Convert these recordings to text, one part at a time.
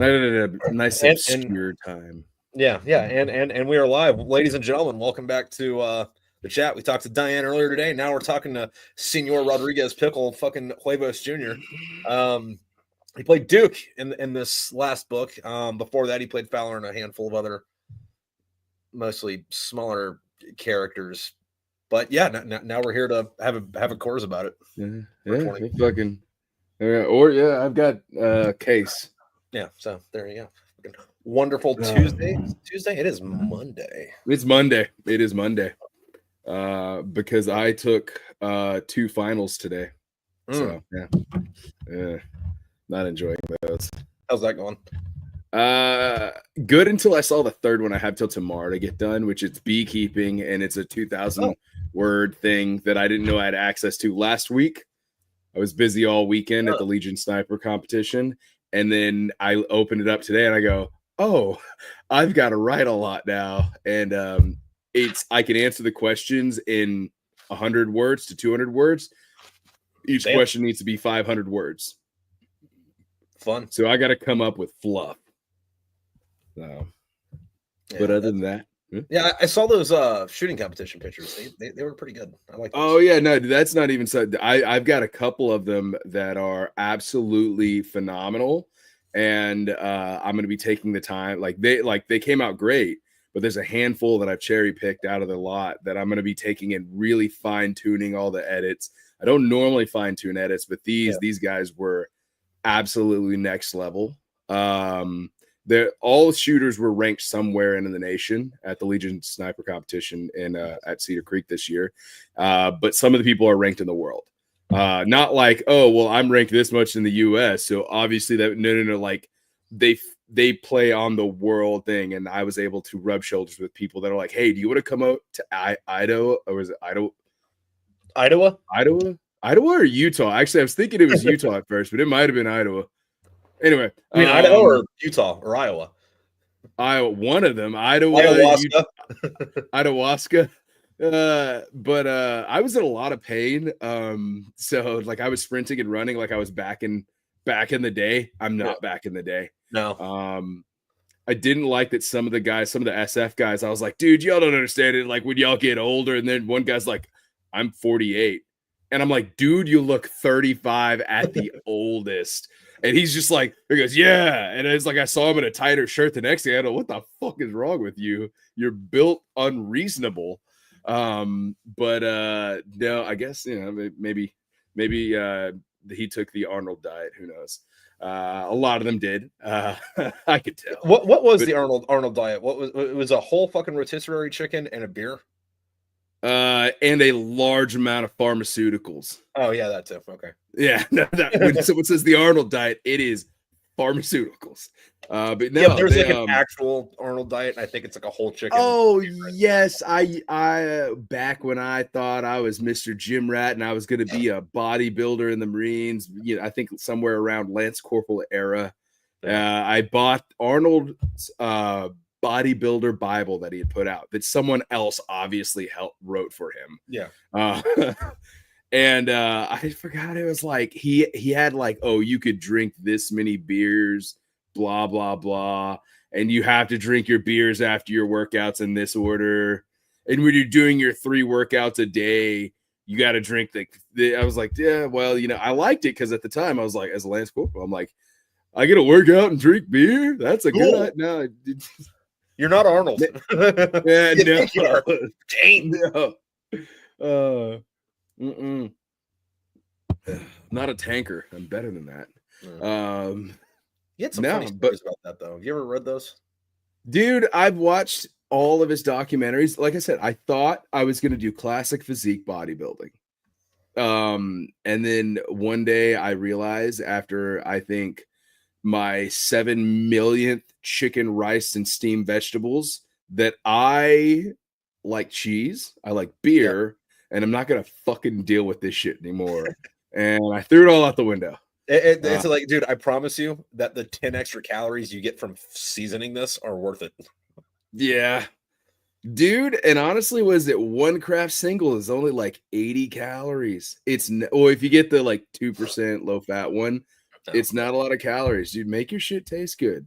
Nice obscure time. Yeah, and we are live, ladies and gentlemen. Welcome back to the chat. We talked to Diane earlier today. Now we're talking to Senor Rodreguez, Pickle, fucking Huesos Jr. He played Duke in this last book. Before that, he played Fowler and a handful of other, mostly smaller characters. But yeah, now we're here to have a course about it. I've got a case. Yeah, so there you go. Wonderful Tuesday. Tuesday. It is Monday. It's Monday. It is Monday. Because I took 2 finals today. So yeah, not enjoying those. How's that going? Good until I saw the third one. I have till tomorrow to get done, which is beekeeping, and it's a 2,000 word thing that I didn't know I had access to last week. I was busy all weekend at the Legion Sniper competition, and then I opened it up today, and I go, "Oh, I've got to write a lot now." And I can answer the questions in 100 words to 200 words. Each question needs to be 500 words. Fun. So I got to come up with fluff. So, but other than that, yeah, I saw those shooting competition pictures. They were pretty good. I like those. Oh yeah, no, that's not even so. I've got a couple of them that are absolutely phenomenal, and I'm going to be taking the time. They came out great, but there's a handful that I've cherry picked out of the lot that I'm going to be taking and really fine tuning all the edits. I don't normally fine tune edits, but these guys were absolutely next level. All shooters were ranked somewhere in the nation at the Legion Sniper competition at Cedar Creek this year. But some of the people are ranked in the world. Not like, oh, well, I'm ranked this much in the US. So obviously no. Like they play on the world thing. And I was able to rub shoulders with people that are like, hey, do you want to come out to Idaho? Or was it Idaho? Idaho or Utah? Actually, I was thinking it was Utah at first, but it might have been Idaho. Anyway, I mean, Idaho or Utah or Iowa? One of them, Idaho, Ayahuasca. But I was in a lot of pain. So like I was sprinting and running like I was back in the day. I'm not back in the day. No. I didn't like that some of the SF guys, I was like, dude, y'all don't understand it. Like when y'all get older, and then one guy's like, I'm 48. And I'm like, dude, you look 35 at the oldest. And he's just like, he goes, yeah. And it's like, I saw him in a tighter shirt the next day. I don't know, what the fuck is wrong with you? You're built unreasonable. No, I guess, maybe he took the Arnold diet. Who knows? A lot of them did. I could tell. What was the Arnold diet? It was a whole fucking rotisserie chicken and a beer? And a large amount of pharmaceuticals. Oh yeah, that too. Okay. Yeah, when someone says the Arnold diet, it is pharmaceuticals. But no, there's like an actual Arnold diet, and I think it's like a whole chicken. Oh yes, I back when I thought I was Mr. Gym Rat and I was going to be a bodybuilder in the Marines. I think somewhere around Lance Corporal era, I bought Arnold's bodybuilder Bible that he had put out that someone else obviously wrote for him. Yeah. And I forgot, it was like he had like, oh, you could drink this many beers, blah blah blah, and you have to drink your beers after your workouts in this order, and when you're doing your 3 workouts a day, you got to drink I was like, yeah, well, I liked it because at the time I was like, as a Lance Corporal, I'm like, I get to work out and drink beer. That's a good no. You're not Arnold. Yeah, no. Dang. No. Not a tanker. I'm better than that. You had some funny stories about that, though. Have you ever read those? Dude, I've watched all of his documentaries. Like I said, I thought I was going to do classic physique bodybuilding. And then one day I realized, after I think my 7 millionth chicken, rice, and steamed vegetables, that I like cheese, I like beer, and I'm not gonna fucking deal with this shit anymore. And I threw it all out the window. It's like, dude, I promise you that the 10 extra calories you get from seasoning this are worth it. Yeah, dude. And honestly, was it one craft single is only like 80 calories. It's if you get the like 2% low fat one, No. It's not a lot of calories, dude. Make your shit taste good.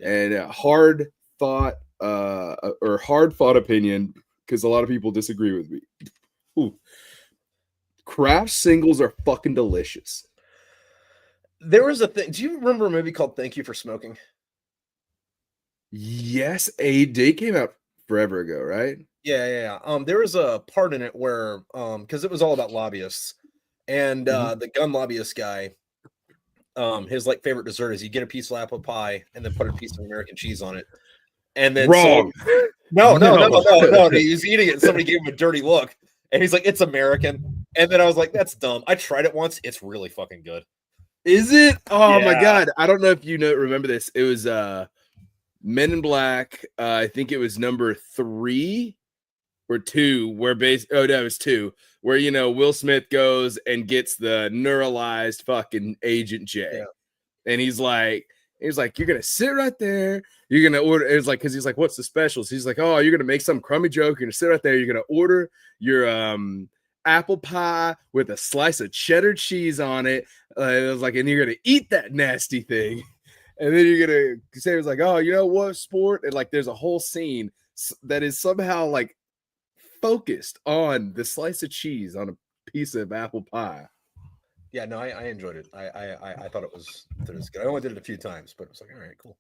And hard thought opinion, because a lot of people disagree with me. Ooh. Craft singles are fucking delicious. There was a thing. Do you remember a movie called Thank You for Smoking? Yes, they came out forever ago, right? Yeah. There was a part in it where, because it was all about lobbyists, and the gun lobbyist guy, his like favorite dessert is you get a piece of apple pie and then put a piece of American cheese on it, and then Wrong. No. He was eating it, and somebody gave him a dirty look, and he's like, "It's American." And then I was like, "That's dumb." I tried it once; it's really fucking good. Is it? Oh my Yeah. god! I don't know if you remember this. It was Men in Black. I think it was number 3 or 2. Where it was 2. Where Will Smith goes and gets the neuralized fucking Agent J, and he's like, "You're gonna sit right there. You're gonna order." It's like, because he's like, "What's the specials?" He's like, "Oh, you're gonna make some crummy joke. You're gonna sit right there. You're gonna order your apple pie with a slice of cheddar cheese on it." It was like, and you're gonna eat that nasty thing, and then you're gonna say, "It was like, oh, you know what, sport?" And like, there's a whole scene that is somehow like focused on the slice of cheese on a piece of apple pie. Yeah, no, I enjoyed it. I thought it was good. I only did it a few times, but it was like, all right, cool.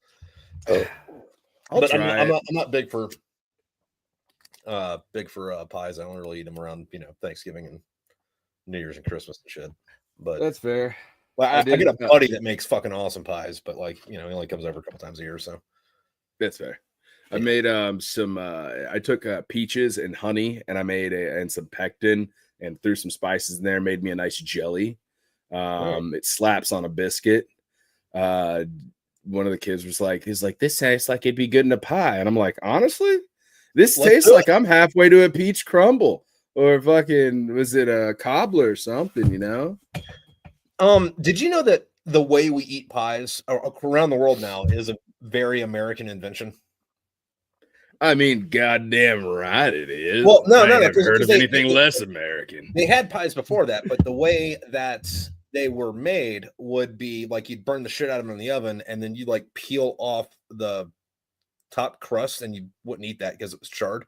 I'll try I'm it. not big for pies. I don't really eat them around Thanksgiving and New Year's and Christmas and shit. But That's fair. Well, I get a buddy that makes fucking awesome pies, but he only comes over a couple times a year, so that's fair. I made some. I took peaches and honey, and I made and some pectin, and threw some spices in there. Made me a nice jelly. It slaps on a biscuit. One of the kids was like, "He's like, this tastes like it'd be good in a pie," and I'm like, honestly, this tastes like I'm halfway to a peach crumble or fucking was it a cobbler or something, Did you know that the way we eat pies around the world now is a very American invention? I mean, goddamn right it is. Well, no, I haven't heard of anything less American. They had pies before that, but the way that they were made would be like you'd burn the shit out of them in the oven, and then you'd like peel off the top crust, and you wouldn't eat that because it was charred.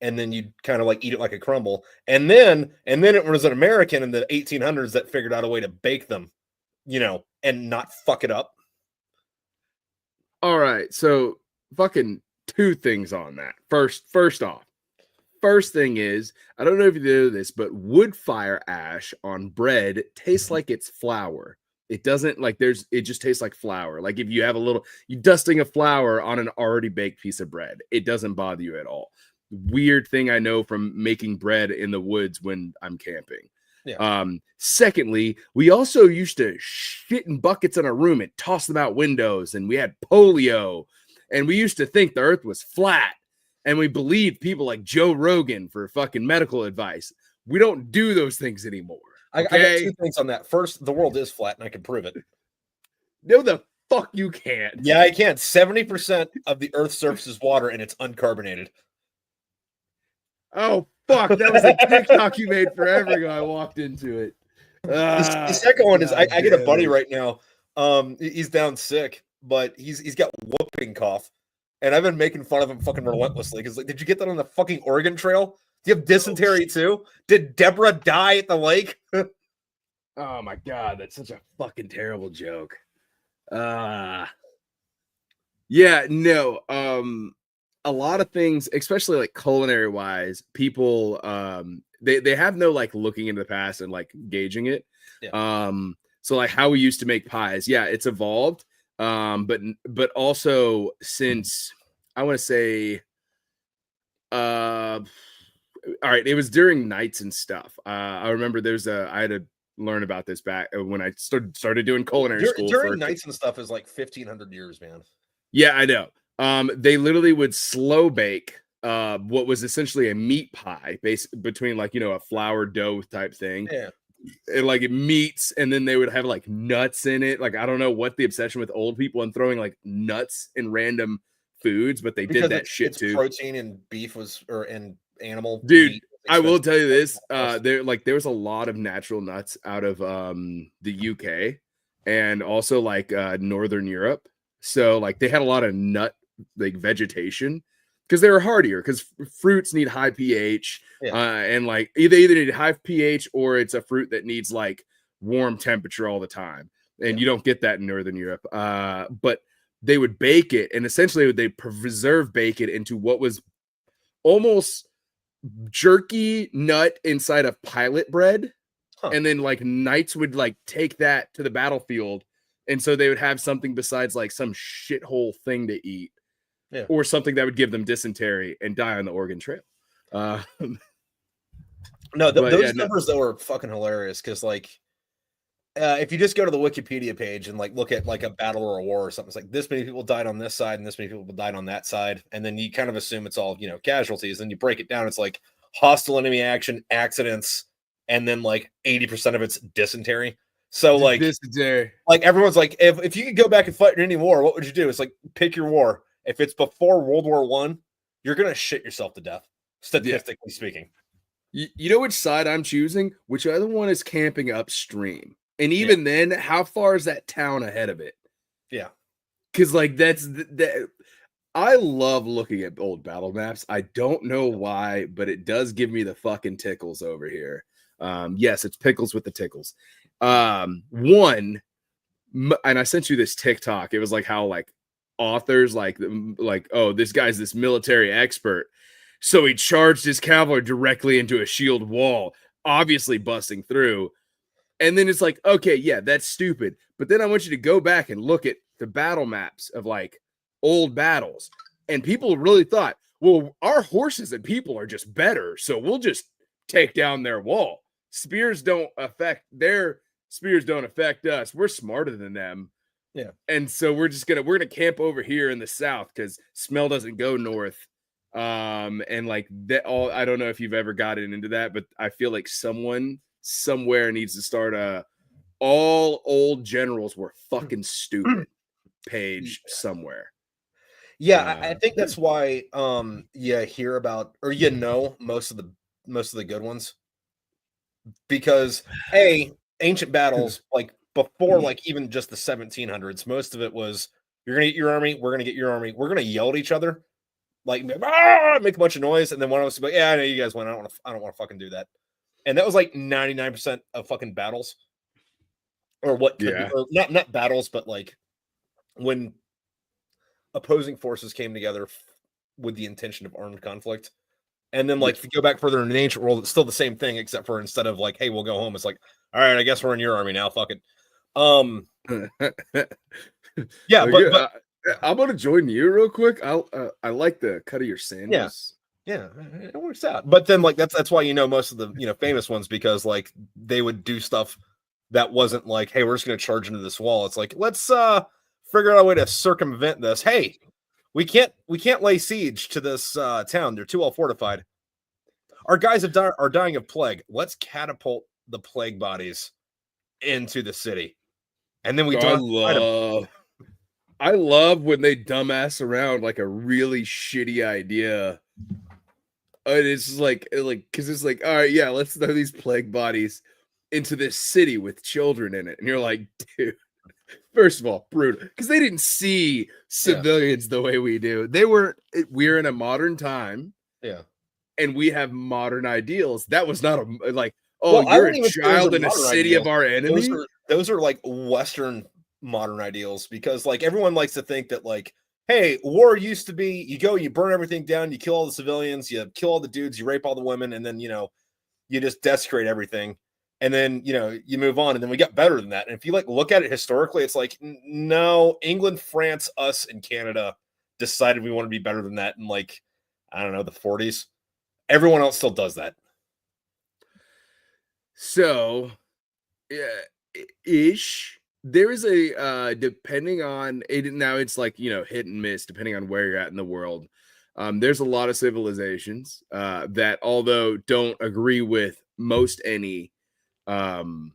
And then you'd kind of like eat it like a crumble. And then it was an American in the 1800s that figured out a way to bake them, and not fuck it up. All right. So fucking 2 things on that. First off, first thing is, I don't know if you know this, but wood fire ash on bread tastes like it's flour. It doesn't it just tastes like flour. Like if you have you dusting a flour on an already baked piece of bread, it doesn't bother you at all. Weird thing I know from making bread in the woods when I'm camping. Yeah. Secondly, we also used to shit in buckets in our room and toss them out windows, and we had polio, and we used to think the earth was flat, and we believed people like Joe Rogan for fucking medical advice. We don't do those things anymore. Okay? I got 2 things on that. First, the world is flat, and I can prove it. No, the fuck you can't. Yeah, I can. 70% of the Earth's surface is water, and it's uncarbonated. Oh, fuck. That was a TikTok you made forever ago. I walked into it. The second one is I get a buddy right now. He's down sick, but he's got whooping cough. And I've been making fun of him fucking relentlessly because did you get that on the fucking Oregon Trail? Do you have dysentery too? Did Deborah die at the lake? Oh my god, that's such a fucking terrible joke. Yeah, no. A lot of things, especially like culinary wise, people they have no like looking into the past and like gauging it. Yeah. So like how we used to make pies, yeah, it's evolved. But also since I want to say all right, it was during nights and stuff. I remember I had to learn about this back when I started doing culinary school. During nights and stuff is like 1500 years, man. Yeah, I know. They literally would slow bake what was essentially a meat pie between like a flour dough type thing. Yeah. And like meats, and then they would have like nuts in it. Like I don't know what the obsession with old people and throwing like nuts in random foods, but they did that shit too. Protein and beef and animal. Dude, I will tell you this. There was a lot of natural nuts out of the UK. and also like Northern Europe. So like they had a lot of nut like vegetation because they were hardier because fruits need high pH. And like either need high pH or it's a fruit that needs like warm temperature all the time. And you don't get that in Northern Europe. But they would bake it, and essentially they preserve bake it into what was almost jerky nut inside of pilot bread. And then like knights would like take that to the battlefield, and so they would have something besides like some shithole thing to eat, or something that would give them dysentery and die on the Oregon Trail. Those numbers though are fucking hilarious because like if you just go to the Wikipedia page and like look at like a battle or a war or something, it's like this many people died on this side and this many people died on that side, and then you kind of assume it's all, you know, casualties. Then you break it down, it's like hostile enemy action, accidents, and then like 80% of it's dysentery. So like dysentery. Like everyone's like, if you could go back and fight in any war, what would you do? It's like pick your war. If it's before World War I, you're gonna shit yourself to death, statistically speaking. You know which side I'm choosing? Which other one is camping upstream? And even then, how far is that town ahead of it? Yeah. Because like that's that. I love looking at old battle maps. I don't know why, but it does give me the fucking tickles over here. Yes, it's pickles with the tickles. One, and I sent you this TikTok. It was like how like authors like oh, this guy's this military expert, so he charged his cavalry directly into a shield wall, obviously busting through. And then it's like, okay, yeah, that's stupid. But then I want you to go back and look at the battle maps of like old battles. And people really thought, well, our horses and people are just better, so we'll just take down their wall. Spears don't affect us. We're smarter than them. Yeah. And so we're gonna camp over here in the south because smell doesn't go north. And like that all, I don't know if you've ever gotten into that, but I feel like someone somewhere needs to start all old generals were fucking stupid page somewhere. Yeah, I think that's why you hear about, or you know, most of the good ones, because ancient battles like before like even just the 1700s, most of it was you're gonna get your army, we're gonna get your army, we're gonna yell at each other, like make a bunch of noise, and then one of us will be like, yeah, I know you guys win, I don't want to fucking do that. And that was like 99% of fucking battles, or what could be, or not battles, but like when opposing forces came together with the intention of armed conflict. And then like if you go back further in the ancient world, it's still the same thing, except for instead of like, hey, we'll go home, it's like, all right, I guess we're in your army now, fuck it. Yeah, but I'm gonna join you real quick. I like the cut of your sandals. Yeah, it works out. But then like that's why you know most of the, you know, famous ones, because like they would do stuff that wasn't like, hey, we're just gonna charge into this wall. It's like, let's figure out a way to circumvent this. Hey, we can't lay siege to this town. They're too well fortified. Our guys are dying of plague. Let's catapult the plague bodies into the city, and then we don't. I love when they dumbass around like a really shitty idea. And it's like because it's like, all right, yeah, let's throw these plague bodies into this city with children in it, and you're like, dude. First of all, brutal, because they didn't see civilians the way we do. We're in a modern time, and we have modern ideals. That was not you're a child in a city of our enemy. Those are like Western modern ideals, because like everyone likes to think that like, hey, war used to be you go, you burn everything down, you kill all the civilians, you kill all the dudes, you rape all the women, and then you know you just desecrate everything. And then, you know, you move on, and then we got better than that. And if you like look at it historically, it's like, no, England, France, us, and Canada decided we want to be better than that in like, I don't know, the 40s. Everyone else still does that. So, ish. There is a depending on it now, it's like, you know, hit and miss depending on where you're at in the world. There's a lot of civilizations that, although don't agree with most any of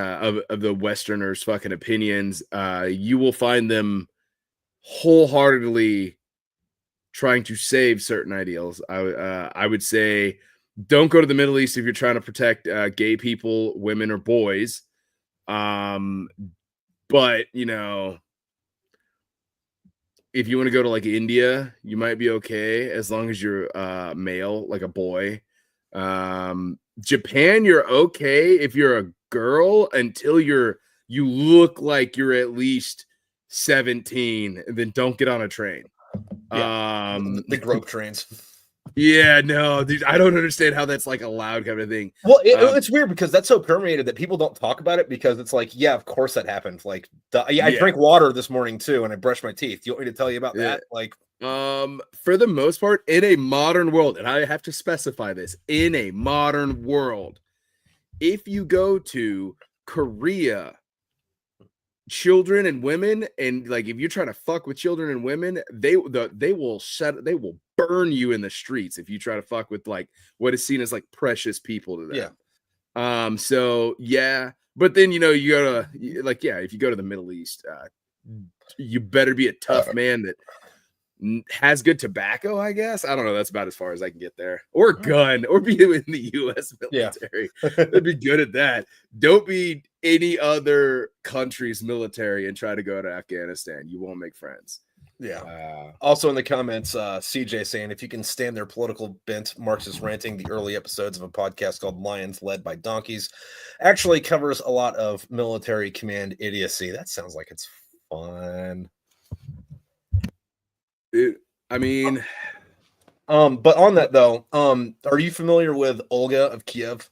the Westerners' fucking opinions, you will find wholeheartedly trying to save certain ideals. I would say don't go to the Middle East if you're trying to protect gay people, women, or boys. But you know, if you want to go to like India, you might be okay as long as you're male, like a boy. Japan, you're okay if you're a girl until you look like you're at least 17, and then don't get on a train. Yeah, the grope trains. Yeah, no, dude, I don't understand how that's like allowed kind of thing. Well, it's weird because that's so permeated that people don't talk about it because it's like, yeah, of course that happened. Like, I drank water this morning too, and I brushed my teeth. You want me to tell you about that? Like, for the most part, in a modern world, and I have to specify this, in a modern world, if you go to Korea, children and women, and like if you're trying to fuck with children and women, they will burn you in the streets if you try to fuck with like what is seen as like precious people to them. Yeah. So yeah, but then you know you go to like if you go to the Middle East, you better be a tough man that has good tobacco, I guess. I don't know. That's about as far as I can get there. Or gun, or be in the U.S. military. They'd be good at that. Don't be any other country's military and try to go to Afghanistan. You won't make friends. Yeah. Also in the comments, CJ saying, if you can stand their political bent, Marxist ranting, the early episodes of a podcast called Lions Led by Donkeys actually covers a lot of military command idiocy. That sounds like it's fun. I mean, but on that though, are you familiar with Olga of Kiev?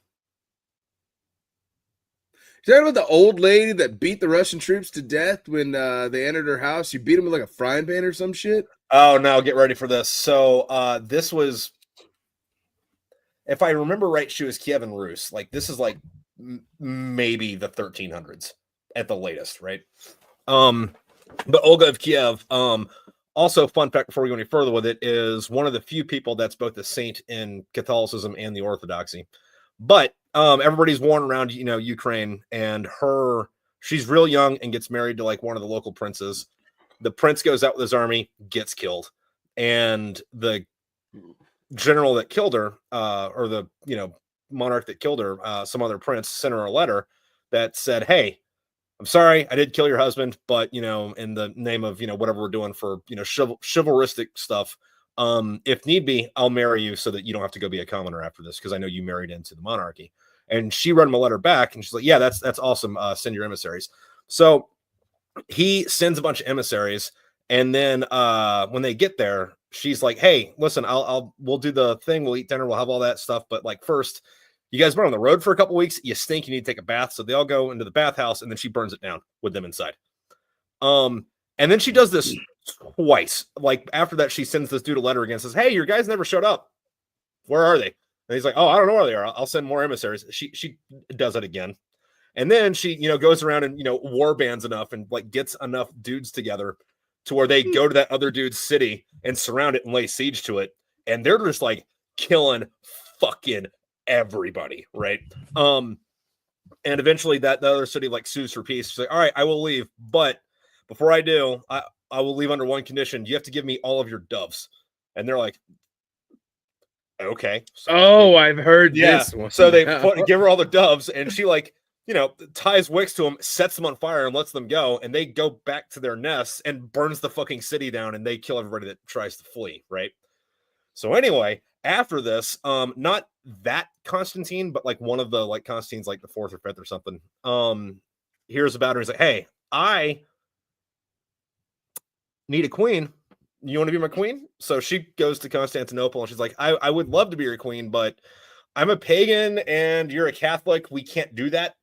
Is that about the old lady that beat the Russian troops to death when they entered her house? You beat them with like a frying pan or some shit? Oh no, get ready for this. So this was, if I remember right, she was Kievan Rus. Like this is like maybe the 1300s at the latest, right? But Olga of Kiev, also, fun fact before we go any further with it, is one of the few people that's both a saint in Catholicism and the Orthodoxy. But everybody's worn around, you know, Ukraine, and she's real young and gets married to like one of the local princes. The prince goes out with his army, gets killed, and the general that killed her, or the monarch that killed her, some other prince sent her a letter that said, "Hey, I'm sorry, I did kill your husband, but in the name of whatever we're doing for chivalristic stuff, if need be, I'll marry you so that you don't have to go be a commoner after this because I know you married into the monarchy." And she wrote him a letter back, and she's like, "Yeah, that's awesome. Send your emissaries." So he sends a bunch of emissaries, and then when they get there, she's like, "Hey, listen, we'll do the thing. We'll eat dinner. We'll have all that stuff, but like first." You guys been on the road for a couple weeks. You stink. You need to take a bath. So they all go into the bathhouse, and then she burns it down with them inside. And then she does this twice. Like after that, she sends this dude a letter again. Says, "Hey, your guys never showed up. Where are they?" And he's like, "Oh, I don't know where they are. I'll send more emissaries." She does it again, and then she goes around and war bands enough and like gets enough dudes together to where they go to that other dude's city and surround it and lay siege to it, and they're just like killing fucking everybody, right? And eventually the other city like sues for peace. She's like, "All right, I will leave, but before I do, I will leave under one condition. You have to give me all of your doves." And they're like, "Okay." So, I've heard this one. So they give her all the doves, and she like ties wicks to them, sets them on fire, and lets them go. And they go back to their nests and burns the fucking city down, and they kill everybody that tries to flee, right? So anyway, after this, not that Constantine, but like one of the like Constantines, like the 4th or 5th or something, hears about her. He's like, "Hey, I need a queen. You want to be my queen?" So she goes to Constantinople and she's like, I would love to be your queen, but I'm a pagan and you're a Catholic. We can't do that.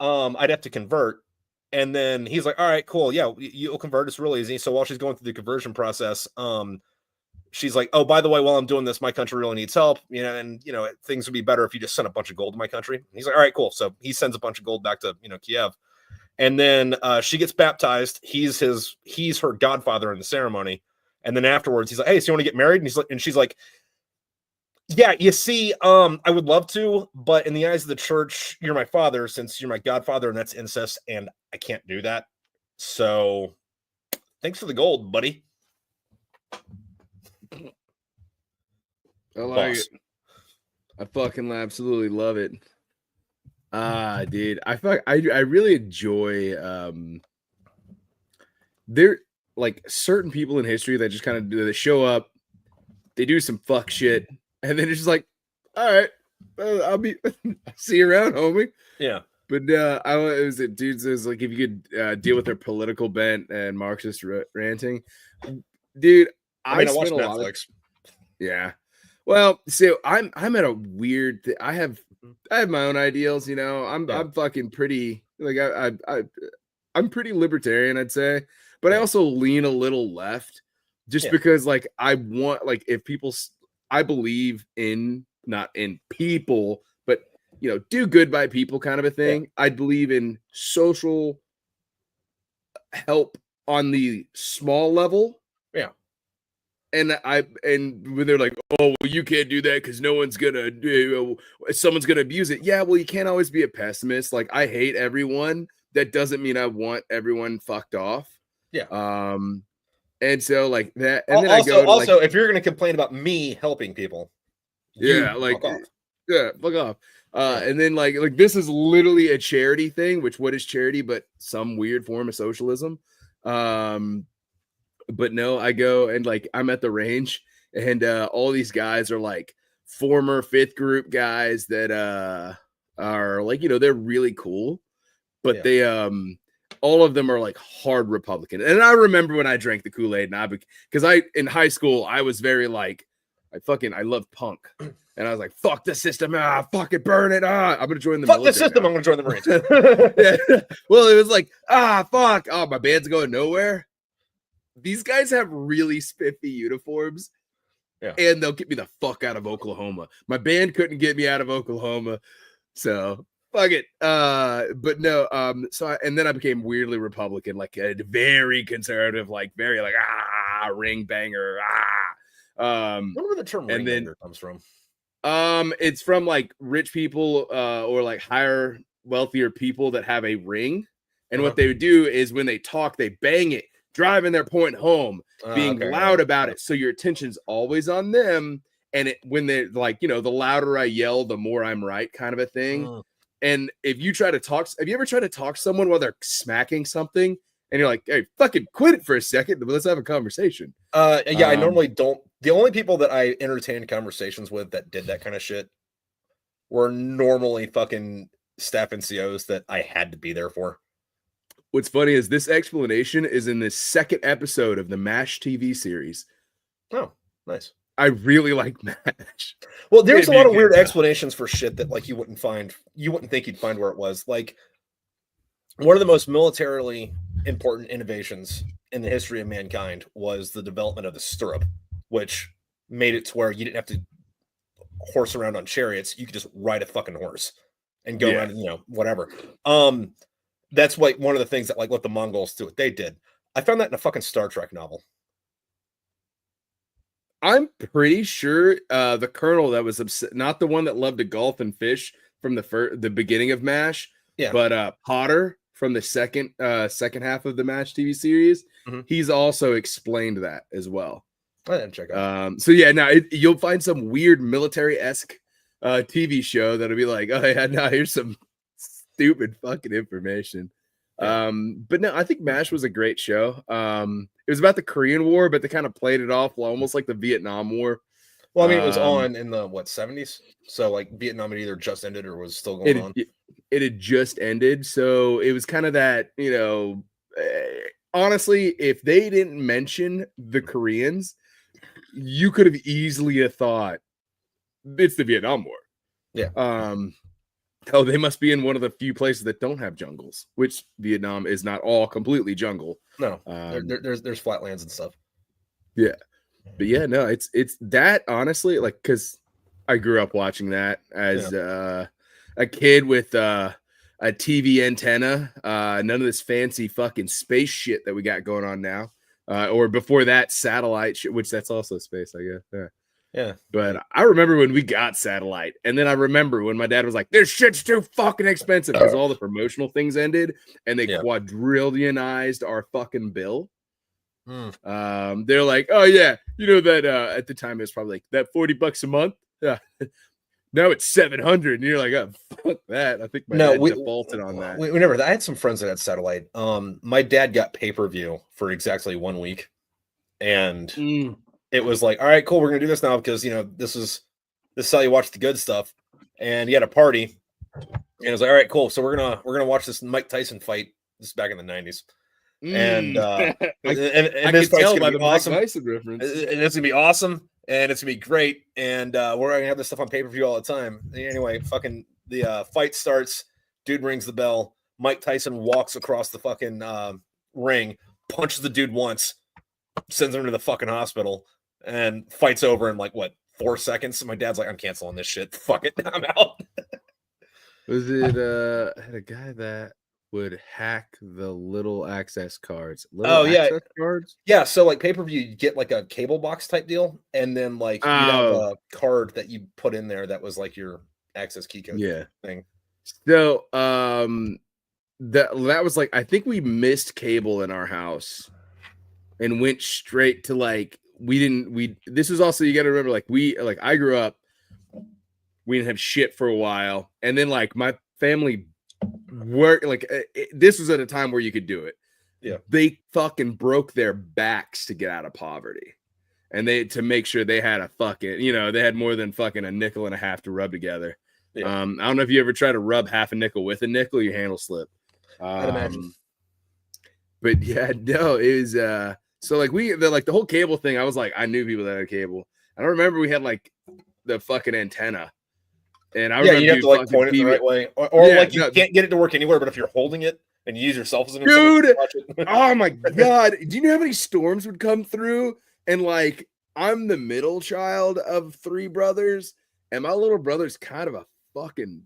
I'd have to convert. And then he's like, "All right, cool. Yeah, you'll convert. It's real easy." So while she's going through the conversion process, she's like, "Oh, by the way, while I'm doing this, my country really needs help, and things would be better if you just sent a bunch of gold to my country." And he's like, "All right, cool." So he sends a bunch of gold back to Kiev, and then she gets baptized. He's her godfather in the ceremony, and then afterwards he's like, "Hey, so you want to get married?" And she's like, "Yeah, you see, I would love to, but in the eyes of the church, you're my father since you're my godfather, and that's incest, and I can't do that. So thanks for the gold, buddy." I like it. I fucking absolutely love it. Dude, I really enjoy there like certain people in history that just kind of they show up, they do some fuck shit, and then it's just like, all right, I'll be I'll see you around, homie. Yeah. But it was dudes. It was like if you could deal with their political bent and Marxist ranting, dude. I mean, I spent watched a lot of Netflix. yeah. Well, so I'm at a weird. I have my own ideals. You know, Yeah. I'm fucking pretty like I'm pretty libertarian, I'd say, but I Yeah. also lean a little left, just Yeah. because like I want like if people, I believe in not in people, but you know, do good by people kind of a thing. I believe in social help on the small level. Yeah. And when they're like, oh, well, you can't do that because no one's gonna do, someone's gonna abuse it. Yeah, well, you can't always be a pessimist. Like, I hate everyone. That doesn't mean I want everyone fucked off. Yeah. And so like that, and then also, I go to also, like, if you're going to complain about me helping people, yeah, like, fuck off. yeah, fuck off. And then like this is literally a charity thing. Which what is charity? But some weird form of socialism. But no, I go and like I'm at the range, and all these guys are like former fifth group guys that are like, you know, they're really cool, but they all of them are like hard Republican. And I remember when I drank the Kool-Aid, and because I in high school I was very like I loved punk. And I was like, fuck the system. Fuck it, burn it. I'm gonna join the Fuck the military system. now. I'm going to join the Marines. Yeah. Well, it was like, fuck. Oh, my band's going nowhere. These guys have really spiffy uniforms, and they'll get me the fuck out of Oklahoma. My band couldn't get me out of Oklahoma, so fuck it. But no, and then I became weirdly Republican, like a very conservative, like very like ring banger. I wonder where the term ring banger comes from. It's from like rich people, or like higher, wealthier people that have a ring, and what they would do is when they talk, they bang it, driving their point home, being loud about it, so your attention's always on them. And when they're like, you know, the louder I yell, the more I'm right, kind of a thing. And if you try to talk, have you ever tried to talk to someone while they're smacking something, and you're like, hey, fucking quit it for a second, let's have a conversation? Yeah, I normally don't. The only people that I entertained conversations with that did that kind of shit were normally fucking staff NCOs that I had to be there for. What's funny is this explanation is in the second episode of the MASH TV series. Oh, nice. I really like MASH. Well, there's a lot of weird explanations for shit that like you wouldn't think you'd find where it was. Like, one of the most militarily important innovations in the history of mankind was the development of the stirrup, which made it to where you didn't have to horse around on chariots. You could just ride a fucking horse and go around, you know, whatever. That's like one of the things that like let the Mongols do it. They did. I found that in a fucking Star Trek novel. I'm pretty sure the colonel that was not the one that loved to golf and fish from the beginning of MASH, but Potter from the second half of the MASH TV series, he's also explained that as well. I didn't check out. So yeah, now you'll find some weird military-esque TV show that'll be like, oh yeah, now here's some stupid fucking information. But no, I think MASH was a great show. It was about the Korean War, but they kind of played it off almost like the Vietnam War. Well, I mean, it was on in the 70s, so like Vietnam had either just ended or was still going on. It had just ended, so it was kind of that, you know. Honestly, if they didn't mention the Koreans, you could have easily thought it's the Vietnam War. Yeah. Oh, they must be in one of the few places that don't have jungles, which Vietnam is not all completely jungle. No, there's flatlands and stuff. Yeah, but yeah, no, it's that honestly, like, because I grew up watching that as a kid with a TV antenna, none of this fancy fucking space shit that we got going on now, or before that satellite shit, which that's also space, I guess. Yeah. But I remember when we got satellite, and then I remember when my dad was like, this shit's too fucking expensive because all the promotional things ended and they quadrillionized our fucking bill. They're like, oh yeah, you know that at the time it was probably like that $40 a month. Yeah. Now it's 700, and you're like, oh, fuck that. I think my dad defaulted on that. We never. I had some friends that had satellite. My dad got pay-per-view for exactly 1 week, and it was like, all right, cool, we're gonna do this now because this is how you watch the good stuff. And he had a party, and it was like, all right, cool. So we're gonna watch this Mike Tyson fight. This is back in the 90s. And I this can fight's tell by gonna the be awesome. Mike Tyson reference. And it's gonna be awesome, and it's gonna be great. And we're gonna have this stuff on pay-per-view all the time. Anyway, fucking the fight starts. Dude rings the bell. Mike Tyson walks across the fucking ring, punches the dude once, sends him to the fucking hospital, and fights over in like what 4 seconds. My dad's like, I'm canceling this shit. Fuck it, I'm out. Was it had a guy that would hack the little access cards? Access cards? Yeah, so like pay-per-view, you get like a cable box type deal, and then like you have a card that you put in there that was like your access key code thing. So that was like, I think we missed cable in our house and went straight to like this was also, you got to remember, like I grew up, we didn't have shit for a while, and then like my family worked, like this was at a time where you could do it. Yeah, they fucking broke their backs to get out of poverty, and to make sure they had a fucking, they had more than fucking a nickel and a half to rub together. Yeah. I don't know if you ever try to rub half a nickel with a nickel, your hand will slip. I'd imagine. But yeah, no, it was so like the whole cable thing, I was like, I knew people that had cable. I don't remember we had like the fucking antenna. And I remember you have to like point it the right way. Or like you can't get it to work anywhere, but if you're holding it and you use yourself as an dude, oh my god. Do you know how many storms would come through? And like, I'm the middle child of 3 brothers, and my little brother's kind of a fucking,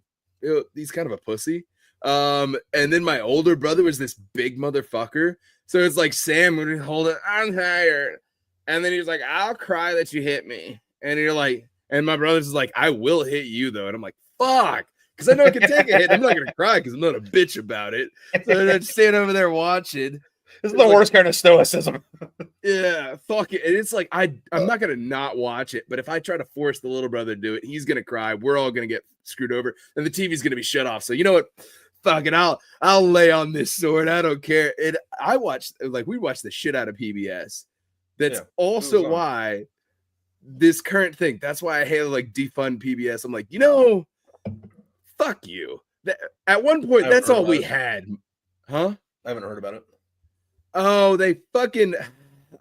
he's kind of a pussy. And then my older brother was this big motherfucker. So it's like Sam would hold it, I'm tired. And then he was like, I'll cry that you hit me. And you're like, and my brother's like, I will hit you though. And I'm like, fuck. Because I know I can take a hit. I'm not gonna cry because I'm not a bitch about it. So I'm standing over there watching. This is the worst kind of stoicism. Yeah, fuck it. And it's like I'm not gonna not watch it, but if I try to force the little brother to do it, he's gonna cry. We're all gonna get screwed over, and the TV's gonna be shut off. So you know what? Fuck it, I'll lay on this sword. I don't care. And we watched the shit out of PBS. That's also why this current thing. That's why I hate like defund PBS. I'm like, fuck you. At one point, that's all we had. Huh? I haven't heard about it. Oh, they fucking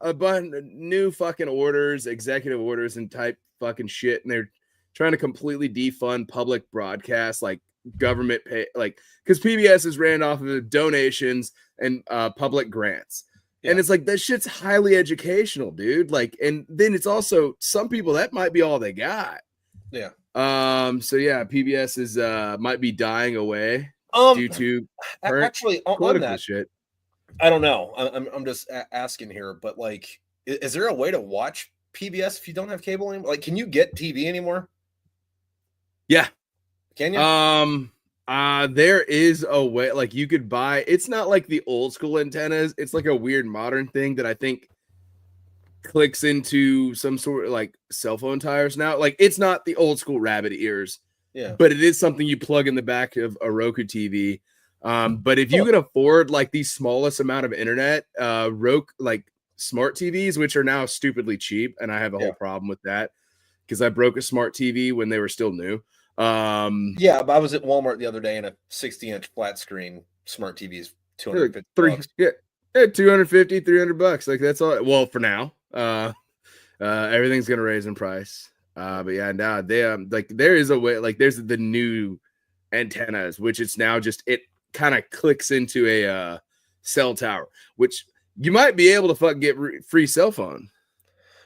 a bunch of new fucking orders, executive orders and type fucking shit. And they're trying to completely defund public broadcast, like government pay, like, because PBS is ran off of donations and public grants. Yeah. And it's like, that shit's highly educational, dude. Like, and then it's also some people that might be all they got. Yeah. So yeah, PBS is might be dying away due to actually on that shit. I don't know. I'm just asking here, but like, is there a way to watch PBS if you don't have cable anymore? Like, can you get TV anymore? Yeah. Can you? There is a way, like you could buy, it's not like the old school antennas. It's like a weird modern thing that I think clicks into some sort of like cell phone tires now. Like it's not the old school rabbit ears, but it is something you plug in the back of a Roku TV. But if you can afford like the smallest amount of internet, Roku, like smart TVs, which are now stupidly cheap, and I have a whole problem with that because I broke a smart TV when they were still new. Yeah, but I was at Walmart the other day and a 60-inch flat screen smart TV is $250. Yeah, $250, $300. Like that's all. Well, for now, everything's gonna raise in price. But yeah, now they like there is a way. Like there's the new antennas, which it's now just it kind of clicks into a cell tower, which you might be able to fucking get free cell phone.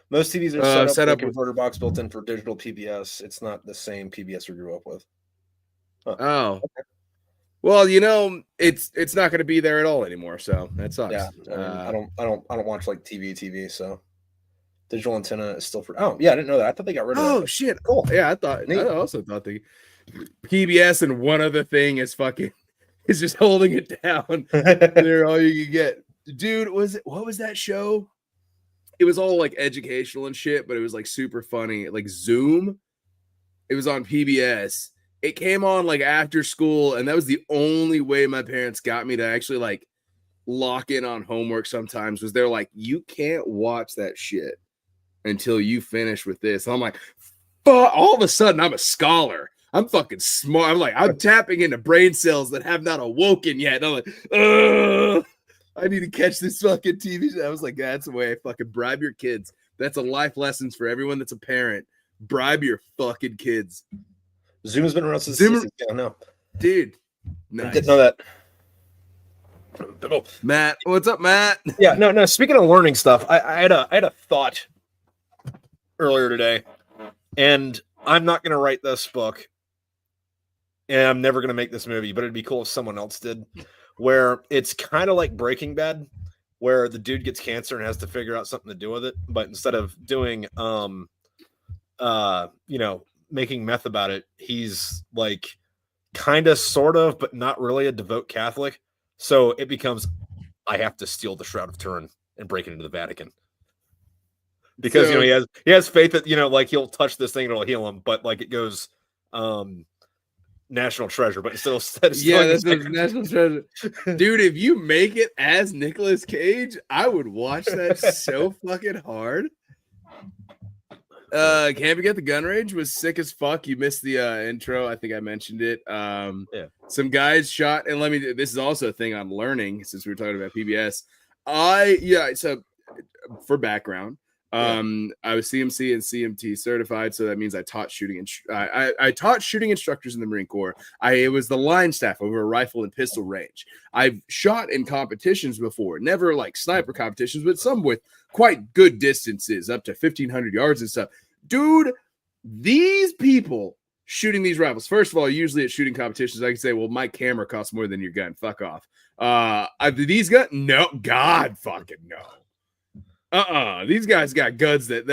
Most TVs are set up with a converter box built in for digital PBS. It's not the same PBS we grew up with. Huh. Oh, okay. Well, it's not going to be there at all anymore. So that sucks. Yeah, I don't watch like TV. So digital antenna is still for. Oh yeah, I didn't know that. I thought they got rid of that. Oh shit! Cool. Yeah, I also thought the PBS and one other thing is just holding it down. They're all you can get, dude. What was that show? It was all like educational and shit, but it was like super funny. Like Zoom. It was on PBS. It came on like after school, and that was the only way my parents got me to actually like lock in on homework sometimes was they're like, you can't watch that shit until you finish with this. And I'm like, fuck, all of a sudden I'm a scholar. I'm fucking smart. I'm like, I'm tapping into brain cells that have not awoken yet. And I'm like, ugh, I need to catch this fucking TV show. I was like, that's the way I fucking bribe your kids. That's a life lessons for everyone that's a parent. Bribe your fucking kids. Zoom's been around since the 60s. Yeah, no. Dude. Nice. I didn't know that. Matt, what's up, Matt? Yeah, no. Speaking of learning stuff, I had a thought earlier today, and I'm not going to write this book, and I'm never going to make this movie, but it'd be cool if someone else did. Where it's kind of like Breaking Bad, where the dude gets cancer and has to figure out something to do with it, but instead of doing, making meth about it, he's like kind of, sort of, but not really a devout Catholic. So it becomes, I have to steal the Shroud of Turin and break it into the Vatican. Because, he has faith that, like he'll touch this thing and it'll heal him, but like it goes national treasure, but still that's national treasure. Dude, if you make it as Nicolas Cage, I would watch that so fucking hard. Can't Forget the Gun Range was sick as fuck. You missed the intro. I think I mentioned it. Some guys shot, and this is also a thing I'm learning since we were talking about PBS. So for background, I was CMC and CMT certified, so that means I taught shooting. I taught shooting instructors in the Marine Corps. I was the line staff over a rifle and pistol range. I've shot in competitions before, never like sniper competitions, but some with quite good distances, up to 1,500 yards and stuff. Dude, these people shooting these rifles. First of all, usually at shooting competitions, I can say, well, my camera costs more than your gun. Fuck off. These guns, no, God fucking no. These guys got guns that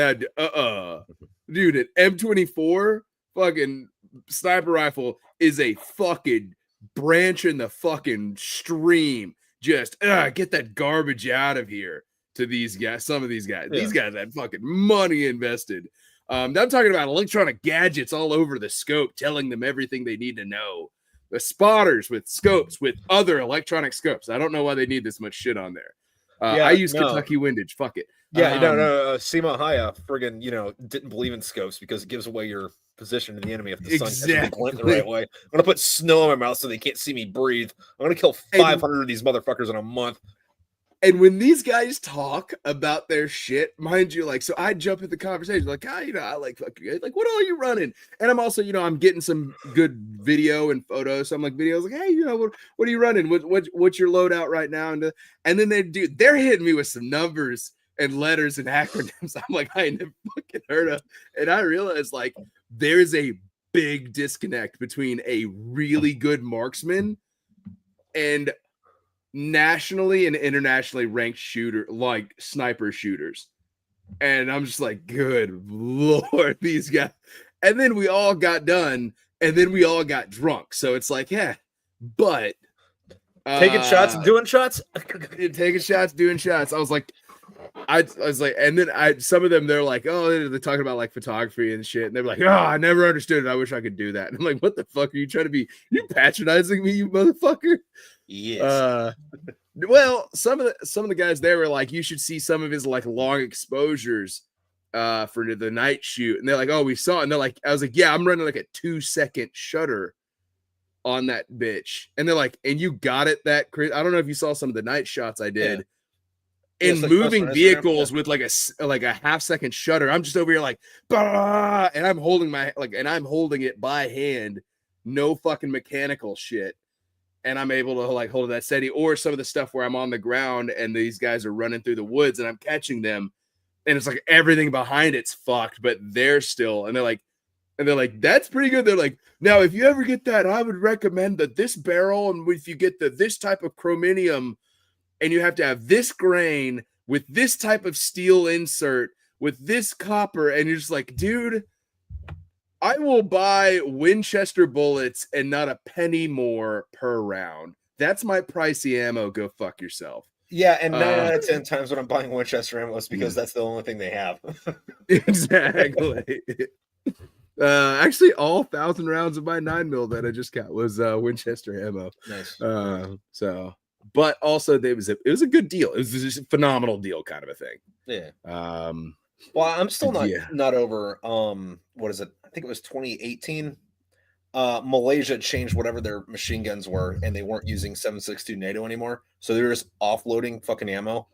dude, an M24 fucking sniper rifle is a fucking branch in the fucking stream. Just get that garbage out of here to these guys. Some of these guys, these guys had fucking money invested. I'm talking about electronic gadgets all over the scope, telling them everything they need to know. The spotters with scopes, with other electronic scopes. I don't know why they need this much shit on there. I use Kentucky Windage. Fuck it. Sima Haya friggin', didn't believe in scopes because it gives away your position to the enemy if the sun doesn't glint the right way. I'm gonna put snow in my mouth so they can't see me breathe. I'm gonna kill 500 of these motherfuckers in a month. And when these guys talk about their shit, mind you, like, so I jump in the conversation, like, I like, what all are you running? And I'm also, I'm getting some good video and photos. So I'm like, videos, like, hey, what are you running? What's your loadout right now? And then they're hitting me with some numbers and letters and acronyms. I'm like, I ain't never fucking heard of. And I realized, like, there's a big disconnect between a really good marksman and nationally and internationally ranked shooter, like sniper shooters. And I'm just like, good Lord, these guys. And then we all got done, and then we all got drunk. So it's like, but taking shots and doing shots. Taking shots, doing shots. I was like, and then some of them, they're like, oh, they're talking about like photography and shit. And they're like, oh, I never understood it. I wish I could do that. And I'm like, what the fuck are you trying to be? You patronizing me, you motherfucker? Yes. Well, some of the guys there were like, you should see some of his like long exposures for the night shoot. And they're like, oh, we saw it. And they're like, I was like, yeah, I'm running like a 2-second shutter on that bitch. And they're like, and you got it that Chris. I don't know if you saw some of the night shots I did. In moving vehicles with like a 0.5-second shutter. I'm just over here like, bah! And I'm holding it by hand, no fucking mechanical shit. And I'm able to like hold that steady. Or some of the stuff where I'm on the ground and these guys are running through the woods and I'm catching them, and it's like everything behind it's fucked, but they're still, and they're like, that's pretty good. They're like, now if you ever get that, I would recommend that this barrel, and if you get this type of chromium, and you have to have this grain with this type of steel insert with this copper, and you're just like, dude, I will buy Winchester bullets and not a penny more per round. That's my pricey ammo. Go fuck yourself. Yeah, and 9 out of 10 times when I'm buying Winchester ammo, it's because that's the only thing they have. Exactly. Actually, all 1,000 rounds of my 9mm that I just got was Winchester ammo. Nice. So, but also it was a good deal. It was just a phenomenal deal, kind of a thing. Yeah. Well, I'm still not over. What is it? I think it was 2018. Malaysia changed whatever their machine guns were, and they weren't using 7.62 NATO anymore. So they were just offloading fucking ammo.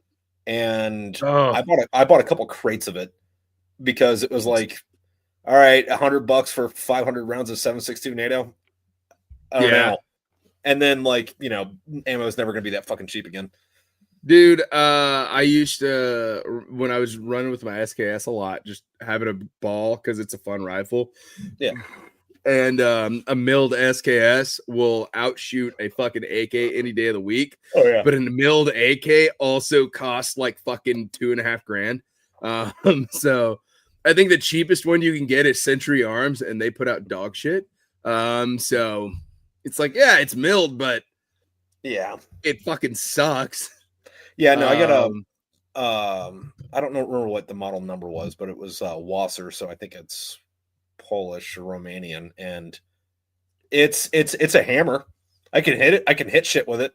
And I bought a couple crates of it because it was like, all right, $100 for 500 rounds of 7.62 NATO. I don't know. And then ammo is never going to be that fucking cheap again. Dude, I used to, when I was running with my SKS a lot, just having a ball because it's a fun rifle. Yeah. And a milled SKS will outshoot a fucking AK any day of the week. Oh, yeah. But a milled AK also costs like fucking $2,500. So I think the cheapest one you can get is Century Arms, and they put out dog shit. So it's like, yeah, it's milled, but yeah, it fucking sucks. Yeah, no, I got a I don't remember what the model number was, but it was Wasser, so I think it's Polish or Romanian, and it's a hammer. I can hit it. I can hit shit with it,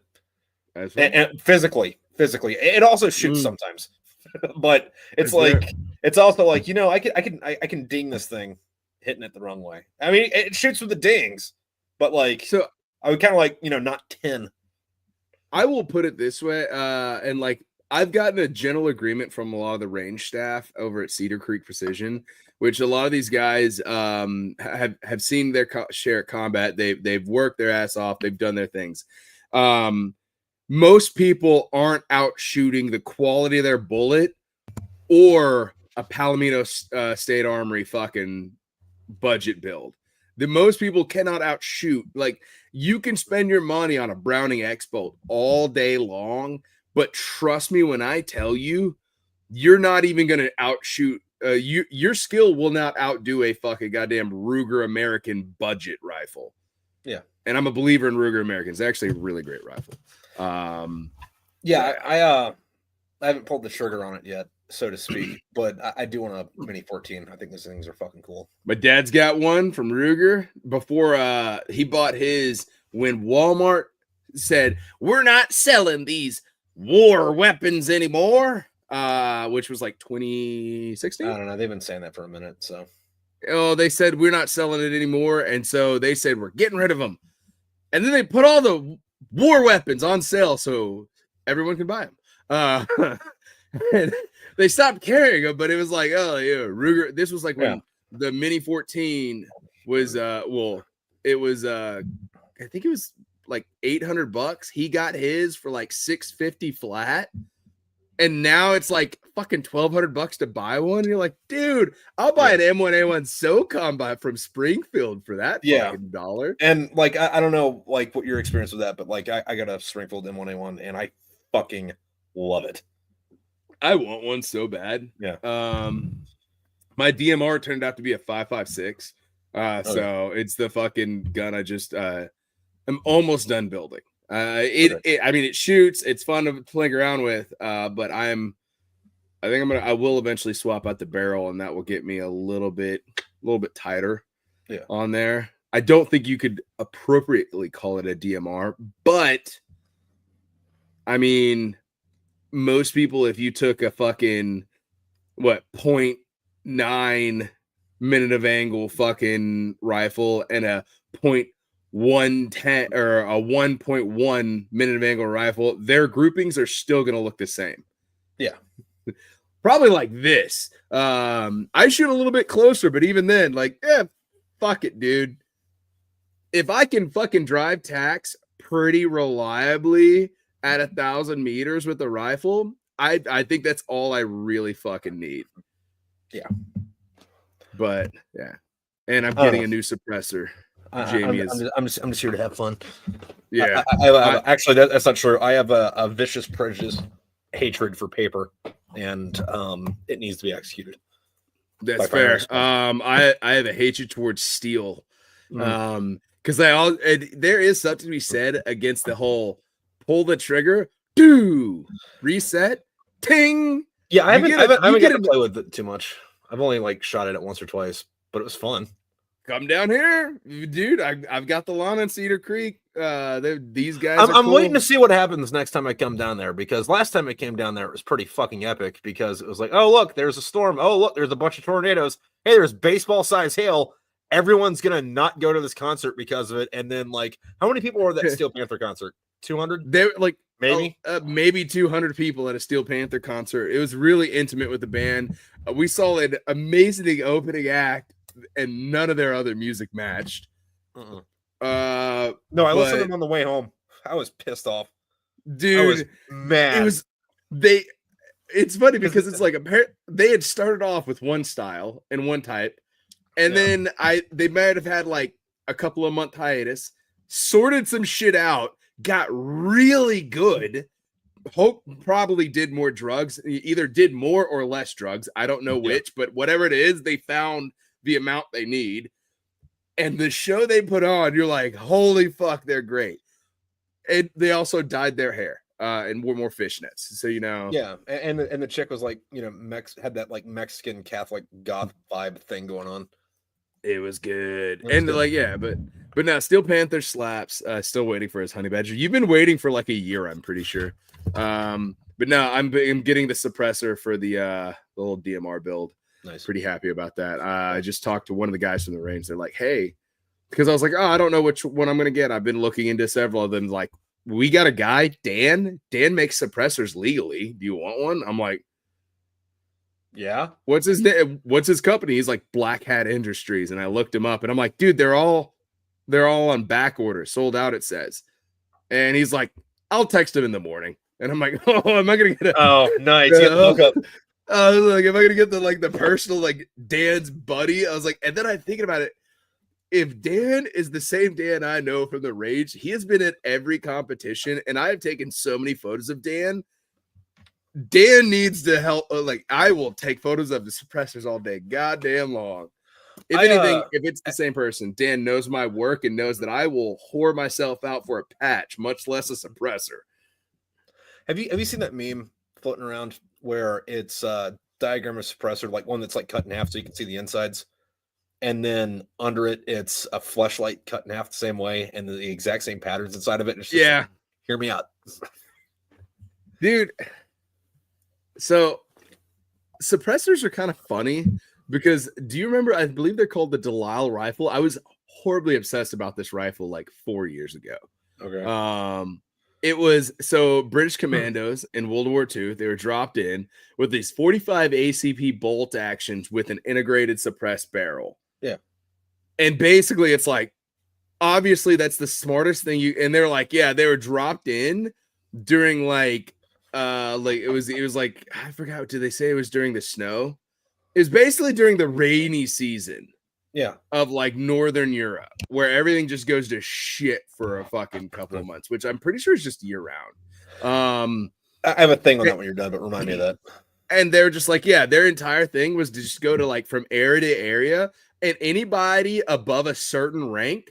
and physically. It also shoots sometimes, but it's it's also like I can ding this thing hitting it the wrong way. I mean, it shoots with the dings, but so I would kind of not 10. I will put it this way, and I've gotten a general agreement from a lot of the range staff over at Cedar Creek Precision, which a lot of these guys have seen their share of combat. They've worked their ass off. They've done their things. Most people aren't out shooting the quality of their bullet or a Palomino State Armory fucking budget build. The most people cannot outshoot. You can spend your money on a Browning X-Bolt all day long, but trust me when I tell you, you're not even going to outshoot. Your skill will not outdo a fucking goddamn Ruger American budget rifle. Yeah. And I'm a believer in Ruger Americans. They're actually a really great rifle. Yeah, I haven't pulled the trigger on it yet, so to speak, but I do want a Mini 14. I think those things are fucking cool. My dad's got one from Ruger before he bought his when Walmart said, we're not selling these war weapons anymore, which was like 2016. I don't know. They've been saying that for a minute. So, they said we're not selling it anymore. And so they said, we're getting rid of them. And then they put all the war weapons on sale so everyone can buy them. And they stopped carrying them, but it was like, oh yeah, Ruger. This was like when the Mini 14 was it was I think it was like $800. He got his for like $650 flat, and now it's like fucking $1,200 to buy one. And you're like, dude, I'll buy an M1A1 SOCOM from Springfield for that fucking dollar. And I don't know what your experience with that, but I got a Springfield M1A1 and I fucking love it. I want one so bad. Yeah. My DMR turned out to be a 5.56. So it's the fucking gun I just I'm almost done building. It shoots, it's fun to play around with, but I will eventually swap out the barrel, and that will get me a little bit tighter on there. I don't think you could appropriately call it a DMR, but I mean, most people, if you took a fucking 0.9 minute of angle fucking rifle and a 0.110 or a 1.1 minute of angle rifle, their groupings are still going to look the same. Yeah. Probably like this. I shoot a little bit closer, but even then, fuck it, dude. If I can fucking drive tacks pretty reliably at 1,000 meters with a rifle, I think that's all I really fucking need. Yeah. But yeah. And I'm getting a new suppressor. Jamie I'm just here to have fun. Yeah. Actually, that's not true. I have a vicious prejudice hatred for paper, and it needs to be executed. That's fair. I have a hatred towards steel. Because there is something to be said against the whole pull the trigger, reset, ting. Yeah, I haven't got to play with it too much. I've only shot at it once or twice, but it was fun. come down here, dude. I've got the lawn on Cedar Creek. These guys are I'm cool. waiting to see what happens next time I come down there, because last time I came down there, it was pretty fucking epic, because it was like, oh, look, there's a storm. Oh, look, there's a bunch of tornadoes. Hey, there's baseball size hail. Everyone's going to not go to this concert because of it. And then, like, how many people were at that Steel Panther concert? 200? They like Maybe? maybe 200 people at a Steel Panther concert. It was really intimate with the band. We saw an amazing opening act, and none of their other music matched. No, I listened to them on the way home. I was pissed off, dude. I was mad. It's funny because it's like they had started off with one style and one type, and then they might have had like a couple of month hiatus, sorted some shit out, got really good. Hope probably did more drugs, either did more or less drugs. I don't know which, but whatever it is, they found the amount they need. And the show they put on, you're like, holy fuck, they're great. And they also dyed their hair and wore more fishnets. So, Yeah. And the chick was like, had that like Mexican Catholic goth vibe thing going on. It was good. But now Steel Panther slaps. Still waiting for his Honey Badger. You've been waiting for like a year, I'm pretty sure. But now I'm getting the suppressor for the little DMR build. Nice. Pretty happy about that. I just talked to one of the guys from the range. They're like, hey, because I was like, oh, I don't know which one I'm going to get. I've been looking into several of them. Like, we got a guy, Dan. Dan makes suppressors legally. Do you want one? I'm like, yeah. What's his name? What's his company? He's like Black Hat Industries. And I looked him up and I'm like, dude, they're all on back order, sold out, it says. And he's like, I'll text him in the morning. And I'm like, oh, am I going to get nice. Look up. I was like, am I gonna get the personal like Dan's buddy? I was like, and then I'm thinking about it. If Dan is the same Dan I know from the Rage, he has been at every competition, and I have taken so many photos of Dan. Dan needs to help. Like, I will take photos of the suppressors all day, goddamn long. If anything, if it's the same person, Dan knows my work and knows that I will whore myself out for a patch, much less a suppressor. Have you seen that meme floating around where it's a diagram of suppressor, like one that's like cut in half so you can see the insides, and then under it it's a fleshlight cut in half the same way and the exact same patterns inside of it? It's just like, hear me out, dude. So suppressors are kind of funny because do you remember, I believe they're called the Delisle rifle. I was horribly obsessed about this rifle like 4 years ago. Okay. It was British commandos in World War II. They were dropped in with these 45 ACP bolt actions with an integrated suppressed barrel. Yeah. And basically it's like, obviously that's the smartest thing and they're like, yeah, they were dropped in during like it was like, I forgot, did they say it was during the snow? It was basically during the rainy season. Yeah, of like Northern Europe, where everything just goes to shit for a fucking couple of months, which I'm pretty sure is just year round. I have a thing on that when you're done, but remind me of that. And they're just like, yeah, their entire thing was to just go to like from area to area, and anybody above a certain rank,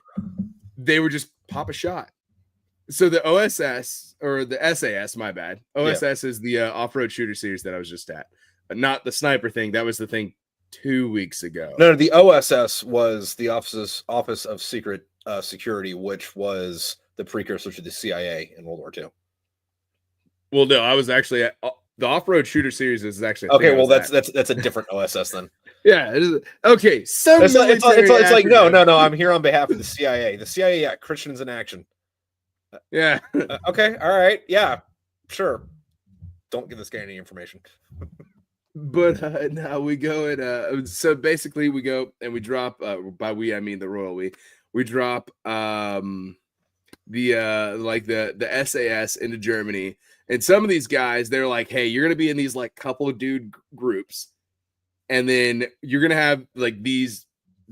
they would just pop a shot. So the OSS or the SAS, my bad. OSS is the off-road shooter series that I was just at, not the sniper thing. That was the thing 2 weeks ago. No, the OSS was the Office of Secret Security, which was the precursor to the CIA in World War II. Well, no, I was actually at the off-road shooter series is actually okay. Well, that's a different OSS then. Yeah. It is, okay. It's like no. I'm here on behalf of the CIA. The CIA, yeah. Christians in action. Yeah. Okay. All right. Yeah. Sure. Don't give this guy any information. But now we go and so basically we go and we drop by we I mean the royal we drop the SAS into Germany, and some of these guys, they're like, hey, you're gonna be in these like couple of dude groups, and then you're gonna have like these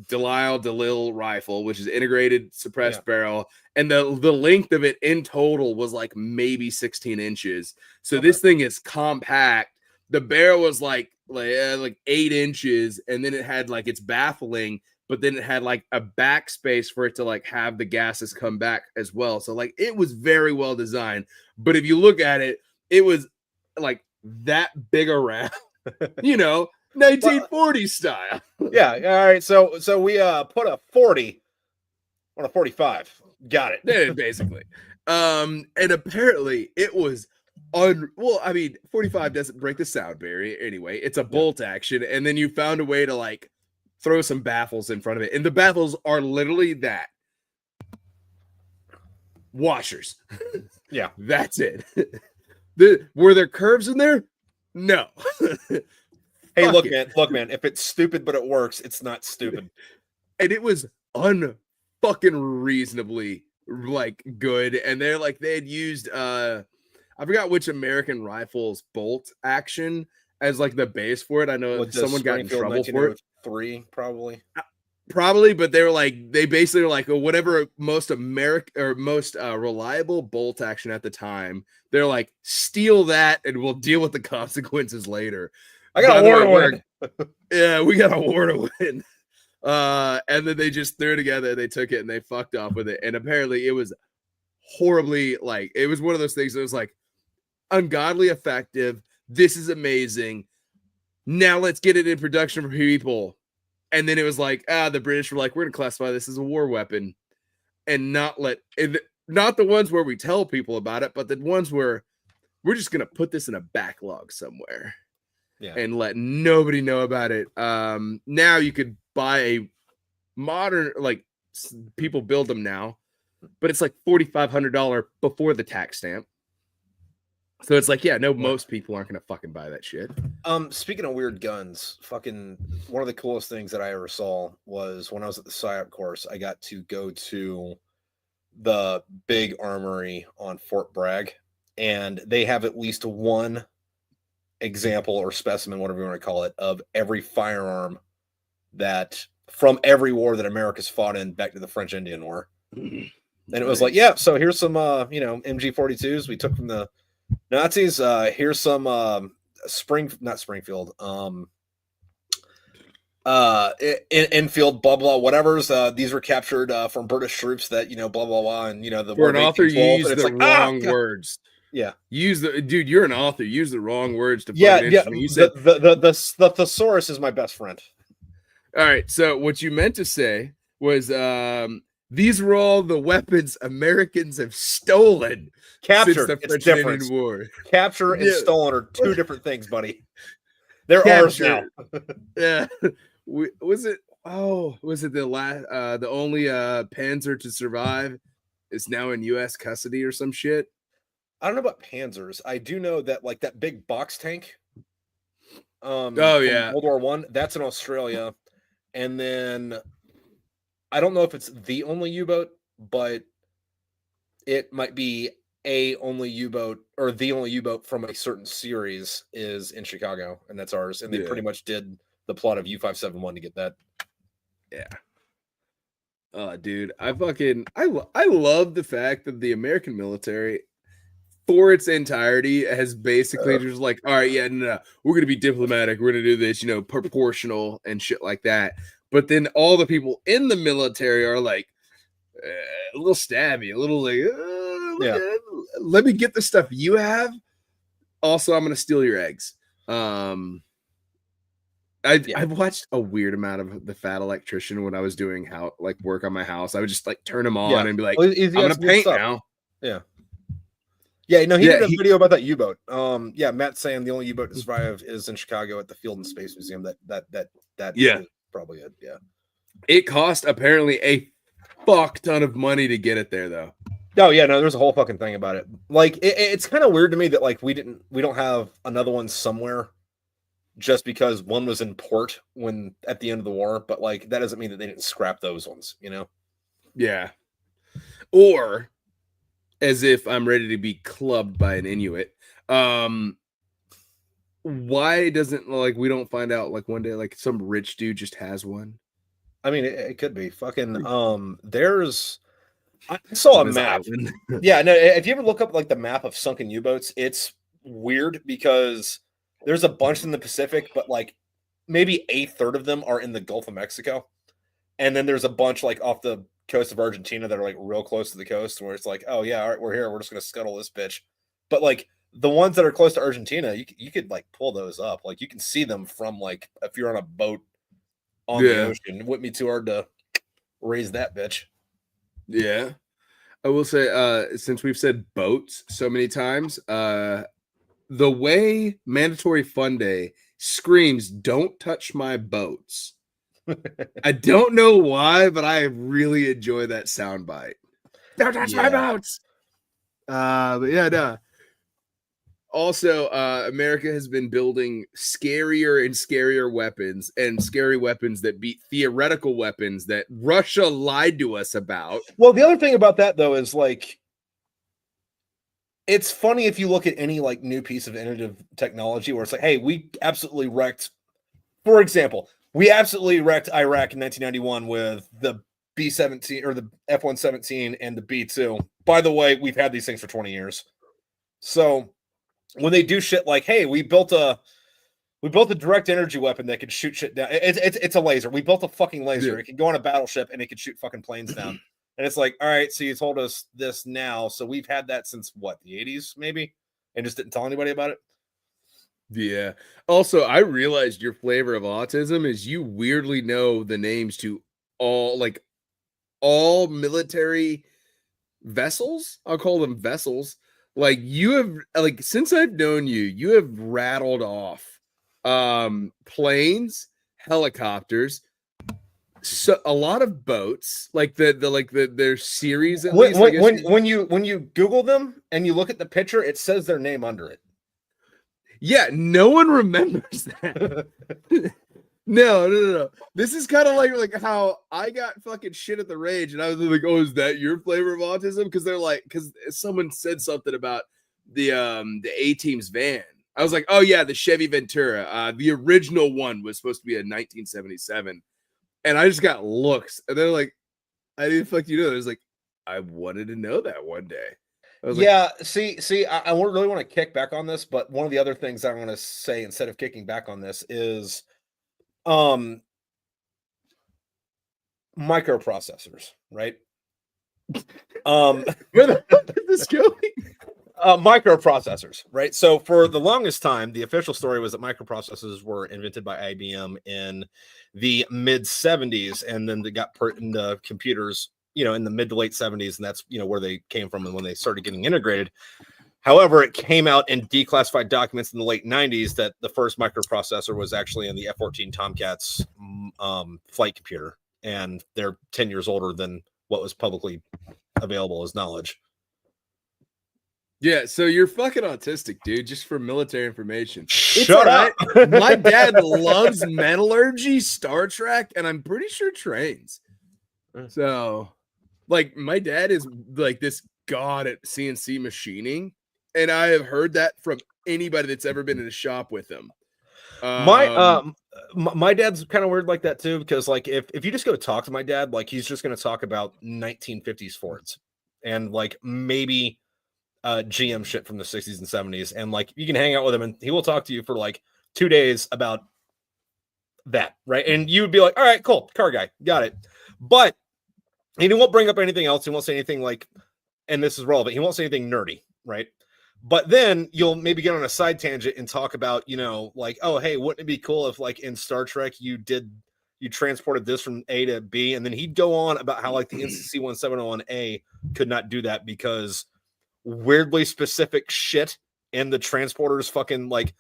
Delisle rifle, which is integrated suppressed barrel, and the length of it in total was like maybe 16 inches. So this thing is compact. The barrel was like 8 inches, and then it had like, it's baffling, but then it had like a backspace for it to like have the gases come back as well. So like it was very well designed. But if you look at it, it was like that big around, 1940 style. Yeah. All right. So we put a 40 on a 45. Got it. Yeah, basically. And apparently it was well, I mean, 45 doesn't break the sound barrier anyway. It's a bolt action, and then you found a way to like throw some baffles in front of it. And the baffles are literally that. Washers. Yeah. That's it. Were there curves in there? No. Hey, look, man. If it's stupid but it works, it's not stupid. And it was unfucking reasonably like good. And they're like they had used I forgot which American Rifles bolt action as like the base for it. I know someone got in trouble for it. 3 Probably, but they were like they basically were like whatever most reliable bolt action at the time. They're like steal that and we'll deal with the consequences later. I got a war to win. Yeah, we got a war to win. And then they just threw it together. They took it and they fucked off with it. And apparently, it was horribly like it was one of those things that was like ungodly effective. This is amazing. Now let's get it in production for people. And then it was like, the British were like, we're gonna classify this as a war weapon, and not the ones where we tell people about it, but the ones where we're just gonna put this in a backlog somewhere. Yeah. And let nobody know about it. Now you could buy a modern, like people build them now, but it's like $4,500 before the tax stamp. So it's like, most people aren't gonna fucking buy that shit. Speaking of weird guns, fucking one of the coolest things that I ever saw was when I was at the PSYOP course. I got to go to the big armory on Fort Bragg, and they have at least one example or specimen, whatever you want to call it, of every firearm that from every war that America's fought in back to the French Indian War. And it was like, yeah, so here's some MG42s we took from the Nazis. Here's some not Springfield, infield, blah blah whatever's. These were captured from British troops that blah blah blah, and the for an author you use the wrong words. Yeah, you're an author. Use the wrong words to yeah. You said the thesaurus is my best friend. All right, so what you meant to say was these were all the weapons Americans have stolen. Captured. Since the French Indian War. Capture and stolen are two different things, buddy. They're ours now. Yeah. Was it the last the only Panzer to survive is now in US custody or some shit? I don't know about Panzers. I do know that like that big box tank. World War I, that's in Australia. And then I don't know if it's the only U-boat, but it might be a only U-boat or the only U-boat from a certain series is in Chicago, and that's ours. And they pretty much did the plot of U-571 to get that. Yeah. Dude, I love the fact that the American military for its entirety has basically just like, all right, no, we're going to be diplomatic. We're going to do this, proportional and shit like that. But then all the people in the military are like a little stabby, a little like, let me get the stuff you have. Also, I'm going to steal your eggs. I've watched a weird amount of The Fat Electrician when I was doing work on my house. I would just like turn them on and be like, I'm going to paint now. Yeah. Yeah, no, he did a video about that U-boat. Matt's saying the only U-boat to survive is in Chicago at the Field and Space Museum. That is probably it. Yeah. It cost apparently a fuck ton of money to get it there, though. Oh yeah, no, there's a whole fucking thing about it. Like, it's kind of weird to me that like we don't have another one somewhere, just because one was in port when at the end of the war. But like that doesn't mean that they didn't scrap those ones, Yeah. Or as if I'm ready to be clubbed by an Inuit. Why doesn't we don't find out one day some rich dude just has one? I mean, it could be fucking. I saw a map. Yeah, no. If you ever look up the map of sunken U-boats, it's weird because there's a bunch in the Pacific, but maybe a third of them are in the Gulf of Mexico, and then there's a bunch off the coast of Argentina that are real close to the coast, where it's oh yeah, all right, we're here, we're just gonna scuttle this bitch. But the ones that are close to Argentina, you could like pull those up. Like you can see them from like if you're on a boat on the ocean. It wouldn't be too hard to raise that bitch. Yeah. I will say, since we've said boats so many times, the way Mandatory Fun Day screams, "Don't touch my boats." I don't know why, but I really enjoy that soundbite. Don't touch my boats. But yeah, no. Also, America has been building scarier and scarier weapons, and scary weapons that beat theoretical weapons that Russia lied to us about. Well, the other thing about that though is like, it's funny if you look at any like new piece of innovative technology where it's like, hey, we absolutely wrecked. For example, we absolutely wrecked Iraq in 1991 with the B-17 or the F-117 and the B-2. By the way, we've had these things for 20 years. So when they do shit like, hey, we built a direct energy weapon that could shoot shit down. It's a laser. We built a fucking laser. Yeah. It can go on a battleship and it could shoot fucking planes down. And it's like, all right, so you told us this now. So we've had that since what, the 80s maybe? And just didn't tell anybody about it? Yeah. Also, I realized your flavor of autism is you weirdly know the names to all military vessels. I'll call them vessels. Like you have, like, since I've known you, you have rattled off planes, helicopters, so a lot of boats, like their series at least. When you Google them and you look at the picture, it says their name under it. Yeah, no one remembers that. No. This is kind of like how I got fucking shit at the Rage, and I was like, "Oh, is that your flavor of autism?" Because they're like, because someone said something about the A-Team's van. I was like, "Oh yeah, the Chevy Ventura. The original one was supposed to be a 1977," and I just got looks, and they're like, "I didn't fuck you know." I was like, "I wanted to know that one day." Yeah, like, see, I really want to kick back on this, but one of the other things I want to say instead of kicking back on this is microprocessors, right? Where the fuck is this going? Microprocessors, right? So for the longest time, the official story was that microprocessors were invented by IBM in the mid 70s, and then they got put into computers, in the mid to late 70s, and that's where they came from and when they started getting integrated. However, it came out in declassified documents in the late 90s that the first microprocessor was actually in the F-14 Tomcats flight computer, and they're 10 years older than what was publicly available as knowledge. Yeah, so you're fucking autistic, dude, just for military information. Shut up. My dad loves metallurgy, Star Trek, and I'm pretty sure trains. So, like, my dad is like this god at CNC machining, and I have heard that from anybody that's ever been in a shop with him. My dad's kind of weird like that too, because like if you just go talk to my dad, like he's just going to talk about 1950s Fords and like maybe GM shit from the 60s and 70s, and like you can hang out with him and he will talk to you for like 2 days about that, right? And you would be like, all right, cool, car guy, got it. But he won't bring up anything else. He won't say anything like, and this is relevant, he won't say anything nerdy, right? But then you'll maybe get on a side tangent and talk about, like, oh, hey, wouldn't it be cool if like in Star Trek you transported this from A to B? And then he'd go on about how like the NCC-1701A could not do that because weirdly specific shit in the transporter's fucking like,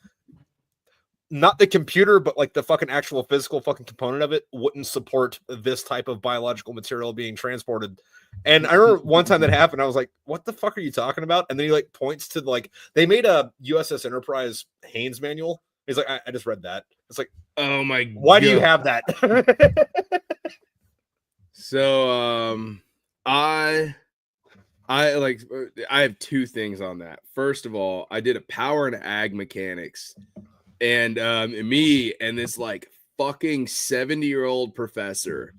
not the computer, but like the fucking actual physical fucking component of it wouldn't support this type of biological material being transported. And I remember one time that happened, I was like, what the fuck are you talking about? And then he like points to like, they made a USS Enterprise Haynes manual. He's like, I just read that. It's like, oh my God. Why do you have that? So, I have two things on that. First of all, I did a power and ag mechanics, and me and this like fucking 70-year-old professor,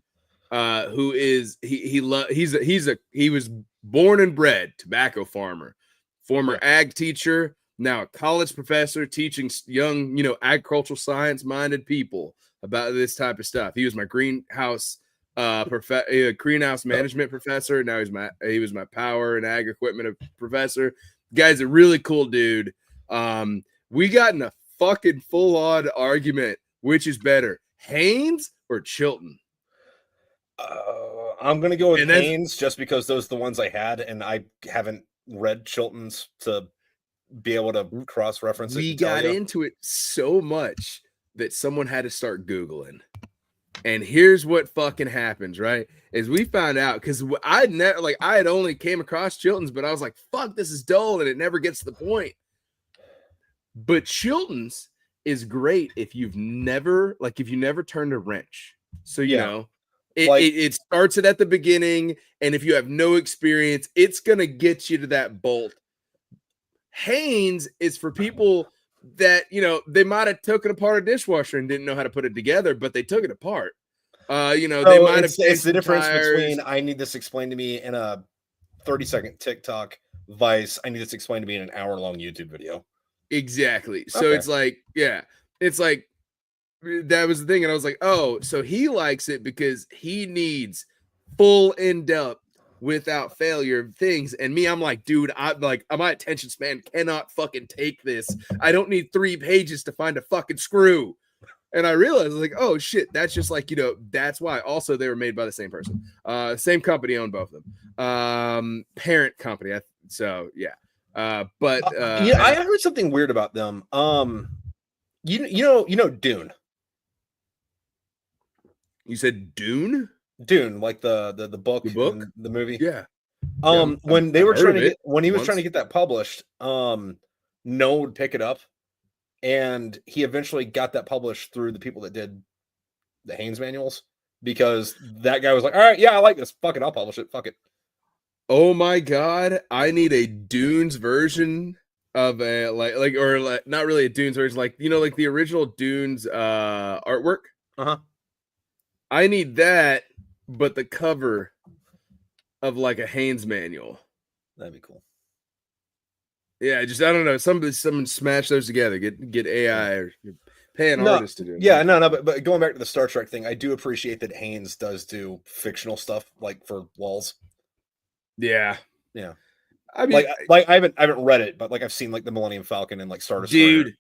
who is he was born and bred tobacco farmer, former ag teacher, now a college professor teaching young, agricultural science minded people about this type of stuff. He was my greenhouse greenhouse management professor. Now he was my power and ag equipment professor. Guy's a really cool dude. We got in a fucking full-on argument. Which is better, Haynes or Chilton? I'm gonna go with And that's- Haynes just because those are the ones I had, and I haven't read Chilton's to be able to cross-reference it. We and tell got you. into it so much that someone had to start Googling. And here's what fucking happens, right? Is we found out because I'd never I had only came across Chilton's, but I was like, fuck, this is dull, and it never gets to the point. But Chilton's is great if you've never turned a wrench. So you know, it starts it at the beginning, and if you have no experience, it's gonna get you to that bolt. Haynes is for people that they might have taken apart a dishwasher and didn't know how to put it together, but they took it apart. They might have. It's the difference between I need this explained to me in a 30-second TikTok vice. I need this explained to me in an hour-long YouTube video. Exactly. So it's like, it's like that was the thing, and I was like, oh, so he likes it because he needs full in-depth without failure things. And me, I'm like, dude, my attention span cannot fucking take this. I don't need 3 pages to find a fucking screw. And I realized, like, oh shit, that's just like, that's why. Also, they were made by the same person. Same company owned both of them. Parent company. I heard something weird about them. You know Dune. You said Dune? Dune, like the book, and the movie. Yeah. When he was trying to get that published, no one would pick it up, and he eventually got that published through the people that did the Haynes manuals, because that guy was like, all right, yeah, I like this. Fuck it, I'll publish it. Fuck it. Oh my god, I need a Dunes version of a not really a Dunes version, like the original Dunes artwork. Uh-huh. I need that, but the cover of like a Haynes manual. That'd be cool. Yeah, just I don't know. Someone smash those together. Get AI or pay an artist to do it. Yeah, no, but going back to the Star Trek thing, I do appreciate that Haynes does do fictional stuff like for walls. Yeah. I mean, I haven't read it, but like I've seen like the Millennium Falcon and like Star Destroyer. Dude,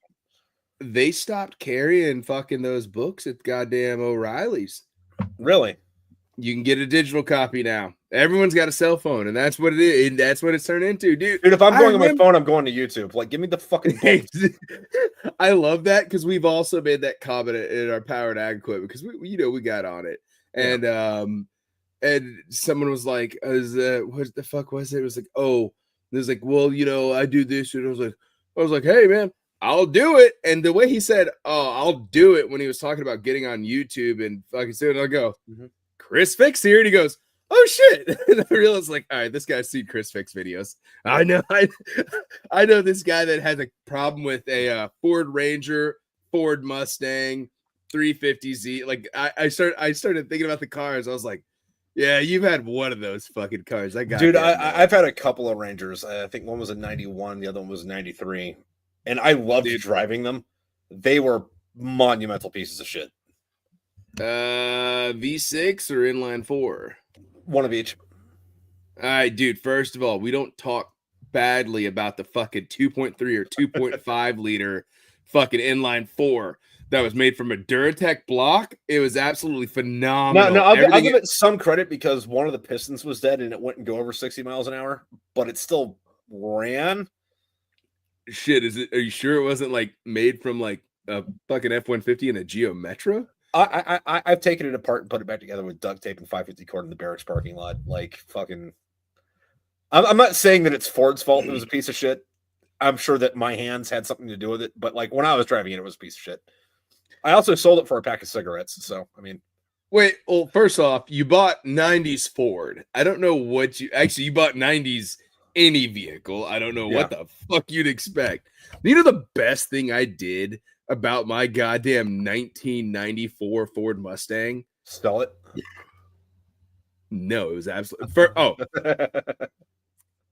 they stopped carrying fucking those books at goddamn O'Reilly's. Really? You can get a digital copy now. Everyone's got a cell phone, and that's what it is. And that's what it's turned into, dude. Dude, if I'm going on my phone, I'm going to YouTube. Like, give me the fucking book. I love that because we've also made that comment in our Powered Ag equipment because we got on it, and and someone was like, what the fuck was it? It was like, oh, it was like, well, I do this, and I was like, hey man, I'll do it. And the way he said, oh, I'll do it, when he was talking about getting on YouTube and fucking doing it, I'll go, Chris Fix here, and he goes, oh shit. And I realized, like, all right, this guy's seen Chris Fix videos. I know this guy that has a problem with a Ford Ranger, Ford Mustang, 350Z. Like, I started thinking about the cars. I was like, yeah, you've had one of those fucking cars. Dude, I've had a couple of Rangers. I think one was a 91, the other one was a 93. And I loved driving them. They were monumental pieces of shit. V6 or inline 4? One of each. All right, dude. First of all, we don't talk badly about the fucking 2.3 or 2.5 liter fucking inline 4 that was made from a Duratec block. It was absolutely phenomenal. No, I'll give it some credit because one of the pistons was dead and it wouldn't go over 60 miles an hour, but it still ran. Shit, are you sure it wasn't like made from like a fucking F-150 and a Geo Metro? I've taken it apart and put it back together with duct tape and 550 cord in the barracks parking lot. Like fucking, I'm not saying that it's Ford's fault it was a piece of shit. I'm sure that my hands had something to do with it, but like when I was driving it, it was a piece of shit. I also sold it for a pack of cigarettes. So, I mean, wait, well, first off, you bought 90s Ford. I don't know what you bought 90s any vehicle. I don't know what the fuck you'd expect. The best thing I did about my goddamn 1994 Ford Mustang? Sell it? No, it was absolutely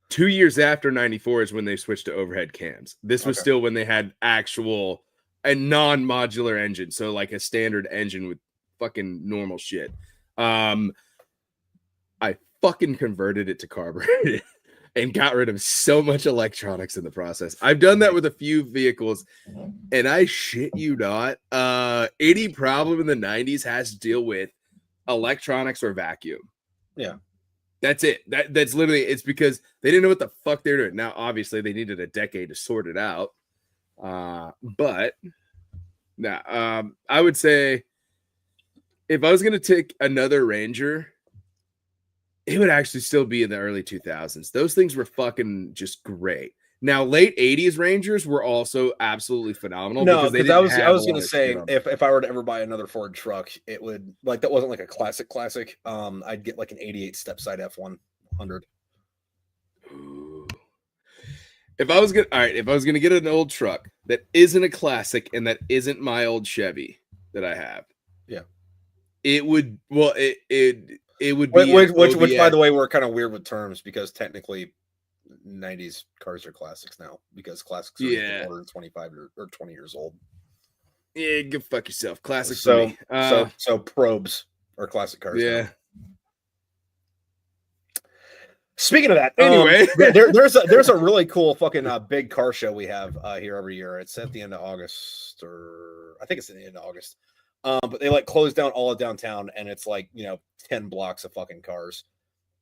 2 years after 94 is when they switched to overhead cams. This was still when they had actual a non-modular engine, so like a standard engine with fucking normal shit. I fucking converted it to carbureted. and got rid of so much electronics in the process. I've done that with a few vehicles, and I shit you not, any problem in the 90s has to deal with electronics or vacuum. Yeah. That's it. That's literally, it's because they didn't know what the fuck they're doing. Now, obviously, they needed a decade to sort it out. But I would say if I was going to take another Ranger, it would actually still be in the early 2000s. Those things were fucking just great. Now, late 80s Rangers were also absolutely phenomenal. No, because I was going to to say, if I were to ever buy another Ford truck, it would, like, that wasn't like a classic. I'd get like an 88 step-side F100. If I was gonna get an old truck that isn't a classic and that isn't my old Chevy that I have, yeah, it would it would be which by the way, we're kind of weird with terms because technically 90s cars are classics now because classics are older than 25 or 20 years old. Yeah, go fuck yourself. Classic. So so probes are classic cars. Yeah. Now. Speaking of that, anyway, there's a really cool fucking big car show we have here every year. It's at the end of August, or I think it's at the end of August. But they like close down all of downtown, and it's like 10 blocks of fucking cars.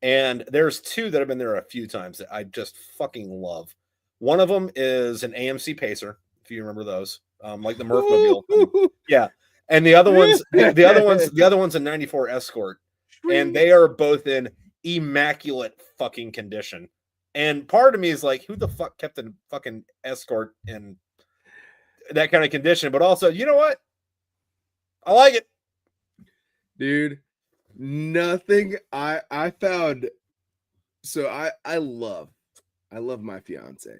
And there's two that have been there a few times that I just fucking love. One of them is an AMC Pacer, if you remember those, like the Murphmobile. Yeah, and the other one's a '94 Escort, and they are both in immaculate fucking condition. And part of me is like, who the fuck kept a fucking Escort in that kind of condition? But also, you know what? I like it, dude. Nothing I found. So I love my fiance,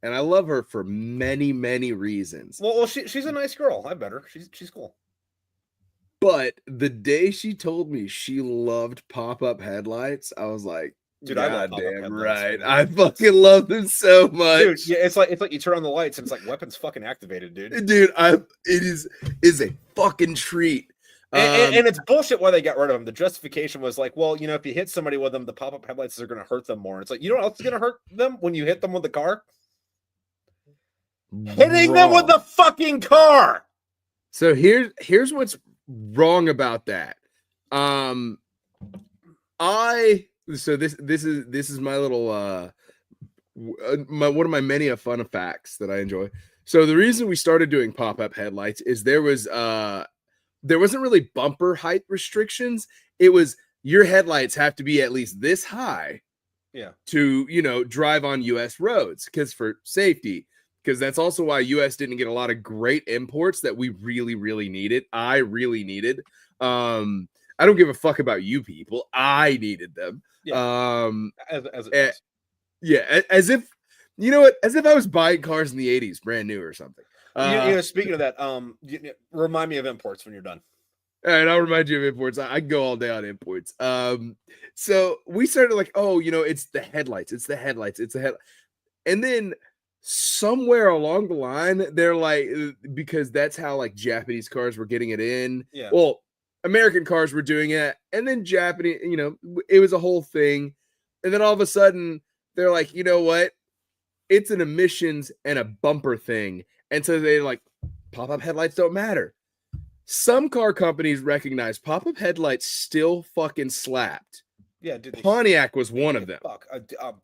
and I love her for many reasons. Well, she's a nice girl. I bet her. She's cool. But the day she told me she loved pop-up headlights, I was like, dude, God damn right. I fucking love them so much. Dude, yeah, it's like you turn on the lights and it's like weapons fucking activated, dude. Dude, it is a fucking treat. And it's bullshit why they got rid of them. The justification was like, well, if you hit somebody with them, the pop-up headlights are going to hurt them more. And it's like, you know what else is going to hurt them when you hit them with the car? Hitting them with the fucking car. So here's what's wrong about that. This is my little one of my many fun facts that I enjoy. So the reason we started doing pop-up headlights is there wasn't really bumper height restrictions. It was your headlights have to be at least this high, to drive on U.S. roads because for safety. Because that's also why U.S. didn't get a lot of great imports that we really needed. I really needed. I don't give a fuck about you people. I needed them. Yeah. As if as if I was buying cars in the 80s, brand new or something. Speaking of that, remind me of imports when you're done. All right, I'll remind you of imports. I can go all day on imports. So we started like, it's the headlights. It's the headlights. And then somewhere along the line, they're like, because that's how like Japanese cars were getting it in. Yeah. Well, American cars were doing it, and then Japanese, it was a whole thing. And then all of a sudden, they're like, you know what? It's an emissions and a bumper thing. And so they like, pop-up headlights don't matter. Some car companies recognize pop-up headlights still fucking slapped. Yeah, dude. Pontiac was one of them. Fuck,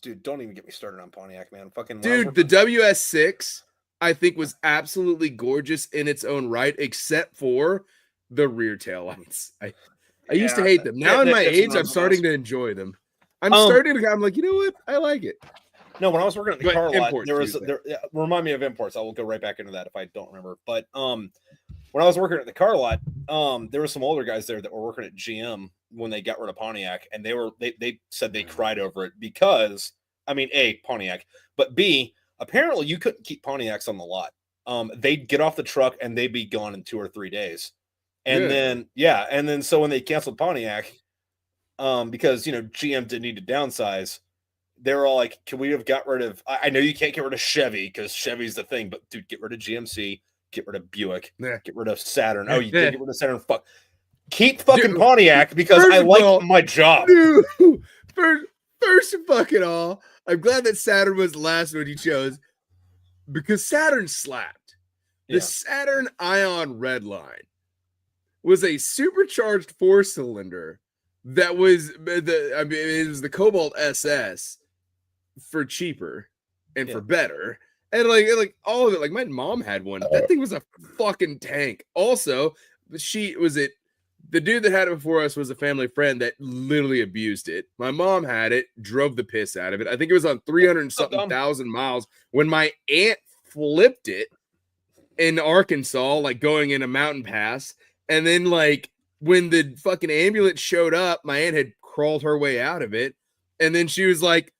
dude, don't even get me started on Pontiac, man. Fucking dude, the WS6 I think was absolutely gorgeous in its own right, except for the rear tail lights. I used to hate them. Now in my age, I'm starting to enjoy them. I'm like, you know what? I like it. No, when I was working at the car lot, remind me of imports. I will go right back into that if I don't remember. But when I was working at the car lot, there were some older guys there that were working at GM when they got rid of Pontiac, and they said they cried over it because, I mean, A, Pontiac, but B, apparently you couldn't keep Pontiacs on the lot. They'd get off the truck and they'd be gone in 2 or 3 days. And then so when they canceled Pontiac, because GM didn't need to downsize, they were all like, can we have got rid of, I know you can't get rid of Chevy because Chevy's the thing, but dude, get rid of GMC, get rid of Buick, get rid of Saturn. Oh, you can't get rid of Saturn. Fuck. Keep fucking Pontiac because I like my job. Dude, first fucking all, I'm glad that Saturn was the last one you chose because Saturn slapped. The Saturn Ion Redline was a supercharged 4-cylinder that was it was the Cobalt SS for cheaper and for better. And like all of it, like my mom had one. That thing was a fucking tank. Also, the dude that had it before us was a family friend that literally abused it. My mom had it, drove the piss out of it. I think it was on 300-something thousand miles when my aunt flipped it in Arkansas, like going in a mountain pass. And then like when the fucking ambulance showed up, my aunt had crawled her way out of it. And then she was like,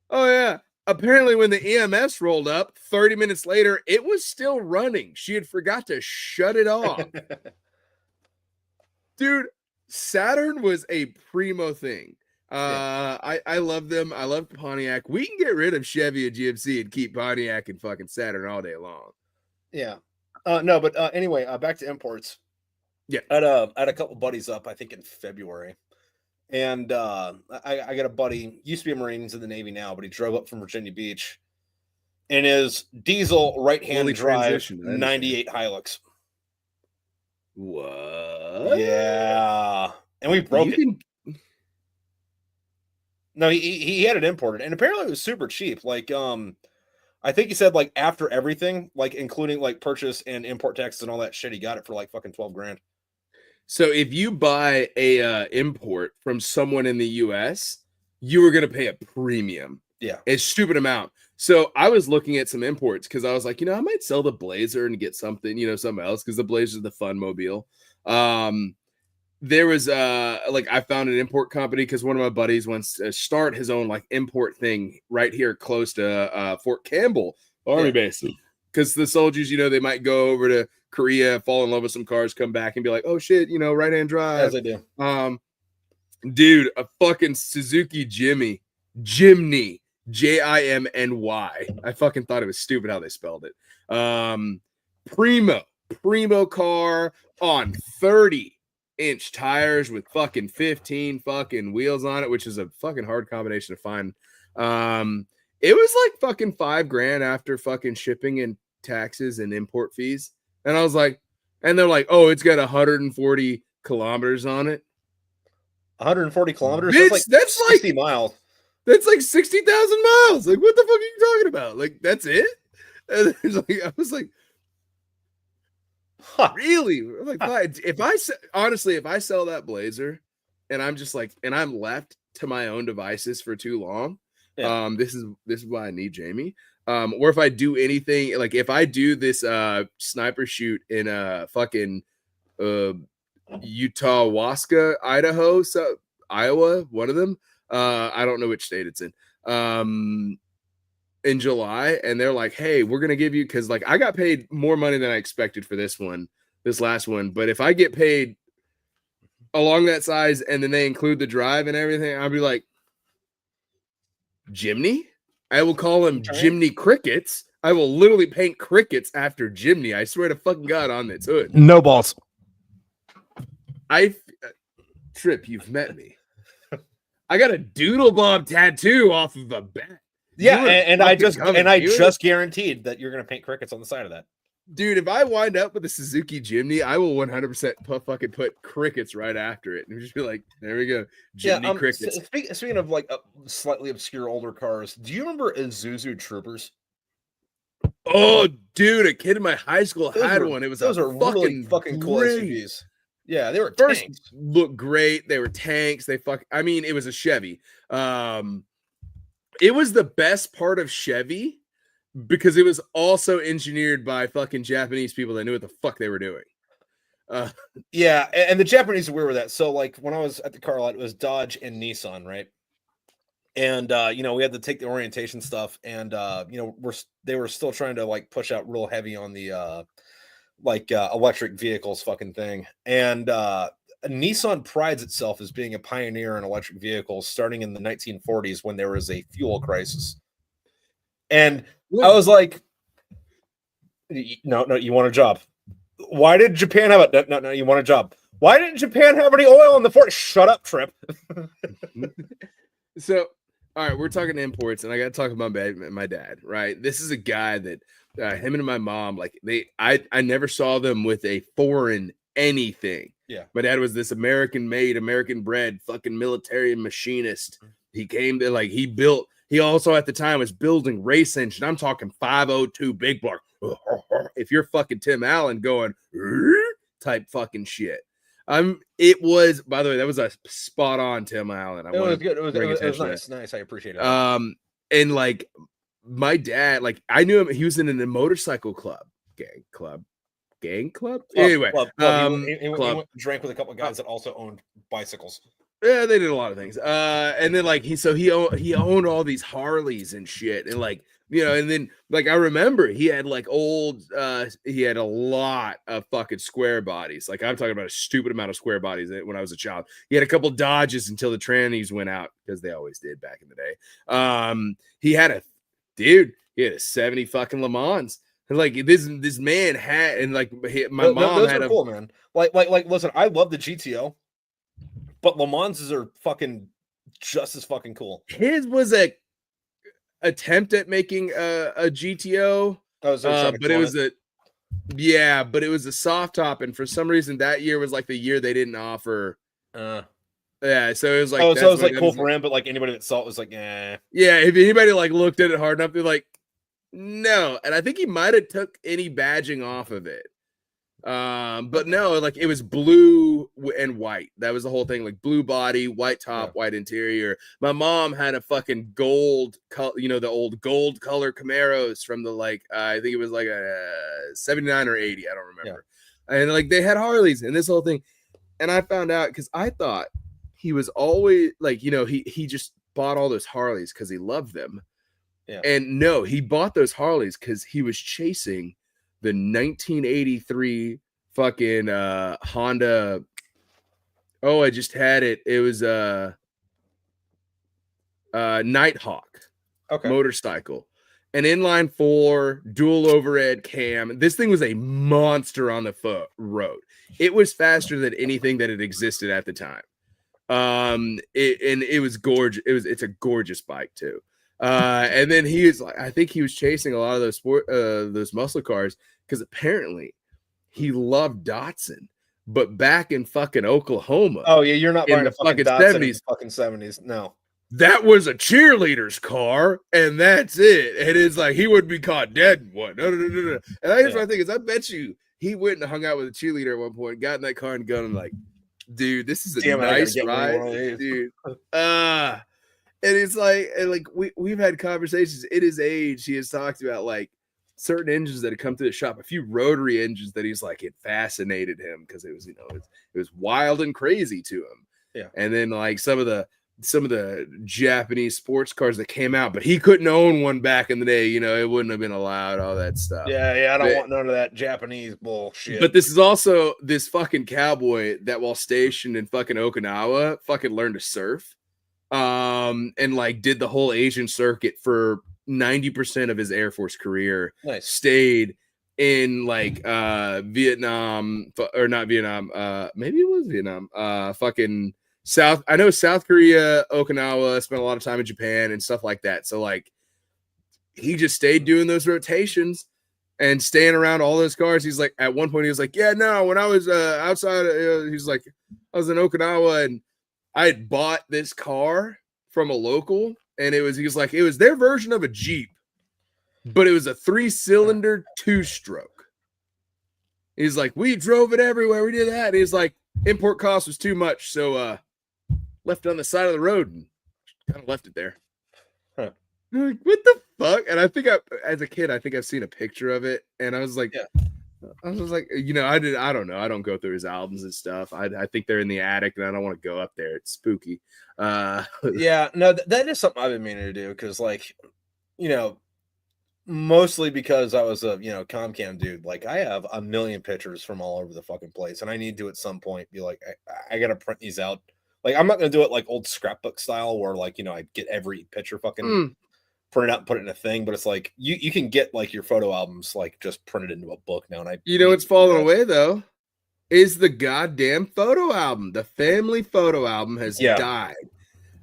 oh yeah. Apparently when the EMS rolled up 30 minutes later, it was still running. She had forgot to shut it off. Dude, Saturn was a primo thing. I love them. I love Pontiac. We can get rid of Chevy and GMC and keep Pontiac and fucking Saturn all day long. Yeah. No, but anyway, back to imports. Yeah. I had a couple buddies up, I think in February. And I got a buddy, used to be a Marine, he's in the Navy now, but he drove up from Virginia Beach in his diesel right-hand drive 98 Hilux. What? Yeah. And we broke it. No, he had it imported, and apparently it was super cheap. Like, I think he said like after everything, like including like purchase and import taxes and all that shit, he got it for like fucking $12,000. So if you buy a import from someone in the US, you are going to pay a premium. Yeah. A stupid amount. So I was looking at some imports because I was like, I might sell the Blazer and get something, something else, because the Blazer is the fun mobile. There was I found an import company because one of my buddies wants to start his own like import thing right here close to Fort Campbell Army base. Because the soldiers, they might go over to Korea, fall in love with some cars, come back and be like, oh shit, right-hand drive. As I do. Dude, a fucking Suzuki Jimny, Jimny. I fucking thought it was stupid how they spelled it. Primo car on 30-inch tires with fucking 15 fucking wheels on it, which is a fucking hard combination to find. It was like fucking $5,000 after fucking shipping and taxes and import fees. And I was like, and they're like, oh, it's got 140 kilometers on it. 140 kilometers? Bitch, that's like 60 miles. That's like 60,000 miles. Like, what the fuck are you talking about? Like, that's it? And I was like, really? I'm like, if I sell that Blazer and I'm just like, and I'm left to my own devices for too long, this is why I need Jamie. Or if I do anything, like if I do this sniper shoot in fucking Utah-Waska, Idaho, Iowa, one of them. I don't know which state it's in July, and they're like, hey, we're gonna give you, because like I got paid more money than I expected for this last one, but if I get paid along that size and then they include the drive and everything, I'll be like, Jimny? I will call him Jimny Crickets. I will literally paint crickets after Jimny. I swear to fucking God on its hood. No balls. Trip, you've met me. I got a doodle bob tattoo off of a bat. Yeah, and I just guaranteed that you're gonna paint crickets on the side of that. Dude, if I wind up with a Suzuki Jimny, I will 100% fucking put crickets right after it and just be like, there we go, Jimny crickets. Speaking of like slightly obscure older cars, do you remember Isuzu Troopers? Oh, dude, a kid in my high school had one. It was those are really fucking cool SUVs. Yeah, they were tanks. Looked great. They were tanks. It was a Chevy. It was the best part of Chevy because it was also engineered by fucking Japanese people that knew what the fuck they were doing. Yeah, and the Japanese were aware of that. So like when I was at the car lot, it was Dodge and Nissan, right? And we had to take the orientation stuff, and they were still trying to like push out real heavy on the electric vehicles fucking thing. And Nissan prides itself as being a pioneer in electric vehicles starting in the 1940s when there was a fuel crisis. And I was like, no, you want a job. Why did Japan have it? No, you want a job. Why didn't Japan have any oil in the Ford? Shut up, Trip. So All right, we're talking imports, and I got to talk about my dad. Right, this is a guy that him and my mom, like I never saw them with a foreign anything. Yeah. My dad was this American-made, American-bred, fucking military machinist. He came to he built. He also at the time was building race engine. I'm talking 502 big block. If you're fucking Tim Allen going type fucking shit. It was, by the way, that was a spot on Tim Allen. It was good. It was nice. Nice. I appreciate it. And like my dad, like I knew him. He was in a motorcycle club, gang club. Anyway, he drank with a couple of guys that also owned bicycles. Yeah, they did a lot of things. And then like he owned all these Harleys and shit, and like and then like I remember he had like he had a lot of fucking square bodies. Like I'm talking about a stupid amount of square bodies when I was a child. He had a couple Dodges until the trannies went out, because they always did back in the day. He had a 70 fucking Le Mans. And like this man had, and like my mom those had are cool, man. Like listen, I love the GTO, but Le Mans are fucking just as fucking cool. His was a attempt at making a GTO, but it was but it was a soft top, and for some reason that year was like the year they didn't offer. Yeah, so it was like so it was like cool for him, but like anybody that saw it was like, yeah. If anybody like looked at it hard enough, they're like, no. And I think he might have took any badging off of it. But no, like it was blue and white. That was the whole thing, like blue body, white top, white interior. My mom had a fucking gold color, the old gold color Camaros from the I think it was like a 79 or 80, I don't remember. And like they had Harleys and this whole thing. And I found out because I thought he was always like, he just bought all those Harleys because he loved them. Yeah. And no, he bought those Harleys because he was chasing the 1983 fucking Honda. Oh, I just had it. It was Nighthawk motorcycle. An inline 4 dual overhead cam. This thing was a monster on the road. It was faster than anything that had existed at the time. It was gorgeous. It's a gorgeous bike too. And then he was like, I think he was chasing a lot of those muscle cars because apparently he loved Datsun, but back in fucking Oklahoma. Oh yeah, you're not buying in a fucking Datsun 70s. Fucking 70s, no. That was a cheerleader's car, and that's it. And it's like he wouldn't be caught dead in one. No. And here's my thing is, I bet you he went and hung out with a cheerleader at one point, got in that car and gun and like, dude, this is a nice ride, dude. And it's like, we've had conversations in his age. He has talked about like certain engines that had come to the shop, a few rotary engines that he's like, it fascinated him because it was, it was wild and crazy to him. Yeah. And then like some of the Japanese sports cars that came out, but he couldn't own one back in the day. It wouldn't have been allowed, all that stuff. Yeah. I don't want none of that Japanese bullshit. But this is also this fucking cowboy that while stationed in fucking Okinawa, fucking learned to surf. And like did the whole Asian circuit for 90% of his Air Force career. Nice. Stayed in like Vietnam, or not Vietnam, maybe it was Vietnam, fucking South Korea, Okinawa, spent a lot of time in Japan and stuff like that. So like he just stayed doing those rotations and staying around all those cars. He's like, at one point he was like, yeah, no, when I was outside, he's like, I was in Okinawa and I had bought this car from a local, and he was like, it was their version of a Jeep, but it was a 3-cylinder 2-stroke. He's like, we drove it everywhere. We did that. And he's like, import cost was too much. So, left it on the side of the road and kind of left it there. Huh. Like, what the fuck? And I think as a kid, I've seen a picture of it, and I was like, I was like, I don't know. I don't go through his albums and stuff. I think they're in the attic, and I don't want to go up there. It's spooky. Yeah, no, that is something I've been meaning to do because, like, mostly because I was a Comcam dude. Like, I have a million pictures from all over the fucking place, and I need to at some point be like, I gotta print these out. Like, I'm not gonna do it like old scrapbook style, where like I get every picture fucking. Print it out and put it in a thing, but it's like you can get like your photo albums like just printed into a book now. And what's falling away though is the goddamn photo album. The family photo album has died.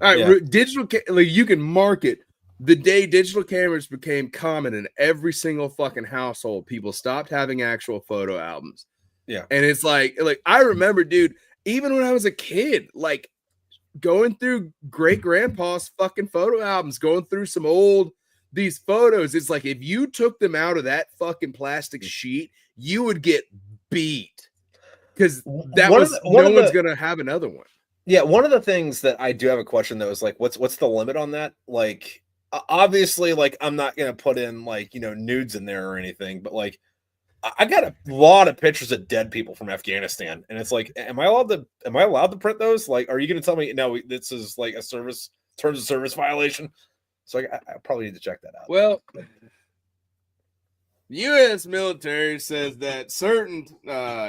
All right, Yeah. digital like you can market the day digital cameras became common in every single fucking household. People stopped having actual photo albums. Yeah. And it's like I remember, dude, even when I was a kid, like going through great grandpa's fucking photo albums, going through some old these photos. It's like if you took them out of that fucking plastic sheet, you would get beat because that One of was the- one no of one's the- gonna have another one. Yeah, one of the things that I do have a question though is like, what's the limit on that? Like, obviously, like I'm not gonna put in like nudes in there or anything, but like I got a lot of pictures of dead people from Afghanistan, and it's like, am I allowed to print those? Like, are you gonna tell me no? This is like a terms of service violation. So I probably need to check that out. Well, the U.S. military says that certain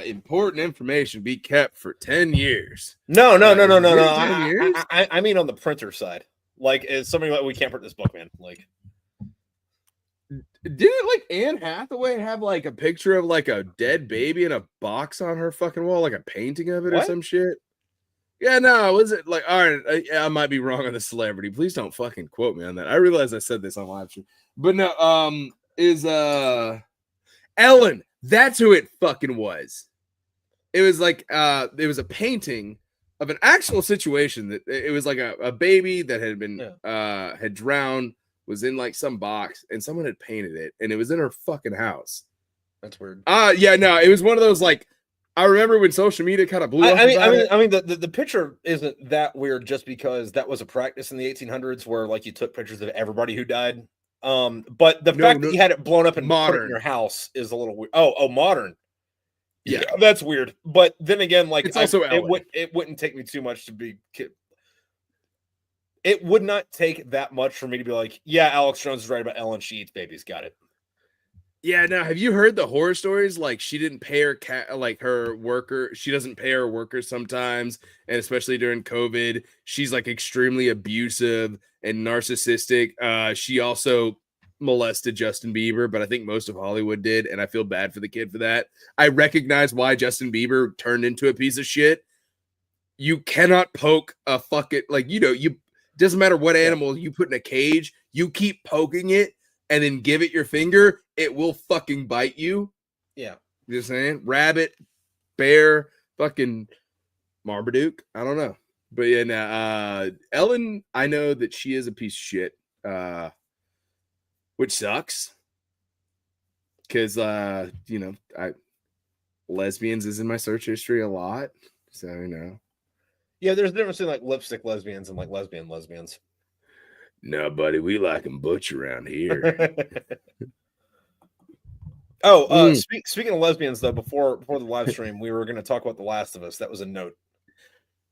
important information be kept for 10 years. No. 10 years? I mean on the printer side. Like, is somebody like we can't print this book, man? Like, didn't like Anne Hathaway have like a picture of like a dead baby in a box on her fucking wall, like a painting of it or some shit? Yeah, no, was it like, all right, I might be wrong on the celebrity. Please don't fucking quote me on that. I realize I said this on live stream, but no, is Ellen, that's who it fucking was. It was like it was a painting of an actual situation that it was like a baby that had been had drowned, was in like some box, and someone had painted it, and it was in her fucking house. That's weird. Yeah, no, it was one of those like I remember when social media kind of blew up. I mean, the picture isn't that weird just because that was a practice in the 1800s where like you took pictures of everybody who died. But the fact that you had it blown up and put it in your house is a little weird. Oh, modern. Yeah, that's weird. But then again, like it's also it wouldn't take me too much to be. It would not take that much for me to be like, yeah, Alex Jones is right about Ellen. She eats babies. Got it. Yeah, now have you heard the horror stories? Like she didn't pay her her worker. She doesn't pay her workers sometimes, and especially during COVID, she's like extremely abusive and narcissistic. She also molested Justin Bieber, but I think most of Hollywood did, and I feel bad for the kid for that. I recognize why Justin Bieber turned into a piece of shit. You cannot poke a fucking you doesn't matter what animal you put in a cage, you keep poking it and then give it your finger, it will fucking bite you. Yeah. You know what I'm saying? Rabbit, bear, fucking Marmaduke. I don't know. But yeah, now, Ellen, I know that she is a piece of shit, which sucks. Because, lesbians is in my search history a lot. So, Yeah, there's a difference between like lipstick lesbians and like lesbians. No, buddy, we like them butch around here. Speaking of lesbians, though, before the live stream, we were going to talk about The Last of Us. That was a note.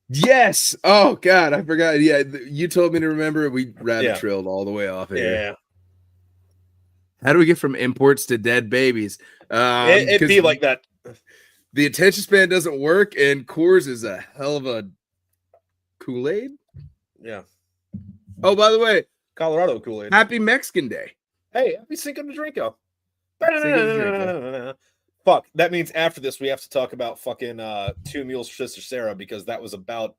Yes. Oh God, I forgot. Yeah, you told me to remember. We rabbit trailed all the way off here. Yeah. How do we get from imports to dead babies? It'd be like that. The attention span doesn't work, and Coors is a hell of a Kool-Aid. Yeah. Oh, by the way, Colorado Kool-Aid. Happy Mexican Day. Hey, happy Cinco de Drinko. Fuck. That means after this, we have to talk about fucking 2 Mules for Sister Sarah because that was about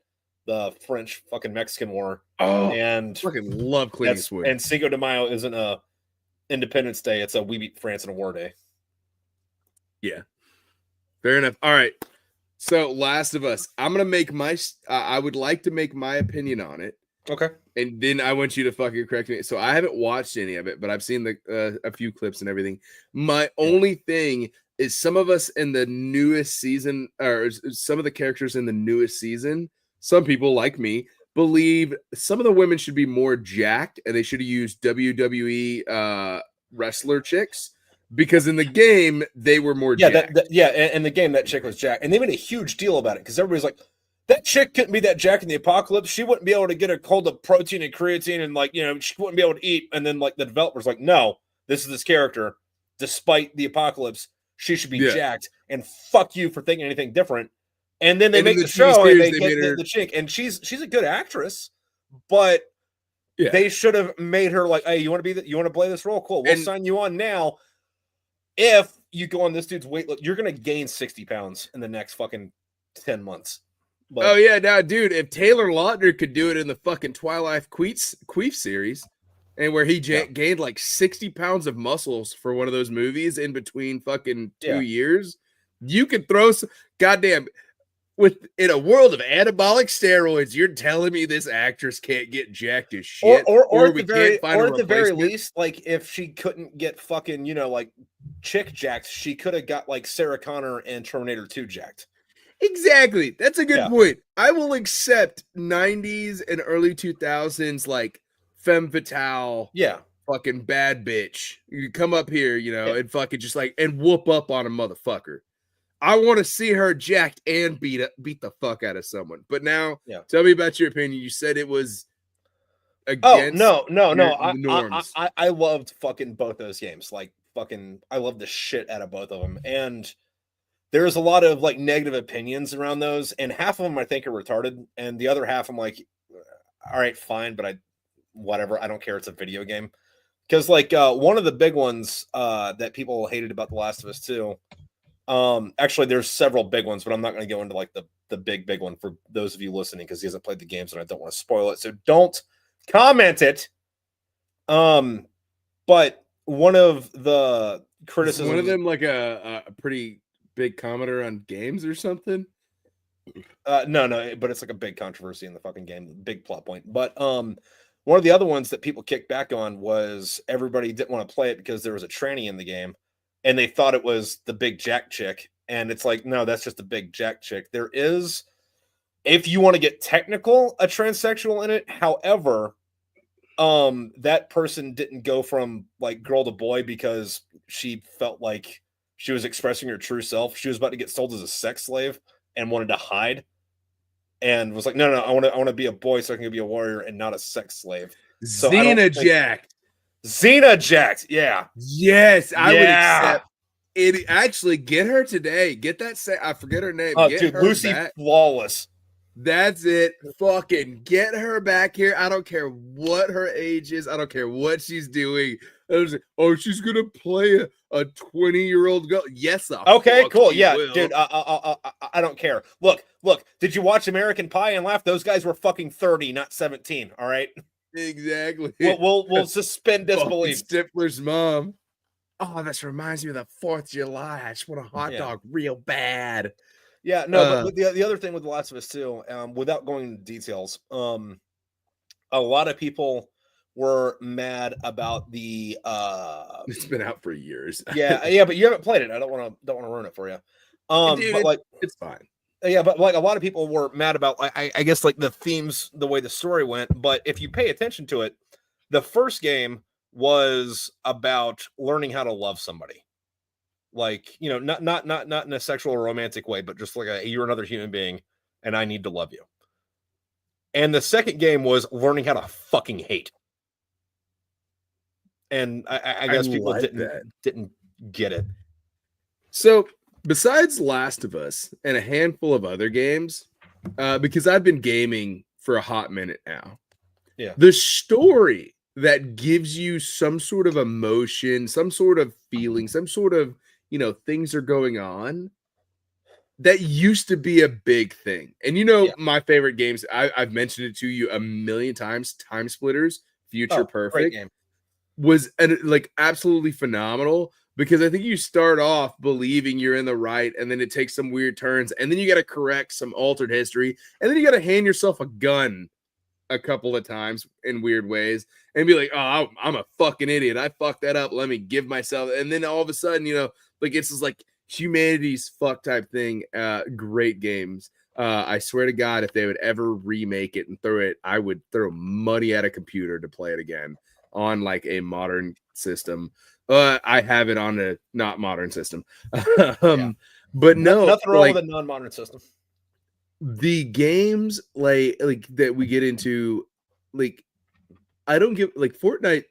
the French fucking Mexican War. Oh, and fucking love Clint Eastwood. And Cinco de Mayo isn't a Independence Day; it's a we beat France in a war day. Yeah, fair enough. All right. So, Last of Us. I'm gonna make my. I would like to make my opinion on it. Okay. And then I want you to fucking correct me. So I haven't watched any of it, but I've seen a few clips and everything. My only thing is some of us in the newest season, or some of the characters in the newest season, some people like me believe some of the women should be more jacked and they should have used WWE wrestler chicks because in the game they were more jacked. In the game that chick was jacked. And they made a huge deal about it because everybody's like, that chick couldn't be that Jack in the Apocalypse. She wouldn't be able to get a hold of protein and creatine and she wouldn't be able to eat. And then the developer's like, no, this is this character. Despite the apocalypse, she should be jacked and fuck you for thinking anything different. And then they make the show and they get the chick and she's a good actress, but they should have made her like, hey, you want to play this role? Cool. We'll sign you on now. If you go on this dude's weight, look, you're going to gain 60 pounds in the next fucking 10 months. But Oh yeah, now dude, if Taylor Lautner could do it in the fucking Twilight Queef series, and where he gained like 60 pounds of muscles for one of those movies in between fucking 2 years, you could throw some goddamn in a world of anabolic steroids. You're telling me this actress can't get jacked as shit, or at we the very can't find or a at the very replacement? least, like if she couldn't get fucking like chick jacked, she could have got like Sarah Connor and Terminator 2 jacked. Exactly. That's a good point. I will accept 90s and early 2000s like femme fatale. Fucking bad bitch. You come up here, and fucking just like and whoop up on a motherfucker. I want to see her jacked and beat the fuck out of someone. But now, tell me about your opinion. You said it was against no. norms. I loved fucking both those games. Like fucking, I loved the shit out of both of them. And there's a lot of like negative opinions around those, and half of them I think are retarded, and the other half I'm like, all right, fine, but whatever. I don't care. It's a video game. Because like one of the big ones that people hated about The Last of Us 2. Actually, there's several big ones, but I'm not going to go into like the big one for those of you listening because he hasn't played the games and I don't want to spoil it. So don't comment it. But one of the criticisms, one of them like a pretty big commenter on games or something. No, but it's like a big controversy in the fucking game, big plot point. But one of the other ones that people kicked back on was everybody didn't want to play it because there was a tranny in the game. And they thought it was the big Jack chick. And it's like, no, that's just a big Jack chick. There is, if you want to get technical, a transsexual in it. However, that person didn't go from like girl to boy because she felt like she was expressing her true self. She was about to get sold as a sex slave and wanted to hide. And was like, no, I want to be a boy so I can be a warrior and not a sex slave. So Xena jacked. Xena jacked, yeah. Yes, I would accept it. Actually, get her today. Get that. I forget her name. Get dude, her Lucy back. Flawless. That's it. Fucking get her back here. I don't care what her age is. I don't care what she's doing. Like, oh, she's gonna play a 20-year-old girl. Yes, okay, cool. Yeah, will. Dude, I don't care. Look. Did you watch American Pie and laugh? Those guys were fucking 30, not 17. All right. Exactly. We'll suspend disbelief. Stifler's mom. Oh, this reminds me of the 4th of July. I just want a hot dog real bad. Yeah, no, but the other thing with The Last of Us 2, without going into details, a lot of people were mad about the it's been out for years. yeah, but you haven't played it. I don't want to ruin it for you. Dude, but like it's fine. Yeah, but like a lot of people were mad about, I guess, like the themes, the way the story went. But if you pay attention to it, the first game was about learning how to love somebody, like not in a sexual or romantic way, but just like you're another human being, and I need to love you. And the second game was learning how to fucking hate. And I guess people didn't get it. So besides Last of Us and a handful of other games, because I've been gaming for a hot minute now, the story that gives you some sort of emotion, some sort of feeling, some sort of, things are going on, that used to be a big thing. And my favorite games, I've mentioned it to you a million times, Time Splitters, Future Perfect, great game. Was like absolutely phenomenal. Because I think you start off believing you're in the right, and then it takes some weird turns, and then you got to correct some altered history, and then you got to hand yourself a gun a couple of times in weird ways and be like, oh, I'm a fucking idiot. I fucked that up. Let me give myself. And then all of a sudden, like it's just like humanity's fuck type thing. Great games. I swear to God, if they would ever remake it and throw it, I would throw money at a computer to play it again on like a modern system. I have it on a not modern system. But no, nothing wrong with a non-modern system. The games like that we get into, like, I don't give like Fortnite.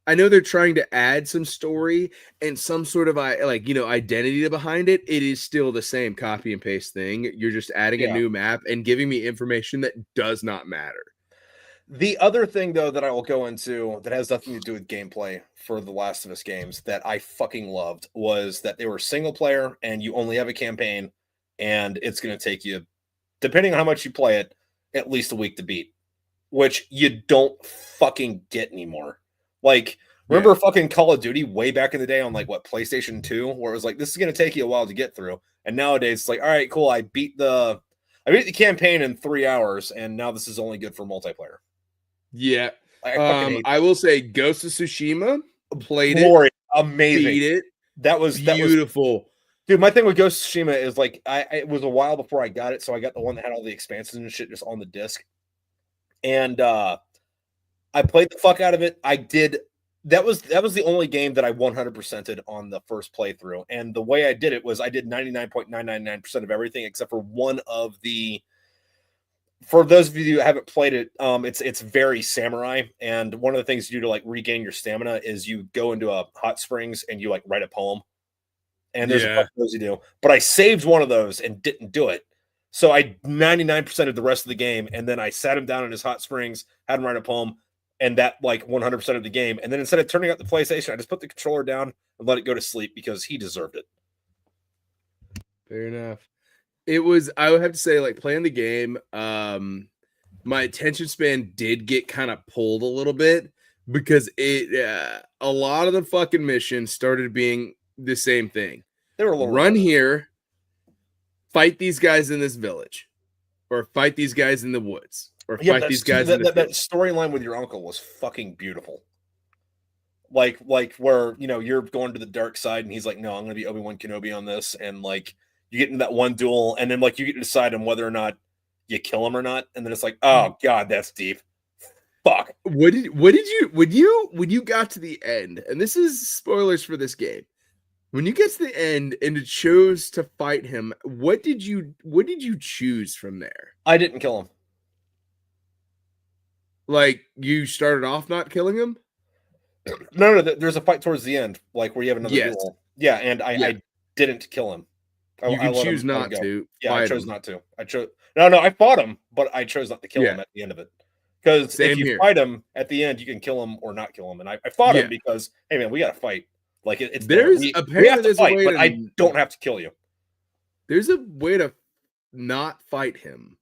I know they're trying to add some story and some sort of identity behind it. It is still the same copy and paste thing. You're just adding a new map and giving me information that does not matter. The other thing, though, that I will go into that has nothing to do with gameplay for the Last of Us games that I fucking loved was that they were single player and you only have a campaign and it's going to take you depending on how much you play it, at least a week to beat, which you don't fucking get anymore. Like, remember fucking Call of Duty way back in the day on like what, PlayStation 2, where it was like, this is gonna take you a while to get through. And nowadays it's like, all right, cool, I beat the campaign in 3 hours, and now this is only good for multiplayer. Yeah. I fucking hate I will say Ghost of Tsushima, played Glory. it, Amazing. beat it. That was beautiful. Dude, my thing with Ghost of Tsushima is like it was a while before I got it, so I got the one that had all the expansions and shit just on the disc. And I played the fuck out of it. That was the only game that I 100%ed on the first playthrough. And the way I did it was I did 99.999% of everything except for one of the. For those of you who haven't played it, it's very samurai. And one of the things you do to like regain your stamina is you go into a hot springs and you like write a poem. And there's a couple of those you do. But I saved one of those and didn't do it. So I 99% of the rest of the game, and then I sat him down in his hot springs, had him write a poem, and that like 100% of the game. And then instead of turning up the PlayStation, I just put the controller down and let it go to sleep because he deserved it. Fair enough. It was, I would have to say, like playing the game, my attention span did get kind of pulled a little bit because a lot of the fucking missions started being the same thing. They were a little run here, fight these guys in this village, or fight these guys in the woods, or fight these guys. That storyline with your uncle was fucking beautiful. Like where you're going to the dark side, and he's like, "No, I'm going to be Obi-Wan Kenobi on this," and like you get into that one duel, and then like you get to decide on whether or not you kill him or not, and then it's like, oh god, that's deep. Fuck. When you got to the end, and this is spoilers for this game. When you get to the end and it chose to fight him, what did you choose from there? I didn't kill him. Like you started off not killing him? No, there's a fight towards the end, like where you have another duel. Yeah, and I didn't kill him. You can choose not to. Yeah, I chose not to. No, I fought him, but I chose not to kill him at the end of it. Because if you fight him at the end, you can kill him or not kill him. And I fought him because, hey man, we got to fight. Like it's we have to fight, but I don't have to kill you. There's a way to not fight him.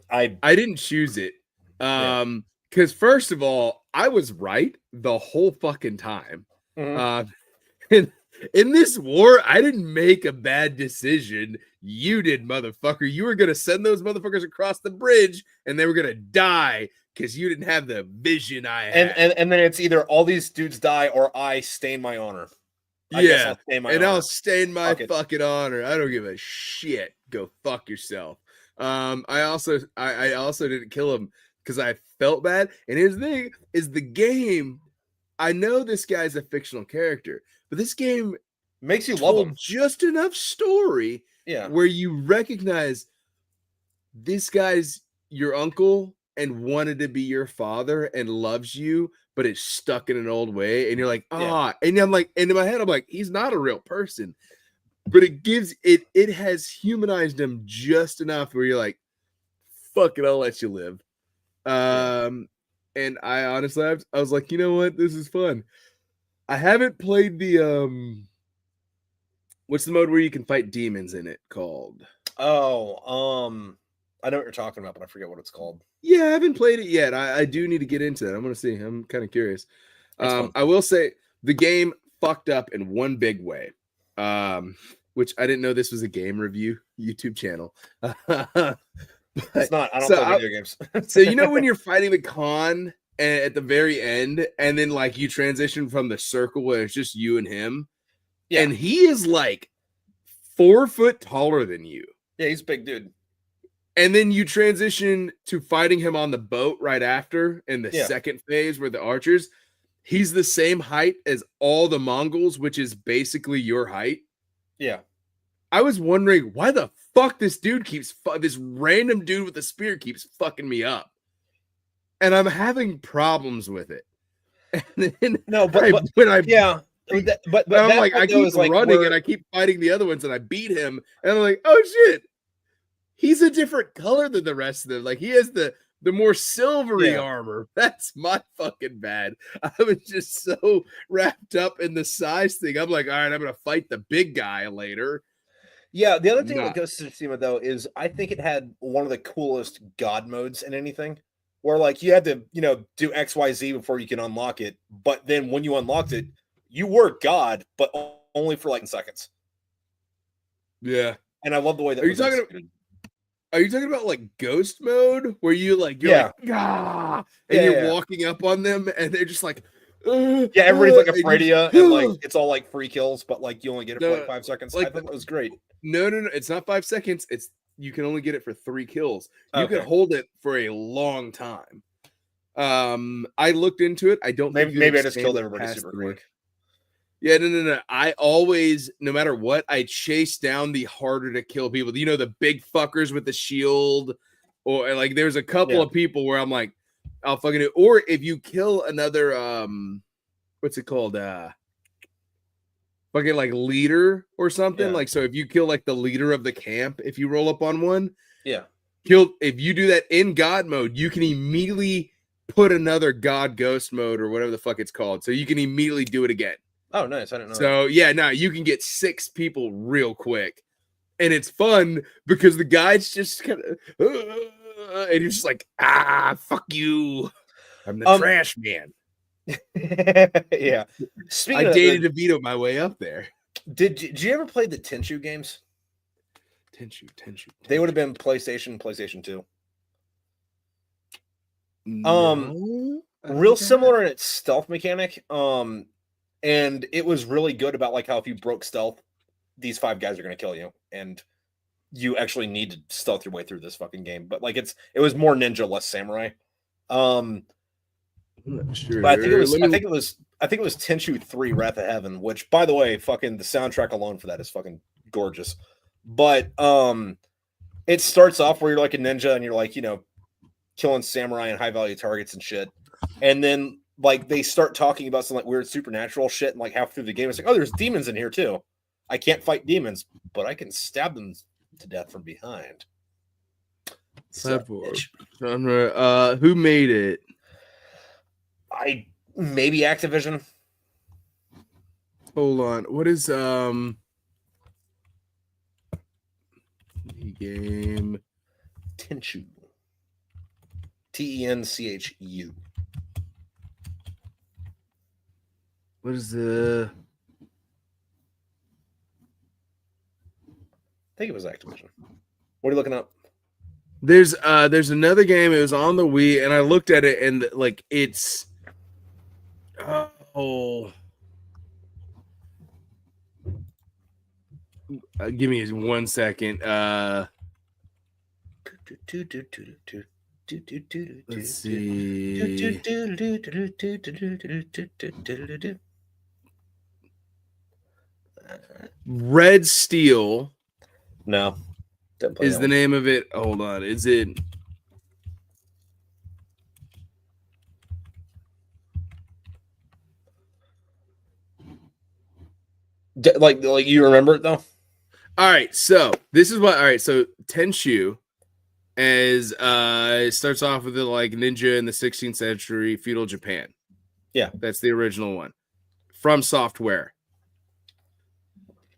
I didn't choose it. Because first of all, I was right the whole fucking time. In this war, I didn't make a bad decision. You did, motherfucker. You were going to send those motherfuckers across the bridge, and they were going to die because you didn't have the vision I had. And then it's either all these dudes die or I stain my honor. I'll stain my fucking honor. I don't give a shit. Go fuck yourself. I also didn't kill him because I felt bad. And here's the thing: is the game. I know this guy's a fictional character, but this game makes you love him. Just enough story, where you recognize this guy's your uncle and wanted to be your father and loves you, but is stuck in an old way. And you're like, and I'm like, and in my head, I'm like, he's not a real person, but it has humanized him just enough where you're like, fuck it, I'll let you live. And I honestly, I was like, you know what? This is fun. I haven't played the, what's the mode where you can fight demons in it called? I know what you're talking about, but I forget what it's called. Yeah, I haven't played it yet. I do need to get into that. I'm going to see. I'm kind of curious. I will say the game fucked up in one big way, which I didn't know this was a game review YouTube channel. It's not. I don't play video games. So when you're fighting the con at the very end, and then like you transition from the circle where it's just you and him, and he is like 4 foot taller than you. Yeah, he's a big dude. And then you transition to fighting him on the boat right after in the second phase where the archers. He's the same height as all the Mongols, which is basically your height. Yeah. I was wondering why the fuck this dude this random dude with a spear keeps fucking me up. And I'm having problems with it. And then but I'm like, I keep running and I keep fighting the other ones and I beat him. And I'm like, oh shit. He's a different color than the rest of them. Like he has the more silvery armor. That's my fucking bad. I was just so wrapped up in the size thing. I'm like, all right, I'm going to fight the big guy later. Yeah, the other thing with Not. Ghost of Tsushima though is I think it had one of the coolest god modes in anything, where like you had to do XYZ before you can unlock it, but then when you unlocked it, you were God, but only for like seconds. Yeah. And I love the way that Are you was talking? executed. Are you talking about like ghost mode, where you're like ah, and you're Yeah. walking up on them, and they're just like, Yeah, everybody's like afraid of you, and like just, it's all like free kills, but like you only get it for like no, 5 seconds. I like thought that was great. no, it's not 5 seconds. It's you can only get it for 3 kills. You can Okay. hold it for a long time. I looked into it. I don't think you can Maybe I just expand killed it everybody past super 3. quick. Yeah, no. I always, no matter what, I chase down the harder to kill people. You know, the big fuckers with the shield, or like there's a couple of people where I'm like, I'll fucking do. Or if you kill another, what's it called? Fucking like leader or something. Yeah. Like, so if you kill like the leader of the camp, if you roll up on one, Yeah. if you do that in God mode, you can immediately put another God ghost mode or whatever the fuck it's called. So you can immediately do it again. Oh, nice. I didn't know that. So yeah, now you can get 6 people real quick, and it's fun because the guy's just kind of, and he's just like, fuck you, I'm the trash man. Yeah. Speaking I of dated DeVito my way up there. Did you ever play the Tenchu games? Tenchu. They would have been PlayStation 2. No, real similar in its stealth mechanic. And it was really good about like how if you broke stealth, these 5 guys are going to kill you, and you actually need to stealth your way through this fucking game. But like it was more ninja, less samurai. I'm not sure. But I think it was Tenchu 3 Wrath of Heaven, which by the way, fucking the soundtrack alone for that is fucking gorgeous. But it starts off where you're like a ninja and you're like, killing samurai and high value targets and shit. And then like they start talking about some like weird supernatural shit, and like half through the game it's like, oh, there's demons in here too. I can't fight demons, but I can stab them to death from behind. Genre. Who made it? Maybe Activision. Hold on. What is game? Tenchu. Tenchu. What is the? I think it was Activision. What are you looking up? There's another game. It was on the Wii, and I looked at it, and like it's give me 1 second. Let's see. Red Steel. No. Is the name of it? Hold on. Is it? Like you remember it though? All right. So this is what. All right. So Tenchu is it starts off with the like ninja in the 16th century feudal Japan. Yeah, that's the original one. From Software.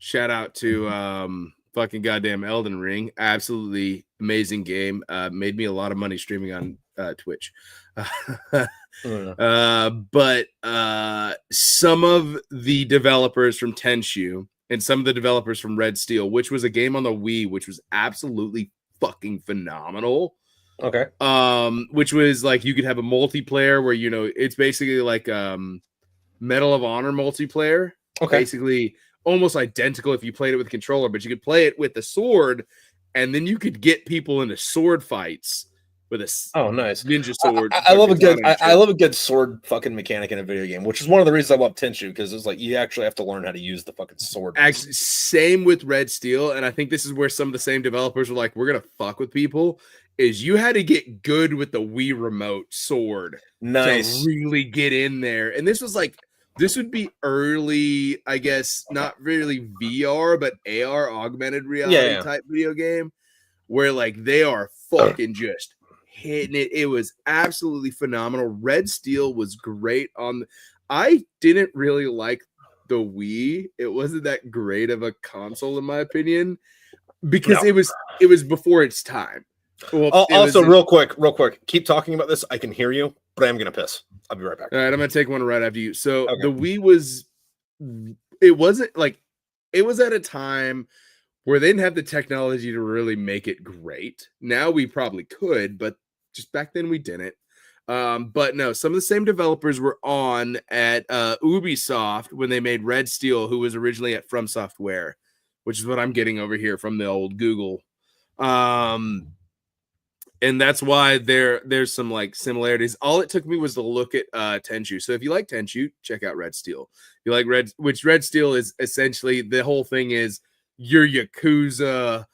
Shout out to fucking goddamn Elden Ring. Absolutely amazing game. Made me a lot of money streaming on Twitch. But some of the developers from Tenchu and some of the developers from Red Steel, which was a game on the Wii, which was absolutely fucking phenomenal. Okay. Which was like you could have a multiplayer where it's basically like Medal of Honor multiplayer. Okay. Basically almost identical if you played it with a controller, but you could play it with the sword, and then you could get people into sword fights with a nice ninja sword. I love a good sword fucking mechanic in a video game, which is one of the reasons I love Tenchu, because it's like you actually have to learn how to use the fucking sword. Actually, same with Red Steel, and I think this is where some of the same developers were like, we're gonna fuck with people. Is you had to get good with the Wii remote sword to really get in there, and this would be early, I guess, not really VR, but AR, augmented reality type video game, where like they are fucking just hitting it. It was absolutely phenomenal. Red Steel was great I didn't really like the Wii. It wasn't that great of a console in my opinion, because No. it was before its time. Well, also, real quick, keep talking about this. I can hear you, but I am gonna piss. I'll be right back. All right, I'm gonna take one right after you. So Okay. the Wii was, it wasn't like, it was at a time where they didn't have the technology to really make it great. Now we probably could, but just back then we didn't. But no, some of the same developers were on at Ubisoft when they made Red Steel, who was originally at From Software, which is what I'm getting over here from the old Google. And that's why there's some like similarities. All it took me was to look at Tenchu. So if you like Tenchu, check out Red Steel. If you like Red Steel is essentially, the whole thing is you're Yakuza,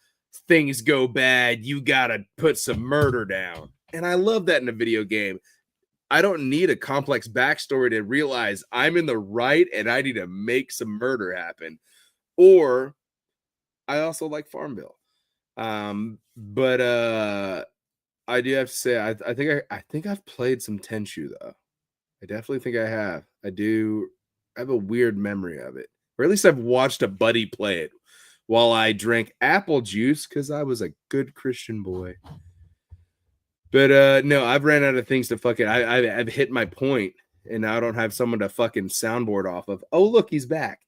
things go bad, you gotta put some murder down. And I love that in a video game. I don't need a complex backstory to realize I'm in the right and I need to make some murder happen. Or I also like Farmville. But I do have to say, I think I've played some Tenchu though. I definitely think I have. I have a weird memory of it, or at least I've watched a buddy play it while I drank apple juice because I was a good Christian boy. But no, I've ran out of things to fucking. I've hit my point, and now I don't have someone to fucking soundboard off of. Oh, look, he's back.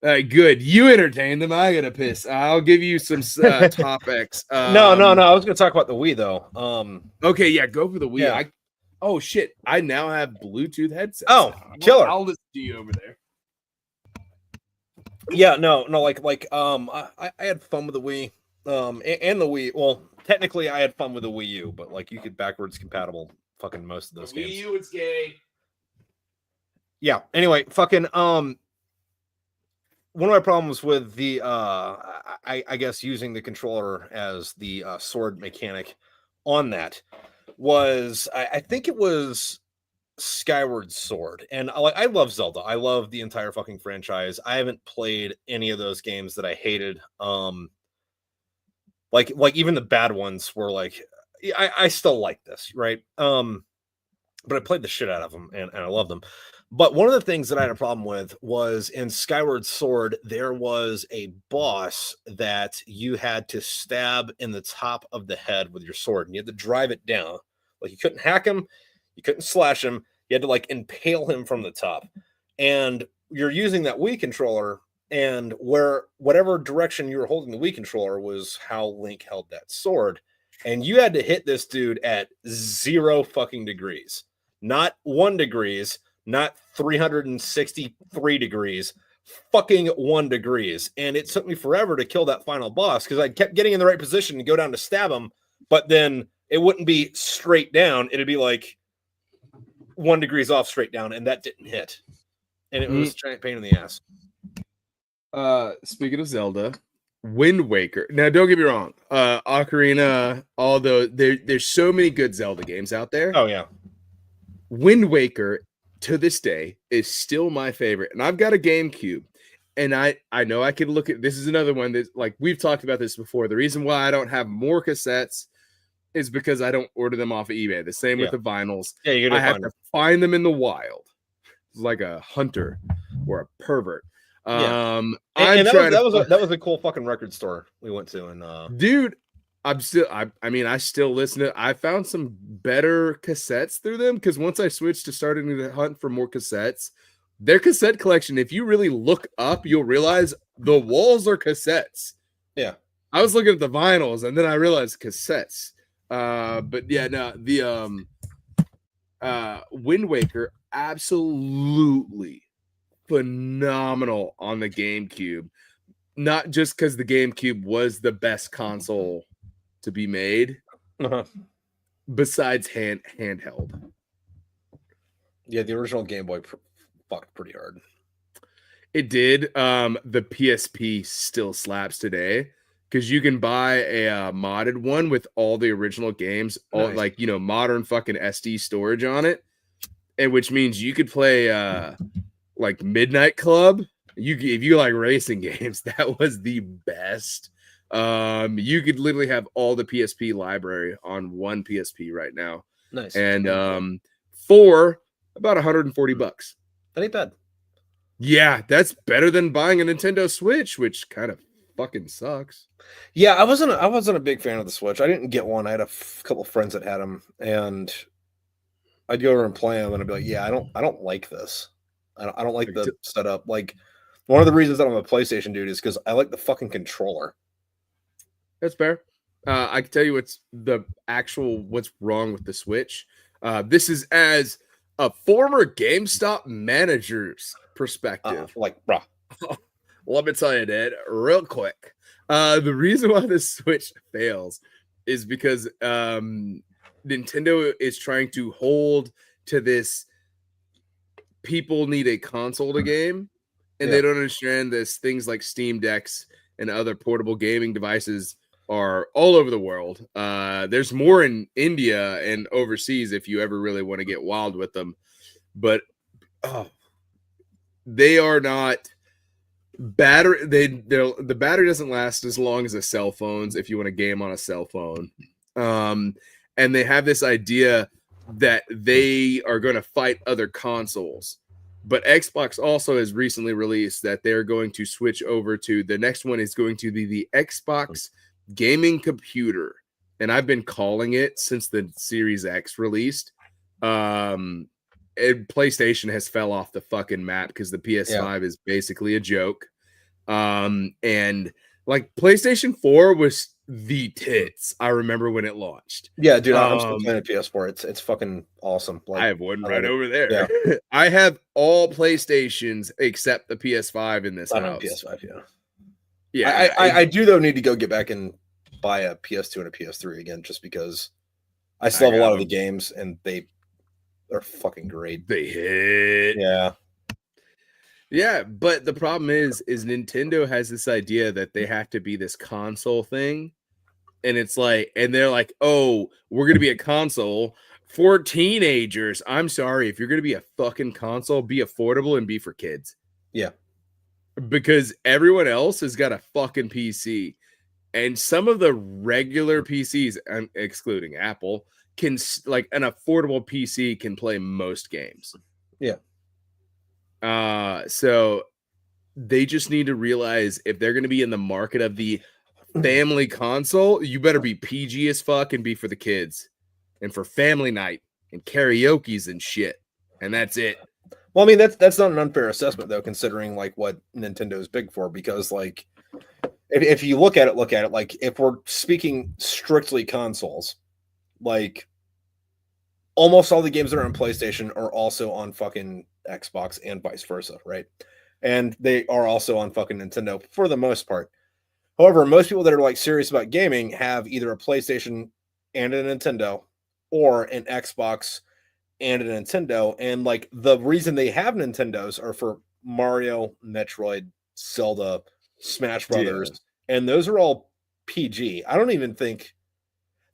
All right, good. You entertain them. I gotta piss. I'll give you some topics. No. I was gonna talk about the Wii though. Okay, yeah, go for the Wii. Yeah. Oh shit! I now have Bluetooth headsets. Oh, killer! I'll listen to you over there. Yeah, no. I had fun with the Wii, and the Wii. Well, technically, I had fun with the Wii U, but like you could backwards compatible fucking most of those games. Wii U, it's gay. Yeah. Anyway, fucking one of my problems with the I guess using the controller as the sword mechanic on that was I think it was Skyward Sword. And I love Zelda. I love the entire fucking franchise. I haven't played any of those games that I hated. Like even the bad ones were like, I still like this, right? But I played the shit out of them and I love them. But one of the things that I had a problem with was in Skyward Sword, there was a boss that you had to stab in the top of the head with your sword, and you had to drive it down. Like you couldn't hack him, you couldn't slash him, you had to like impale him from the top. And you're using that Wii controller, and whatever direction you were holding the Wii controller was how Link held that sword. And you had to hit this dude at 0 fucking degrees, not 1 degrees, not 363 degrees, fucking 1 degrees. And it took me forever to kill that final boss because I kept getting in the right position to go down to stab him, but then it wouldn't be straight down. It'd be like 1 degrees off straight down, and that didn't hit. And it was a giant pain in the ass. Speaking of Zelda, Wind Waker. Now, don't get me wrong. Ocarina, although there's so many good Zelda games out there. Oh, yeah. Wind Waker, to this day, is still my favorite. And I've got a GameCube. And I know I could look at, this is another one that, like, we've talked about this before. The reason why I don't have more cassettes is because I don't order them off of eBay. The same with the vinyls. Yeah, I have to find them in the wild. It's like a hunter or a pervert. Yeah. And that was a cool fucking record store we went to, and dude, I still listen to. I found some better cassettes through them because once I switched to starting to hunt for more cassettes, their cassette collection, if you really look up, you'll realize the walls are cassettes. Yeah, I was looking at the vinyls and then I realized cassettes. But yeah, no, the Wind Waker, absolutely phenomenal on the GameCube. Not just because the GameCube was the best console to be made, besides handheld. Yeah, the original Game Boy fucked pretty hard. It did. The PSP still slaps today because you can buy a modded one with all the original games, all like modern fucking SD storage on it, and which means you could play like Midnight Club. If you like racing games, that was the best. You could literally have all the PSP library on one PSP right now. Nice. And for about $140. That ain't bad. Yeah, that's better than buying a Nintendo Switch, which kind of fucking sucks. Yeah, I wasn't a big fan of the Switch. I didn't get one. I had a couple friends that had them, and I'd go over and play them, and I'd be like, yeah, I don't like this. I don't like the setup. Like, one of the reasons that I'm a PlayStation dude is because I like the fucking controller. That's fair. I can tell you what's wrong with the Switch. This is as a former GameStop manager's perspective. Bruh. Let me tell you, Dad, real quick. The reason why the Switch fails is because Nintendo is trying to hold to this people need a console to game, and they don't understand this. Things like Steam Decks and other portable gaming devices are all over the world. There's more in India and overseas if you ever really want to get wild with them. But they are not battery. The battery doesn't last as long as the cell phones if you want to game on a cell phone. And they have this idea that they are going to fight other consoles. But Xbox also has recently released that they're going to switch over to the next one is going to be the Xbox gaming computer. And I've been calling it since the Series X released. And PlayStation has fell off the fucking map because the PS5 is basically a joke. And like PlayStation 4 was the tits. I remember when it launched. Yeah, dude, I'm still playing a PS4. It's fucking awesome. Like, I have one right over there. Yeah. I have all PlayStations except the PS5 in this house. PS5, yeah. Yeah, I do though need to go get back and buy a PS2 and a PS3 again, just because I still have a lot of the games and they're fucking great. They hit. Yeah. Yeah, but the problem is Nintendo has this idea that they have to be this console thing. And it's like, and they're like, oh, we're going to be a console for teenagers. I'm sorry. If you're going to be a fucking console, be affordable and be for kids. Yeah. Because everyone else has got a fucking PC. And some of the regular PCs, excluding Apple, can, like, an affordable PC can play most games. Yeah. So they just need to realize if they're going to be in the market of the family console, you better be PG as fuck and be for the kids and for family night and karaoke's and shit. And that's it. Well, I mean, that's not an unfair assessment though, considering like what Nintendo is big for, because like if you look at it, like if we're speaking strictly consoles, like almost all the games that are on PlayStation are also on fucking Xbox and vice versa, right? And they are also on fucking Nintendo for the most part. However, most people that are like serious about gaming have either a PlayStation and a Nintendo or an Xbox and a Nintendo. And like the reason they have Nintendos are for Mario, Metroid, Zelda, Smash Brothers, and those are all PG. I don't even think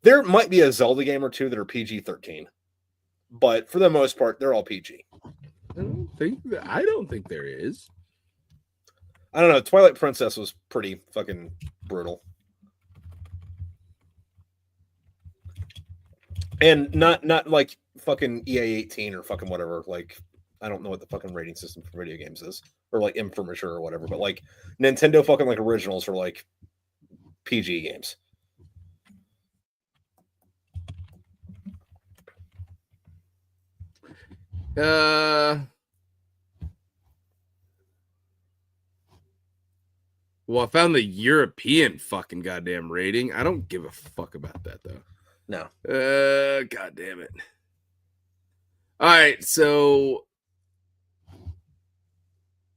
there might be a Zelda game or two that are PG-13, but for the most part, they're all PG. I don't think there is. I don't know. Twilight Princess was pretty fucking brutal. And not like fucking EA 18 or fucking whatever. Like, I don't know what the fucking rating system for video games is. Or like M for mature or whatever. But like Nintendo fucking like originals are like PG games. Well, I found the European fucking goddamn rating. I don't give a fuck about that though. No. God damn it. All right, so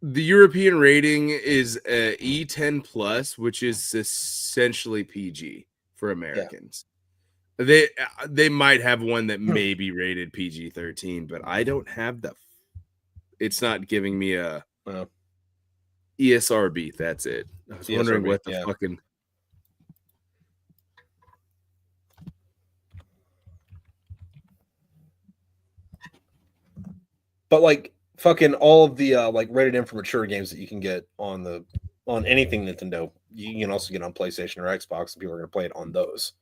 the European rating is E10 plus, which is essentially PG for Americans. Yeah. They might have one that may be rated PG-13, but I don't have the. It's not giving me a ESRB. That's it. I was wondering what the fucking. But like fucking all of the like rated M for mature games that you can get on anything Nintendo, you can also get on PlayStation or Xbox, and people are going to play it on those.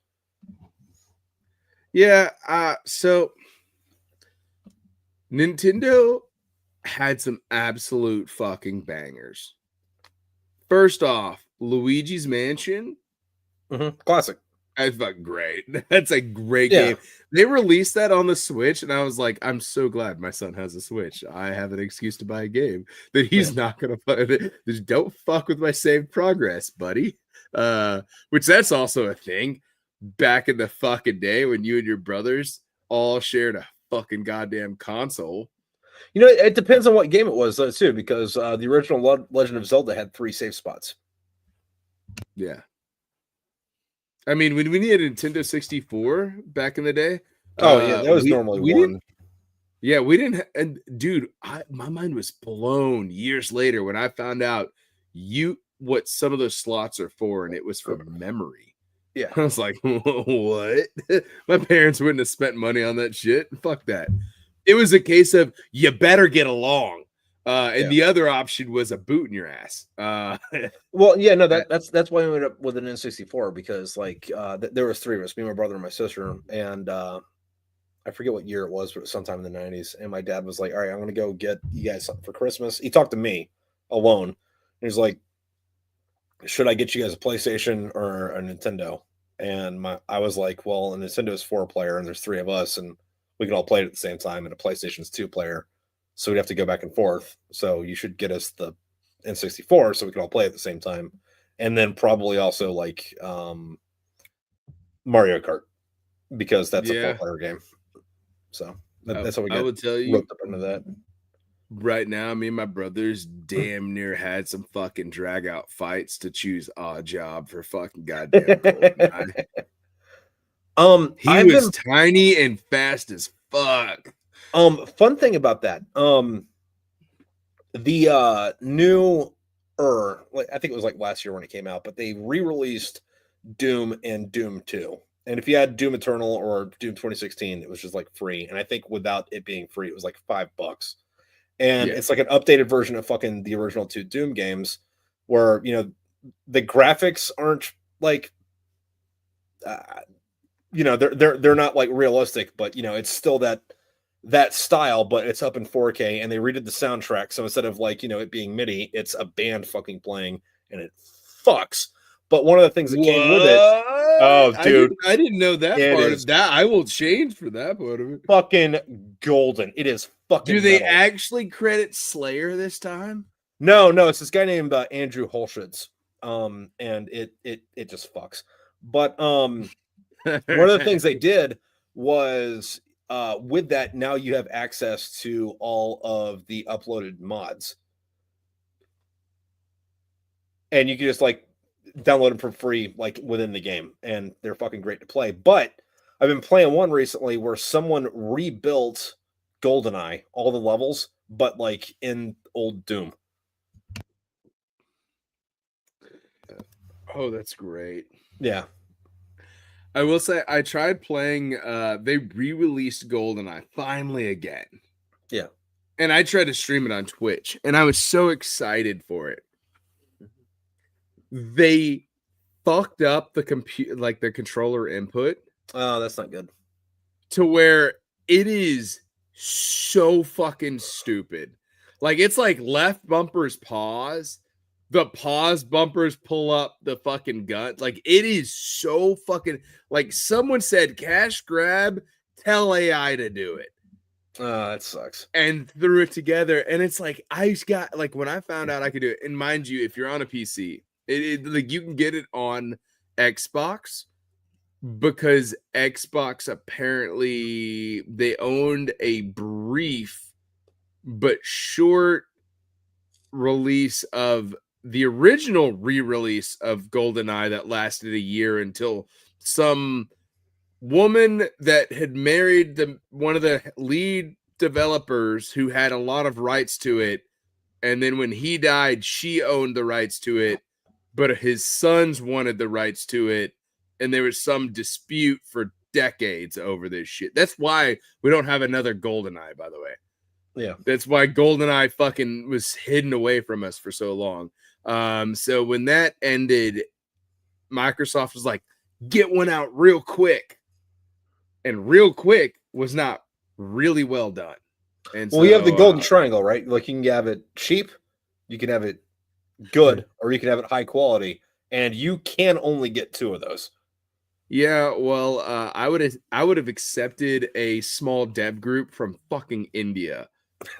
Yeah, so Nintendo had some absolute fucking bangers. First off, Luigi's Mansion. Classic. That's fucking great. That's a great Yeah. game. They released that on the Switch, and I was like, I'm so glad my son has a Switch. I have an excuse to buy a game that he's not gonna play. Just don't fuck with my saved progress, buddy. Which that's also a thing. Back in the fucking day when you and your brothers all shared a fucking goddamn console. You know, it depends on what game it was, though, too, because the original Legend of Zelda had 3 save spots. Yeah. I mean, when we needed a Nintendo 64 back in the day. Oh, yeah, that was normally one. Yeah, we didn't. And dude, my mind was blown years later when I found out what some of those slots are for, and it was for memory. Yeah. I was like, what? My parents wouldn't have spent money on that shit. Fuck that. It was a case of you better get along. And the other option was a boot in your ass. Well, yeah, no, that's why we ended up with an N64 because like there was 3 of us, me, my brother, and my sister, and I forget what year it was, but it was sometime in the 90s. And my dad was like, "All right, I'm gonna go get you guys something for Christmas." He talked to me alone. He was like, "Should I get you guys a PlayStation or a Nintendo?" And I was like, "Well, a Nintendo is 4-player, and there's 3 of us, and we can all play it at the same time. And a PlayStation's 2-player, so we'd have to go back and forth. So you should get us the N64 so we can all play at the same time, and then probably also like Mario Kart because that's a 4-player game." So that's how we got. I would tell you roped up into that. Right now, me and my brothers damn near had some fucking drag out fights to choose Odd Job for fucking goddamn GoldenEye. He was tiny and fast as fuck. Fun thing about that, the new like I think it was like last year when it came out, but they re-released Doom and Doom 2. And if you had Doom Eternal or Doom 2016, it was just like free. And I think without it being free, it was like $5. And it's like an updated version of fucking the original 2 Doom games where, you know, the graphics aren't like, you know, they're not like realistic, but you know, it's still that style, but it's up in 4K, and they redid the soundtrack. So instead of like, you know, it being MIDI, it's a band fucking playing, and it fucks. But one of the things that came with it, oh, dude, I didn't know that part of that. I will change for that part of it. Fucking golden. It is fucking. Do they actually credit Slayer this time? No, it's this guy named Andrew Holschitz. And it just fucks. But one of the things they did was with that, now you have access to all of the uploaded mods, and you can just like download them for free, like within the game, and they're fucking great to play. But I've been playing one recently where someone rebuilt GoldenEye, all the levels, but like in old Doom. Oh, that's great. Yeah. I will say I tried playing they re-released GoldenEye finally again. Yeah. And I tried to stream it on Twitch, and I was so excited for it. They fucked up the the controller input. Oh, that's not good. To where it is so fucking stupid. Like it's like left bumpers pause. The pause bumpers pull up the fucking gun. Like it is so fucking like someone said cash grab, tell AI to do it. That sucks. And threw it together. And it's like I got like when I found out I could do it, and mind you, if you're on a PC, it like you can get it on Xbox because Xbox apparently they owned a brief but short release of the original re-release of GoldenEye that lasted a year until some woman that had married one of the lead developers who had a lot of rights to it, and then when he died, she owned the rights to it, but his sons wanted the rights to it, and there was some dispute for decades over this shit. That's why we don't have another GoldenEye, by the way. Yeah. That's why GoldenEye fucking was hidden away from us for so long. So when that ended, Microsoft was like, get one out real quick. And real quick was not really well done. And well, you have the golden triangle, right? Like you can have it cheap, you can have it good, or you can have it high quality. and you can only get 2 of those. Yeah, well, I would have accepted a small dev group from fucking India.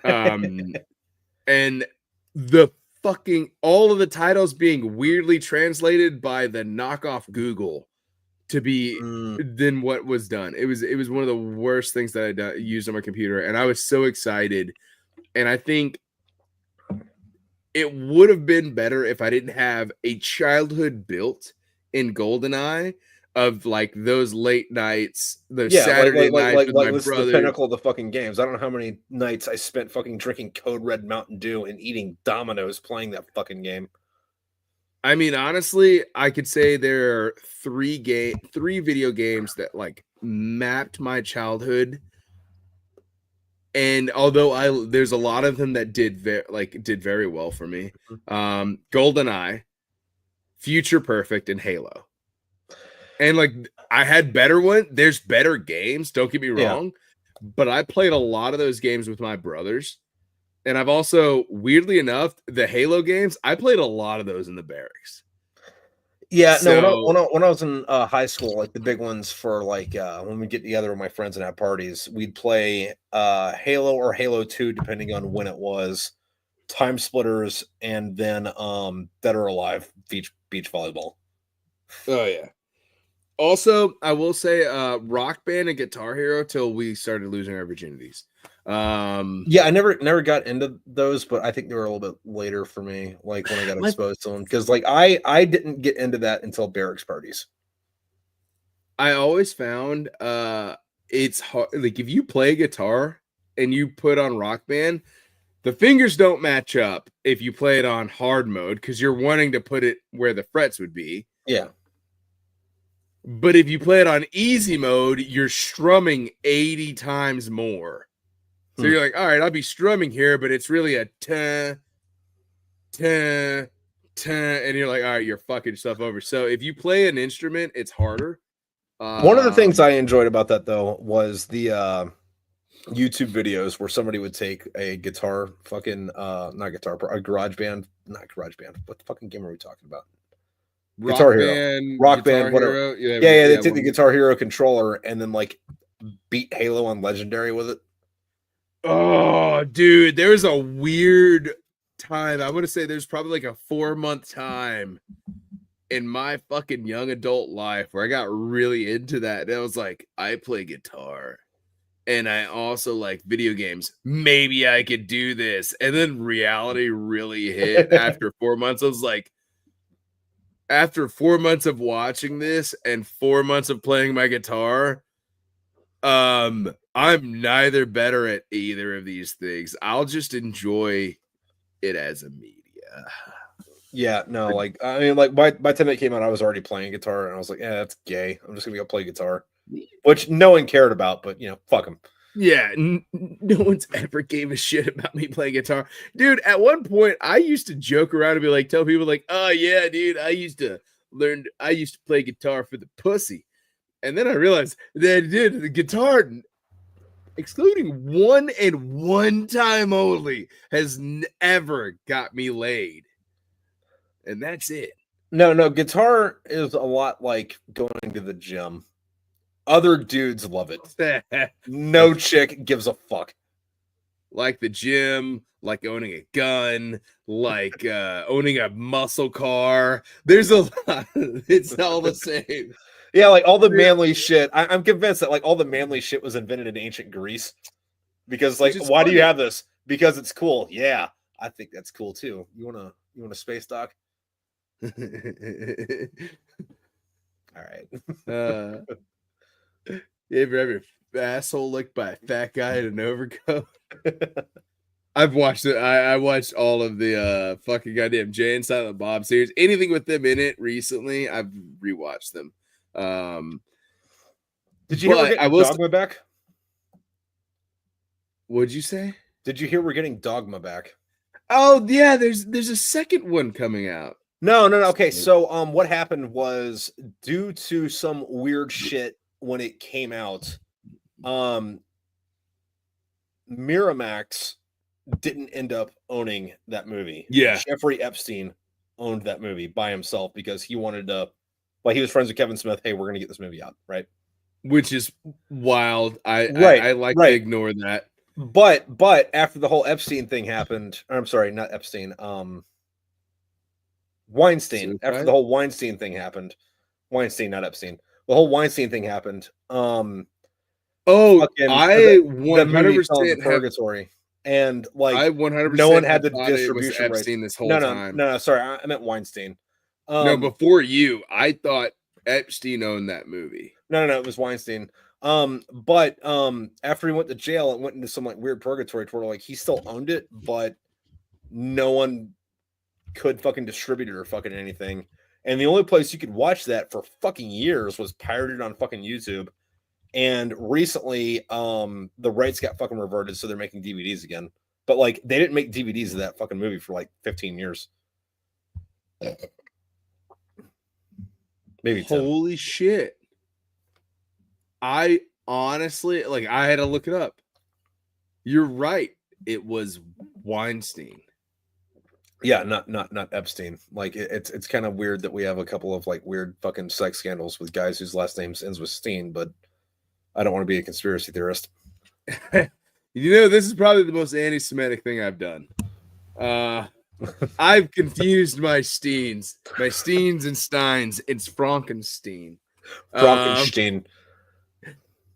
And the fucking all of the titles being weirdly translated by the knockoff Google to be than what was done. It was one of the worst things that I used on my computer, and I was so excited. And I think it would have been better if I didn't have a childhood built in GoldenEye of like those late nights, those Saturday nights with my this is the brother. pinnacle of the fucking games. I don't know how many nights I spent fucking drinking Code Red Mountain Dew and eating Dominoes playing that fucking game. I mean, honestly, I could say there are three video games that like mapped my childhood. And although there's a lot of them that did very well for me. GoldenEye, Future Perfect, and Halo. And like I had better one. There's better games, don't get me wrong. But I played a lot of those games with my brothers. And I've also, weirdly enough, the Halo games, I played a lot of those in the barracks. Yeah, so, no, when I was in high school, like the big ones for like when we get together with my friends and have parties, we'd play Halo or Halo 2, depending on when it was, Time Splitters, and then Dead or Alive beach volleyball. Oh yeah. Also, I will say Rock Band and Guitar Hero till we started losing our virginities. Yeah, I never got into those, but I think they were a little bit later for me, like when I got exposed to them, because like I didn't get into that until barracks parties. I always found it's hard, like if you play guitar and you put on Rock Band, the fingers don't match up if you play it on hard mode because you're wanting to put it where the frets would be. Yeah. But if you play it on easy mode, you're strumming 80 times more. So you're like, all right, I'll be strumming here, but it's really a ta, ta, ta, and you're like, all right, you're fucking yourself over. So if you play an instrument, it's harder. One of the things I enjoyed about that though was the YouTube videos where somebody would take a guitar, fucking a garage band, not garage band. What the fucking game are we talking about? Guitar Hero, Rock Band, whatever. Yeah, they take the Guitar Hero controller and then like beat Halo on Legendary with it. Oh, dude, there was a weird time. I want to say there's probably like a 4-month time in my fucking young adult life where I got really into that. And I was like, I play guitar and I also like video games. Maybe I could do this. And then reality really hit after 4 months. I was like, after 4 months of watching this and 4 months of playing my guitar, I'm neither better at either of these things. I'll just enjoy it as a media. Yeah, no, like I mean, like by the time it came out, I was already playing guitar, and I was like, yeah, that's gay. I'm just gonna go play guitar, which no one cared about, but you know, fuck them. Yeah, no one's ever gave a shit about me playing guitar, dude. At one point, I used to joke around and be like, tell people like, oh yeah, dude, I used to play guitar for the pussy, and then I realized that dude, the guitar, excluding one time only, has never got me laid. And that's it. No, guitar is a lot like going to the gym. Other dudes love it. No chick gives a fuck. Like the gym, like owning a gun, like owning a muscle car. There's a lot. It's all the same. Yeah, like all the manly shit. I'm convinced that like all the manly shit was invented in ancient Greece. Because like, why do you have this? Because it's cool. Yeah, I think that's cool too. You want a space dock? All right. You ever have your asshole licked by a fat guy in an overcoat? I've watched it. I watched all of the fucking goddamn Jay and Silent Bob series. Anything with them in it recently, I've rewatched them. Did you hear we're getting Dogma back? What'd you say? Did you hear we're getting Dogma back? Oh yeah, there's a second one coming out. No. Okay, so what happened was due to some weird shit when it came out, Miramax didn't end up owning that movie. Yeah. Jeffrey Epstein owned that movie by himself because he wanted to, like, he was friends with Kevin Smith. Hey, we're going to get this movie out, right? Which is wild. I like to Right. ignore that. But after the whole Epstein thing happened, or I'm sorry, not Epstein, Weinstein. Suicide? After the whole Weinstein thing happened, Weinstein, not Epstein. The whole Weinstein thing happened. Oh, Fucking I the movie fell 100% into purgatory, and like I 100% no one had the thought it was distribution rights. Epstein this whole No, time. no, sorry, I meant Weinstein. No, before you, I thought Epstein owned that movie. No, it was Weinstein. But after he went to jail, it went into some like weird purgatory to where like he still owned it, but no one could fucking distribute it or fucking anything. And the only place you could watch that for fucking years was pirated on fucking YouTube. And recently, the rights got fucking reverted, so they're making DVDs again. But like, they didn't make DVDs of that fucking movie for like 15 years. Maybe 10. Holy shit. I honestly, like, I had to look it up. You're right. It was Weinstein. Yeah, not Epstein. Like, it's kind of weird that we have a couple of like weird fucking sex scandals with guys whose last names ends with Steen, but I don't want to be a conspiracy theorist. You know, this is probably the most anti-Semitic thing I've done. I've confused my Steens and Steins. It's Frankenstein. Frankenstein.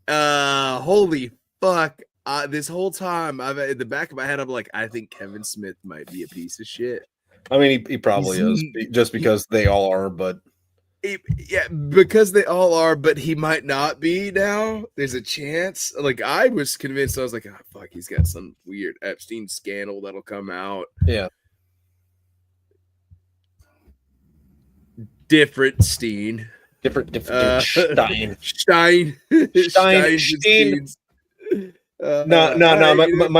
Holy fuck. This whole time, I've in the back of my head, I'm like, I think Kevin Smith might be a piece of shit. I mean, he probably is, just because they all are, but yeah, because they all are, but he might not be now. There's a chance. Like, I was convinced, I was like, oh, fuck, he's got some weird Epstein scandal that'll come out. Yeah. Different Steen. Different Stein. Stein. Steen. No.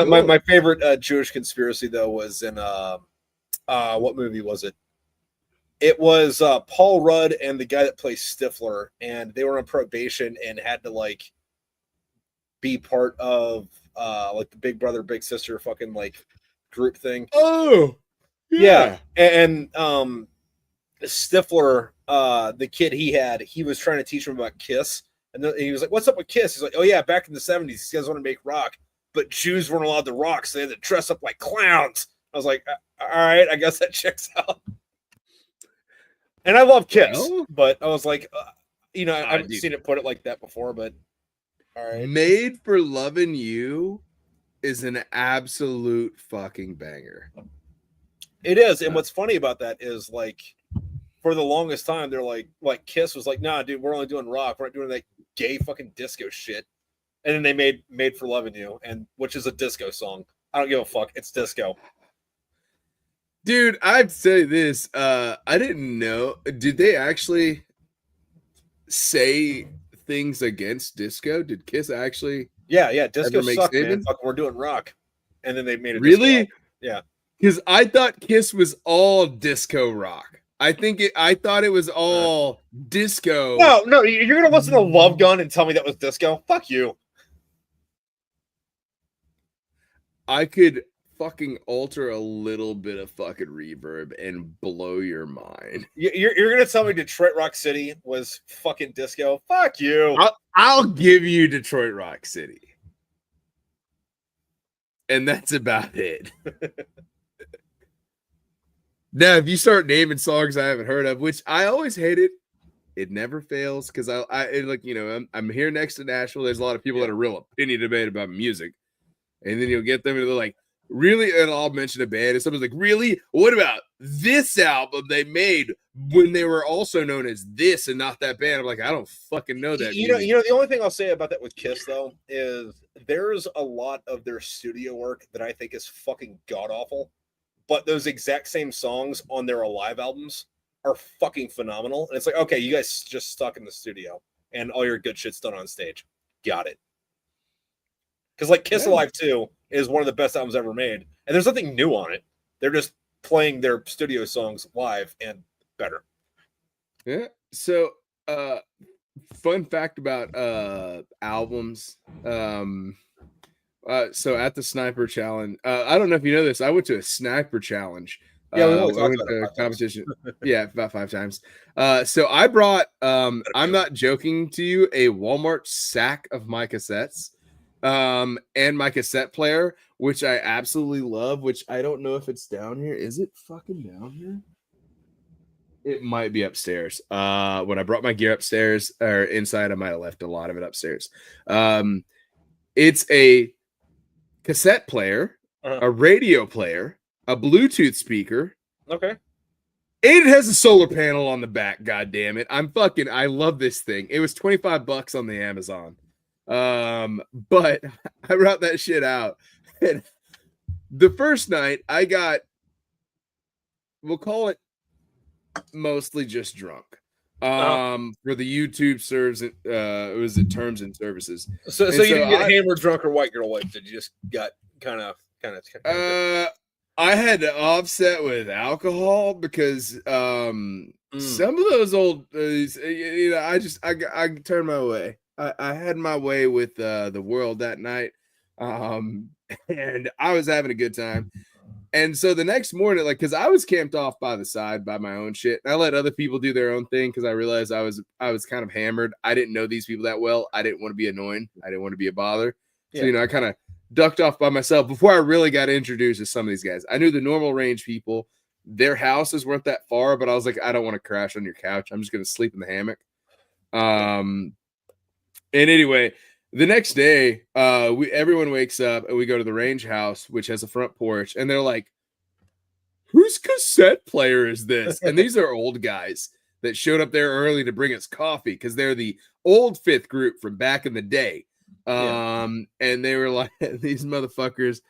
My favorite Jewish conspiracy though was in what movie was it? It was Paul Rudd and the guy that plays Stifler, and they were on probation and had to like be part of like the Big Brother Big Sister fucking like group thing. Oh, yeah. And Stifler, the kid he was trying to teach him about Kiss. And then he was like, "What's up with Kiss?" He's like, "Oh yeah, back in the 70s, these guys want to make rock, but Jews weren't allowed to rock, so they had to dress up like clowns." I was like, "All right, I guess that checks out." And I love Kiss, but I was like, I haven't seen it put it like that before, but all right. Made for Loving You is an absolute fucking banger. It is, and what's funny about that is like, for the longest time, they're like Kiss was like, "Nah, dude, we're only doing rock. We're not doing that gay fucking disco shit." And then they made for Loving You, and which is a disco song. I don't give a fuck. It's disco. Dude, I'd say this. I didn't know. Did they actually say things against disco? Did Kiss actually? Yeah. Disco sucked, man. Fuck, we're doing rock. And then they made it. Really? Disco. Yeah. Because I thought Kiss was all disco rock. I thought it was all disco. No, you're gonna listen to Love Gun and tell me that was disco? Fuck you. I could fucking alter a little bit of fucking reverb and blow your mind. You're gonna tell me Detroit Rock City was fucking disco? Fuck you. I'll give you Detroit Rock City. And that's about it. Now, if you start naming songs I haven't heard of, which I always hated, it never fails because I'm here next to Nashville. There's a lot of people that are real opinion debate about music, and then you'll get them and they're like, "Really?" And I'll mention a band, and someone's like, "Really? What about this album they made when they were also known as this and not that band?" I'm like, I don't fucking know that. You know, the only thing I'll say about that with Kiss though is there's a lot of their studio work that I think is fucking god awful. But those exact same songs on their live albums are fucking phenomenal. And it's like, okay, you guys just stuck in the studio and all your good shit's done on stage. Got it. Because like Kiss Alive 2 is one of the best albums ever made. And there's nothing new on it. They're just playing their studio songs live and better. Yeah. So fun fact about albums. So at the Sniper Challenge, I don't know if you know this, I went to a Sniper Challenge Yeah, we only I talked went about it to 5 times. competition. Yeah, about 5 times. So I brought, I'm not joking to you, a Walmart sack of my cassettes, and my cassette player, which I absolutely love, which I don't know if it's down here. Is it fucking down here? It might be upstairs. When I brought my gear upstairs or inside, I might have left a lot of it upstairs. It's a cassette player, a radio player, a Bluetooth speaker. Okay. It has a solar panel on the back. God damn it! I love this thing. It was $25 on the Amazon. But I brought that shit out. And the first night I got, we'll call it mostly just drunk. For the YouTube serves it was the terms and services. So you didn't get hammered, drunk, or white girl wiped. You just got kind of. I had to offset with alcohol because some of those old I turned my way. I had my way with the world that night, and I was having a good time. And so the next morning, like, because I was camped off by the side by my own shit, and I let other people do their own thing because I realized I was kind of hammered. I didn't know these people that well. I didn't want to be annoying. I didn't want to be a bother. So I kind of ducked off by myself before I really got introduced to some of these guys. I knew the normal range people. Their houses weren't that far, but I was like, I don't want to crash on your couch. I'm just going to sleep in the hammock. And anyway, the next day, everyone wakes up and we go to the range house, which has a front porch, and they're like, whose cassette player is this? And these are old guys that showed up there early to bring us coffee because they're the old fifth group from back in the day. And they were like, these motherfuckers,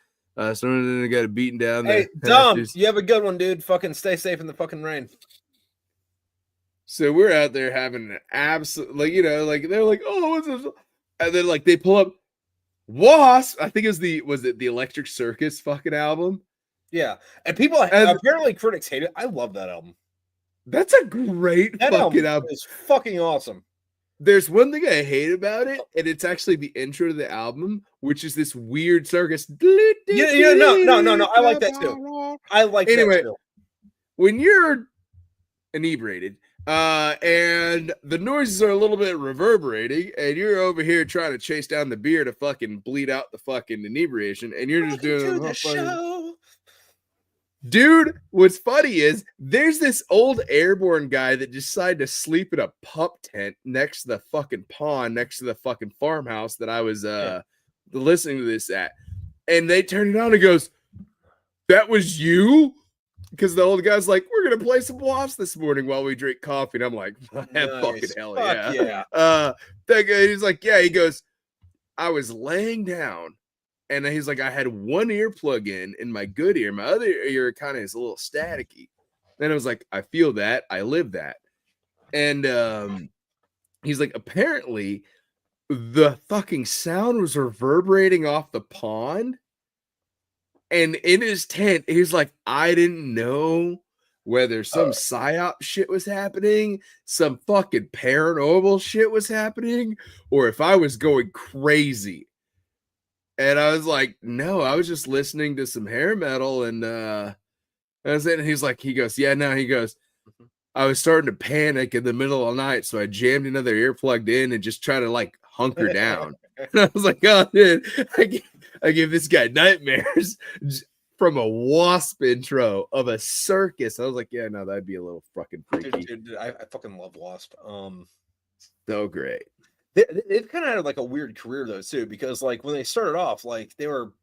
someone got beaten down. Hey, Dom, you have a good one, dude. Fucking stay safe in the fucking rain. So we're out there having an absolute, like, they're like, oh, what's this? And then like they pull up Wasp. I think it was the Electric Circus fucking album. Yeah, and people apparently critics hate it. I love that album. That's a great fucking album. It's fucking awesome. There's one thing I hate about it, and it's actually the intro to the album, which is this weird circus. No. I like that too. That too. When you're inebriated, and the noises are a little bit reverberating, and you're over here trying to chase down the beer to fucking bleed out the fucking inebriation, and you're just doing the show. Dude, what's funny is there's this old airborne guy that decided to sleep in a pup tent next to the fucking pond, next to the fucking farmhouse that I was listening to this at. And they turned it on and goes, that was you? Because the old guy's like, we're going to play some Wasps this morning while we drink coffee. And I'm like, fucking hell yeah. That guy, he's like, yeah, he goes, I was laying down. And he's like, I had one earplug in my good ear. My other ear kind of is a little staticky. Then I was like, I feel that. I live that. And he's like, apparently the fucking sound was reverberating off the pond. And in his tent, he's like, I didn't know whether some psyop shit was happening, some fucking paranormal shit was happening, or if I was going crazy. And I was like, no, I was just listening to some hair metal. And he goes, yeah, no, he goes, I was starting to panic in the middle of the night. So I jammed another ear plugged in and just tried to like hunker down. And I was like, oh, dude, I give this guy nightmares from a Wasp intro of a circus. I was like, yeah, no, that'd be a little fucking freaky. Dude, I fucking love Wasp. So great. They've kind of had like a weird career though too, because like when they started off, like they were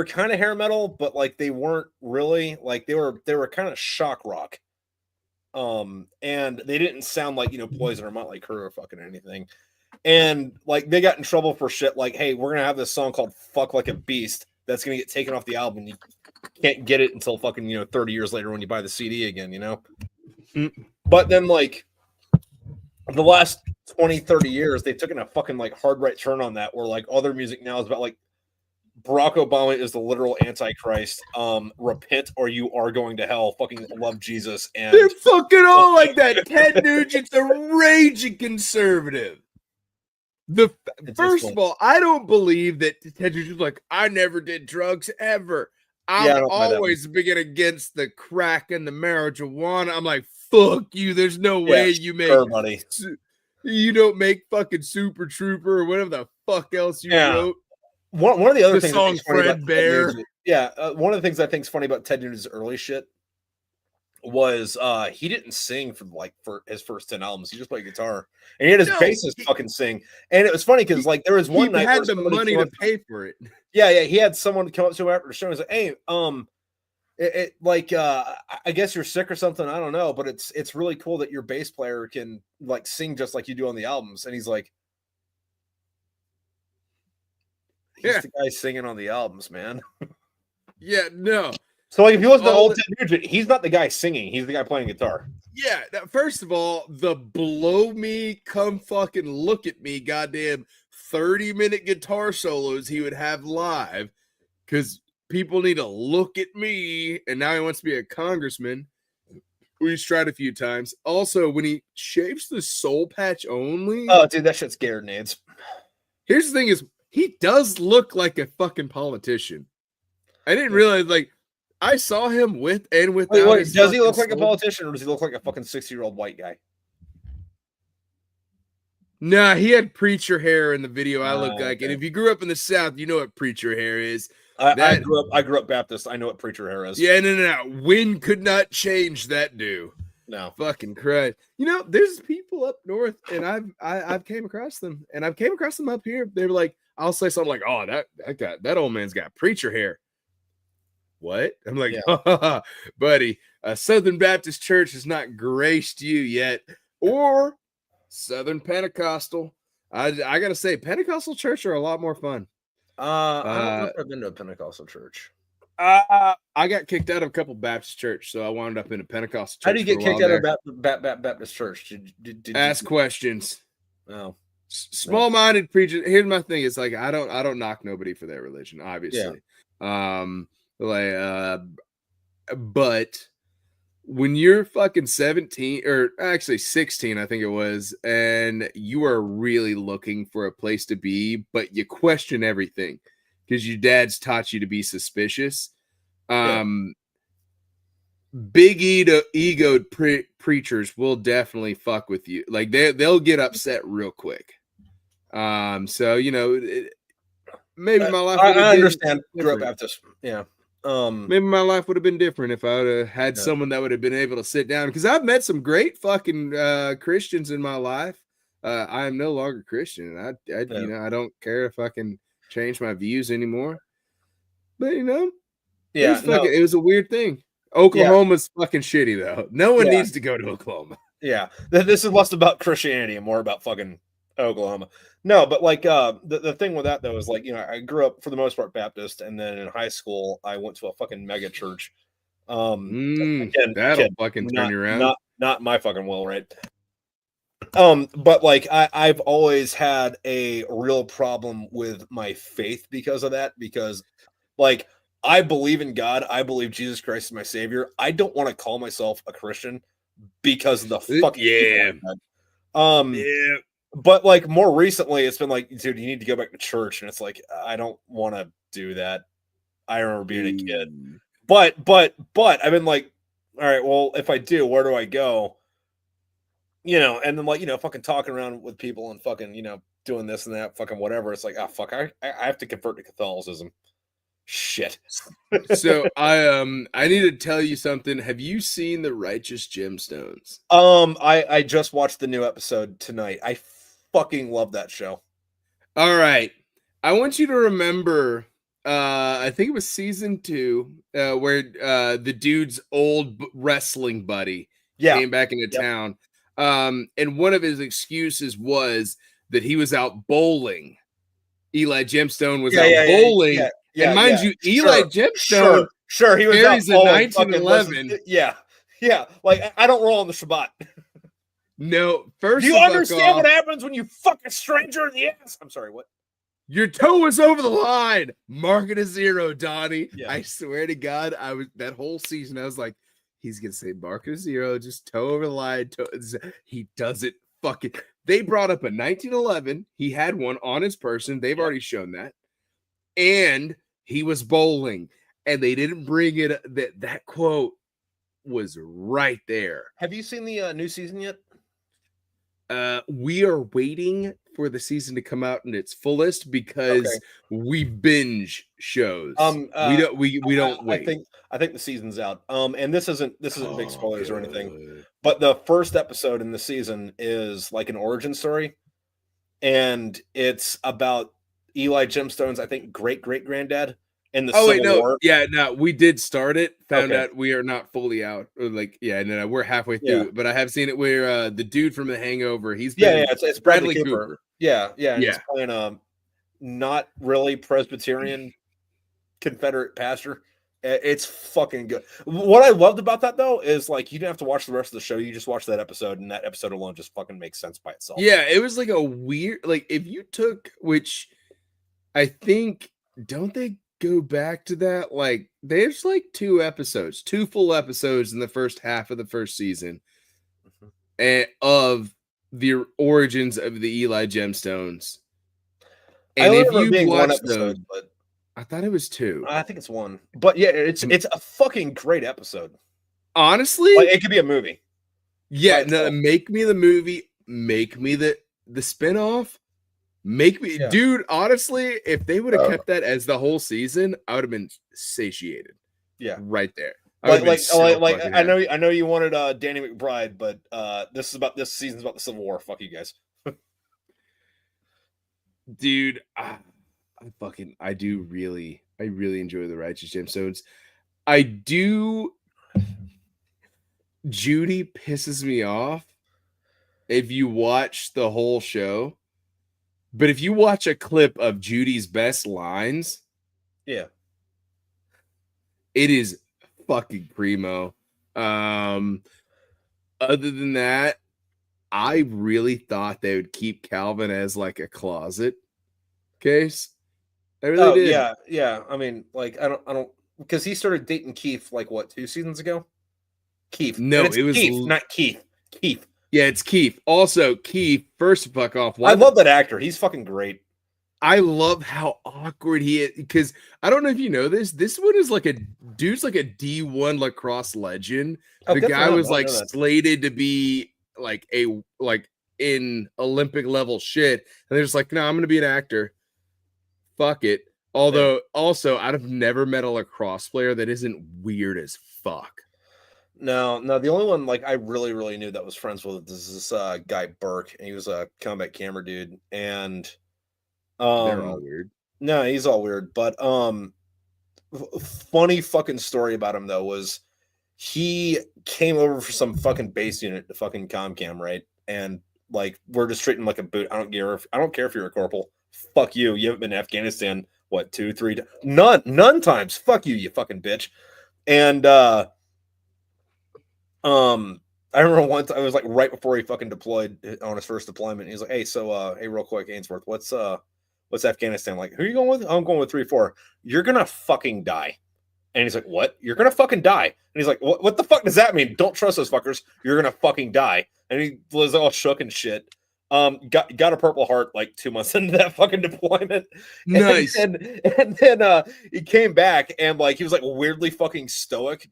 kind of hair metal, but like they weren't really, like they were kind of shock rock. And they didn't sound like, Poison or Motley Crue or fucking anything. And like they got in trouble for shit like, hey, we're gonna have this song called Fuck Like a Beast that's gonna get taken off the album. You can't get it until fucking 30 years later when you buy the CD again, But then like the last 20-30 years, they've taken a fucking like hard right turn on that, where like all their music now is about like Barack Obama is the literal antichrist, repent or you are going to hell, fucking love Jesus, and they're fucking all like that. Ted Nugent's a raging conservative. First of all, I don't believe that Ted Nugent's like, I never did drugs ever. I'm I don't buy that one. always been against the crack and the marijuana. I'm like, fuck you. There's no way you make sure, buddy. you don't make fucking Super Trooper or whatever the fuck else you wrote. One of the other The things song Fred Bear. One of the things I think is funny about Ted Nugent's early shit was he didn't sing for his first 10 albums. He just played guitar, and he had his bassist fucking sing. And it was funny because like there was one night had the money to pay for it. Yeah, he had someone come up to him after the show and say, "Hey, I guess you're sick or something. I don't know, but it's really cool that your bass player can like sing just like you do on the albums." And he's like, "He's the guy singing on the albums, man." Yeah, no. So like if you listen to old Ted Nugent, he's not the guy singing, he's the guy playing guitar. Yeah, first of all, the blow me, come fucking look at me, goddamn 30-minute guitar solos he would have live because people need to look at me, and now he wants to be a congressman. He's tried a few times. Also, when he shaves the soul patch only. Oh, dude, that shit's scared nades. Here's the thing is, he does look like a fucking politician. I didn't realize, like, I saw him with and without. Wait, does he look like a politician, or does he look like a fucking 60-year-old white guy? Nah, he had preacher hair in the video. I look like, and if you grew up in the South, you know what preacher hair is. I grew up Baptist. I know what preacher hair is. Yeah, no. Wind could not change that dude. No, fucking Christ. You know, there's people up north, and I've came across them, and I've came across them up here. They were like, I'll say something like, "Oh, that old man's got preacher hair." What? I'm like, buddy, a Southern Baptist church has not graced you yet, or Southern Pentecostal. I gotta say, Pentecostal church are a lot more fun. I don't know if I've been to a Pentecostal church. I got kicked out of a couple Baptist church, so I wound up in a Pentecostal church. How do you get kicked out of Baptist church? Did ask questions? Oh, small-minded preachers. Here's my thing: it's like I don't knock nobody for their religion, obviously. But when you're fucking 17 or actually 16, I think it was, and you are really looking for a place to be, but you question everything because your dad's taught you to be suspicious. Big egoed preachers will definitely fuck with you. Like they'll get upset real quick. So you know, maybe my life. I understand. Grew up Baptist. Yeah. Maybe my life would have been different if I would have had someone that would have been able to sit down, because I've met some great fucking Christians in my life. I am no longer Christian, and you know, I don't care if I can change my views anymore. But you know, it was a weird thing. Oklahoma's fucking shitty though. No one needs to go to Oklahoma. Yeah, this is less about Christianity and more about fucking Oklahoma. No, but like the thing with that though is like, you know, I grew up for the most part Baptist, and then in high school I went to a fucking mega church. That'll fucking turn you around. Not my fucking will, right? But like I've always had a real problem with my faith because of that, because like I believe in God, I believe Jesus Christ is my savior. I don't want to call myself a Christian because of the fucking But like more recently, it's been like, dude, you need to go back to church, and it's like I don't want to do that. I remember being a kid, but I've been like, all right, well, if I do, where do I go? You know, and then like, you know, fucking talking around with people and fucking, you know, doing this and that, fucking whatever. It's like, fuck, I have to convert to Catholicism. Shit. So I need to tell you something. Have you seen The Righteous Gemstones? I just watched the new episode tonight. I fucking love that show. All right. I want you to remember, I think it was season 2, where the dude's old wrestling buddy came back into town. And one of his excuses was that he was out bowling. Eli Gemstone was out bowling. And mind you, Eli Gemstone he was carries a 1911. Yeah. Like I don't roll on the Shabbat. No, first, do you understand what happens when you fuck a stranger in the ass? I'm sorry, what? Your toe is over the line. Mark it a 0, Donnie. Yeah. I swear to God, I was that whole season. I was like, he's gonna say mark it a 0, just toe over the line. He doesn't fucking. They brought up a 1911. He had one on his person. They've already shown that, and he was bowling. and they didn't bring it. That quote was right there. Have you seen the new season yet? We are waiting for the season to come out in its fullest because we binge shows. We don't wait. I think the season's out. And this isn't big spoilers or anything, good. but the first episode in the season is like an origin story, and it's about Eli Gemstone's, I think, great granddad in the Civil War. Yeah, no, we did start it. Found out we are not fully out. Like, no, we're halfway through. But I have seen it where the dude from The Hangover, he's been it's Bradley Cooper. Yeah, and he's playing a not really Presbyterian Confederate pastor. It's fucking good. What I loved about that though is like you didn't have to watch the rest of the show. You just watch that episode, and that episode alone just fucking makes sense by itself. Yeah, it was like a weird, like if you took, which I think, don't they go back to that? Like there's like 2 full episodes in the first half of the first season, and of the origins of the Eli Gemstones. And if you watch those, but I thought it was 2. I think it's 1. But yeah, it's a fucking great episode. Honestly, like, it could be a movie. Yeah, no, make me the movie, make me the spinoff. Make me, dude. Honestly, if they would have kept that as the whole season, I would have been satiated. Yeah, right there. I know you wanted Danny McBride, but this season's about the Civil War. Fuck you guys, dude. I really enjoy the Righteous Gemstones. I do. Judy pisses me off if you watch the whole show. But if you watch a clip of Judy's best lines, it is fucking primo. Other than that, I really thought they would keep Calvin as like a closet case. I really did. Yeah. I mean, like, I don't, because he started dating Keith like what, 2 seasons ago? Keith. No, it was Keith, not Keith. Keith. Yeah, it's Keith. Also, Keith, first fuck off. I love that actor. He's fucking great. I love how awkward he is, because I don't know if you know this. This one is like a dude's like a D1 lacrosse legend. The guy was like slated to be like in Olympic level shit, and they're just like, no, I'm gonna be an actor. Fuck it. Although, also, I've never met a lacrosse player that isn't weird as fuck. No. The only one like I really knew that was friends with is this guy Burke, and he was a combat camera dude, and they're all weird. No, he's all weird. But funny fucking story about him though was he came over for some fucking base unit to fucking comcam, right? And like we're just treating him like a boot. I don't care if you're a corporal. Fuck you. You haven't been to Afghanistan, what, 2, 3 none times. Fuck you, you fucking bitch. And I remember once I was like right before he fucking deployed on his first deployment. He's like, hey, real quick, Ainsworth, what's Afghanistan like? Who are you going with? I'm going with 3-4. You're gonna fucking die. And he's like, what? You're gonna fucking die. And he's like, what the fuck does that mean? Don't trust those fuckers. You're gonna fucking die. And he was all shook and shit. Got a Purple Heart like 2 months into that fucking deployment. Nice. And then he came back and like he was like weirdly fucking stoic.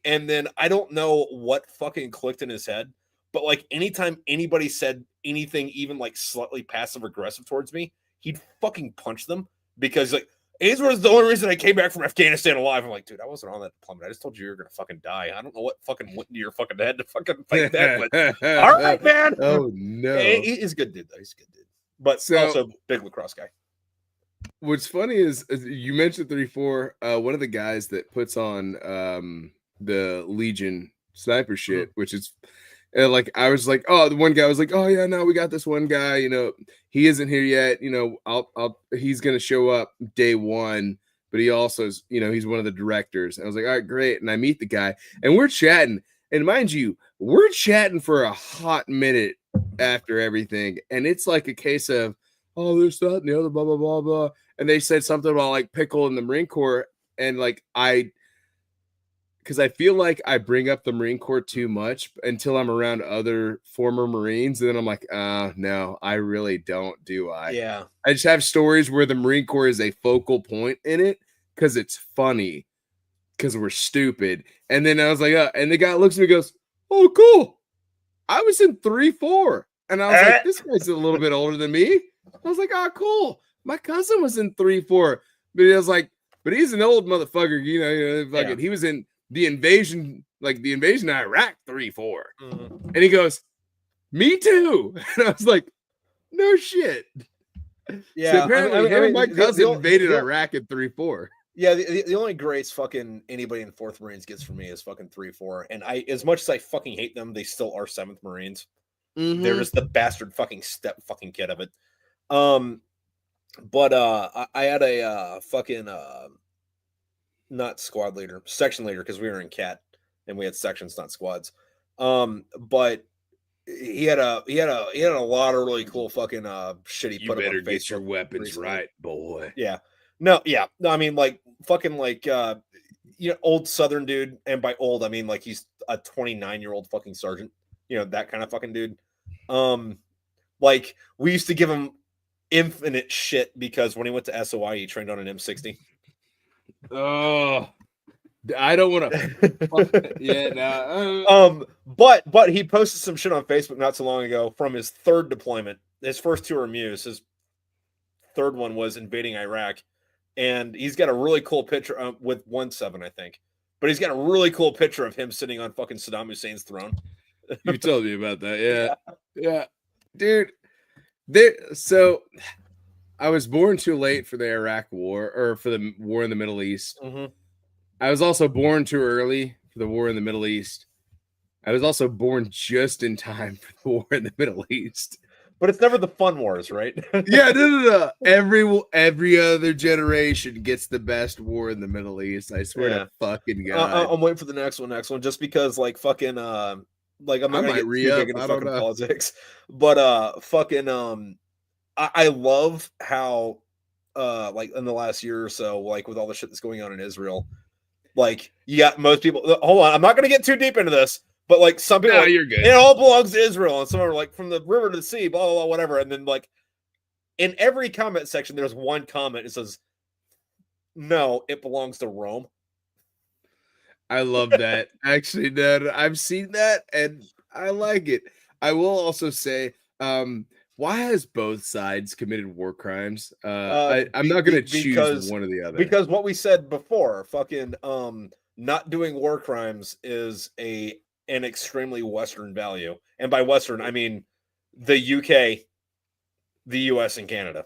And then I don't know what fucking clicked in his head, but like anytime anybody said anything even like slightly passive aggressive towards me, he'd fucking punch them because like Ainsworth is the only reason I came back from Afghanistan alive. I'm like, dude, I wasn't on that deployment. I just told you were gonna fucking die. I don't know what fucking went into your fucking head to fucking fight that. But all right, man. Oh no, he's a good dude though. He's a good dude, but also big lacrosse guy. What's funny is you mentioned 3-4. One of the guys that puts on the Legion sniper shit, which is like I was like, oh, the one guy was like, oh yeah, no, we got this one guy, he isn't here yet, he's gonna show up day 1, but he also is, he's one of the directors. And I was like, all right, great. And I meet the guy and we're chatting, and mind you, we're chatting for a hot minute after everything, and it's like a case of, oh, there's that and the other, blah blah blah blah, and they said something about like Pickle in the Marine Corps, and like because I feel like I bring up the Marine Corps too much until I'm around other former Marines. And then I'm like, no, I really don't, do I? Yeah. I just have stories where the Marine Corps is a focal point in it because it's funny. because we're stupid. And then I was like, and the guy looks at me and goes, "Oh, cool. I was in 3-4." And I was like, this guy's a little bit older than me. I was like, "Oh, cool. My cousin was in 3-4." But he was like, but he's an old motherfucker, fucking, he was in the invasion, like the invasion of Iraq 3-4. Mm-hmm. And he goes, "Me too." And I was like, "No shit." Yeah, So apparently, my cousin invaded the, Iraq in 3-4. Yeah, the only grades fucking anybody in 4th Marines gets from me is fucking 3-4. And I, as much as I fucking hate them, they still are 7th Marines. Mm-hmm. They're just the bastard fucking step fucking kid of it. But I had a fucking not squad leader, section leader, because we were in CAT and we had sections, not squads. But he had a lot of really cool fucking shit he put up on Facebook. You better get your weapons recently. Right, boy. Yeah. No, I mean, like fucking like old Southern dude, and by old I mean like he's a 29-year-old fucking sergeant, that kind of fucking dude. Like we used to give him infinite shit because when he went to SOI he trained on an M60. Oh, I don't want to. Yeah, no. But he posted some shit on Facebook not so long ago from his 3rd deployment. His first 2 were Muse. His 3rd one was invading Iraq. And he's got a really cool picture with 1-7, I think. But he's got a really cool picture of him sitting on fucking Saddam Hussein's throne. You told me about that, yeah. Dude. So I was born too late for the Iraq War, or for the war in the Middle East. Mm-hmm. I was also born too early for the war in the Middle East. I was also born just in time for the war in the Middle East. But it's never the fun wars, right? Yeah, no. Every other generation gets the best war in the Middle East. I swear to fucking God. I'm waiting for the next one, just because like fucking like I'm not gonna get too big into fucking politics, but fucking I love how like in the last year or so, like with all the shit that's going on in Israel, like you got most people. Hold on, I'm not gonna get too deep into this. But like some people, no, you're good. It all belongs to Israel, and some are like from the river to the sea, blah blah blah, whatever. And then like in every comment section, there's one comment that says, "No, it belongs to Rome." I love that. Actually, Ned, I've seen that, and I like it. I will also say, why has both sides committed war crimes? I'm not going to choose one or the other. Because what we said before, fucking not doing war crimes is an extremely Western value. And by Western, I mean the UK, the US, and Canada.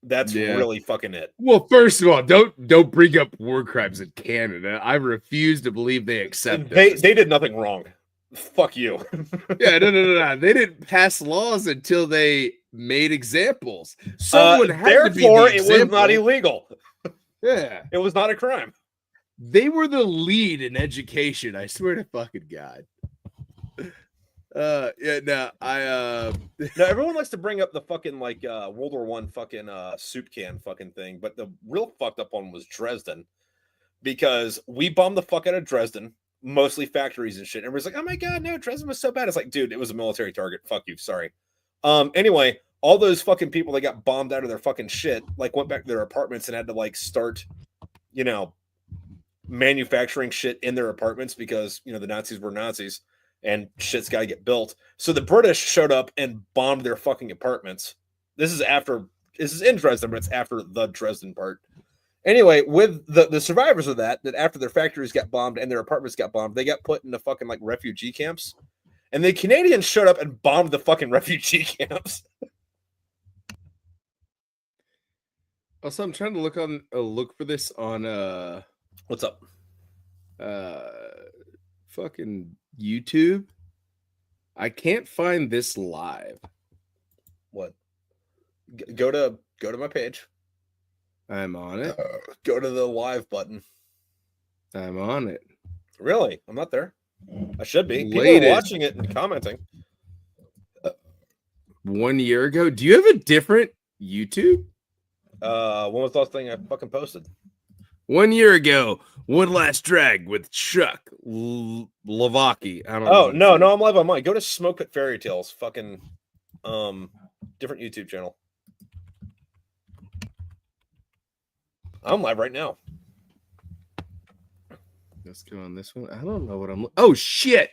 That's really fucking it. Well, first of all, don't bring up war crimes in Canada. I refuse to believe they accept it. They did nothing wrong. Fuck you. Yeah, no. They didn't pass laws until they made examples. Someone had therefore, to be the example. It was not illegal. Yeah. It was not a crime. They were the lead in education. I swear to fucking God. Now everyone likes to bring up the fucking like World War I fucking soup can fucking thing, but the real fucked up one was Dresden, because we bombed the fuck out of Dresden, mostly factories and shit. Everybody's like, "Oh my God, no, Dresden was so bad." It's like, dude, it was a military target. Fuck you, sorry. Anyway, all those fucking people that got bombed out of their fucking shit, like went back to their apartments and had to like start, manufacturing shit in their apartments because the Nazis were Nazis. And shit's got to get built. So the British showed up and bombed their fucking apartments. This is in Dresden, but it's after the Dresden part. Anyway, with the survivors of that after their factories got bombed and their apartments got bombed, they got put into fucking like refugee camps. And the Canadians showed up and bombed the fucking refugee camps. Also, I'm trying to look for this on what's up? Fucking YouTube. I can't find this live. What? Go to my page. I'm on it. Go to the live button. I'm on it. Really? I'm not there. I should be. People are watching it and commenting. 1 year ago. Do you have a different YouTube? When was the last thing I fucking posted? 1 year ago, one last drag with Chuck Lavaki. I don't know. Oh, no, I'm live on mine. Go to Smokepit Fairytales. Fucking different YouTube channel. I'm live right now. Let's go on this one. I don't know what I'm. Oh shit!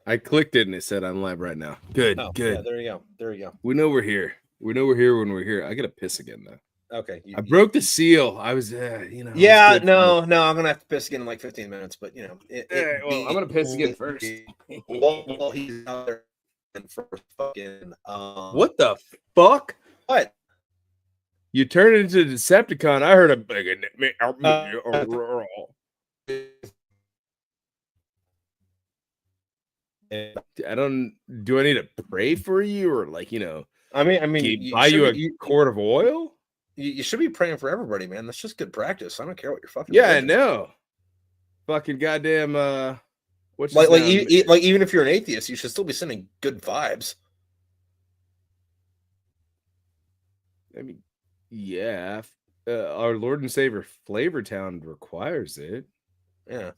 I clicked it and it said I'm live right now. Good, good. Yeah, there you go. There you go. We know we're here. We know we're here when we're here. I gotta piss again though. Okay. I broke the seal. I was, Yeah, no, I'm gonna have to piss again in like 15 minutes. But I'm gonna piss again first. Well, he's out there for fucking. What the fuck? What? You turned it into a Decepticon. I heard a big. I don't. Do I need to pray for you or I mean, buy you a quart of oil? You should be praying for everybody, man. That's just good practice. I don't care what you're fucking. Yeah, I know. Fucking goddamn. What's even if you're an atheist, you should still be sending good vibes. I mean, yeah. Our Lord and Savior Flavortown requires it. Yeah.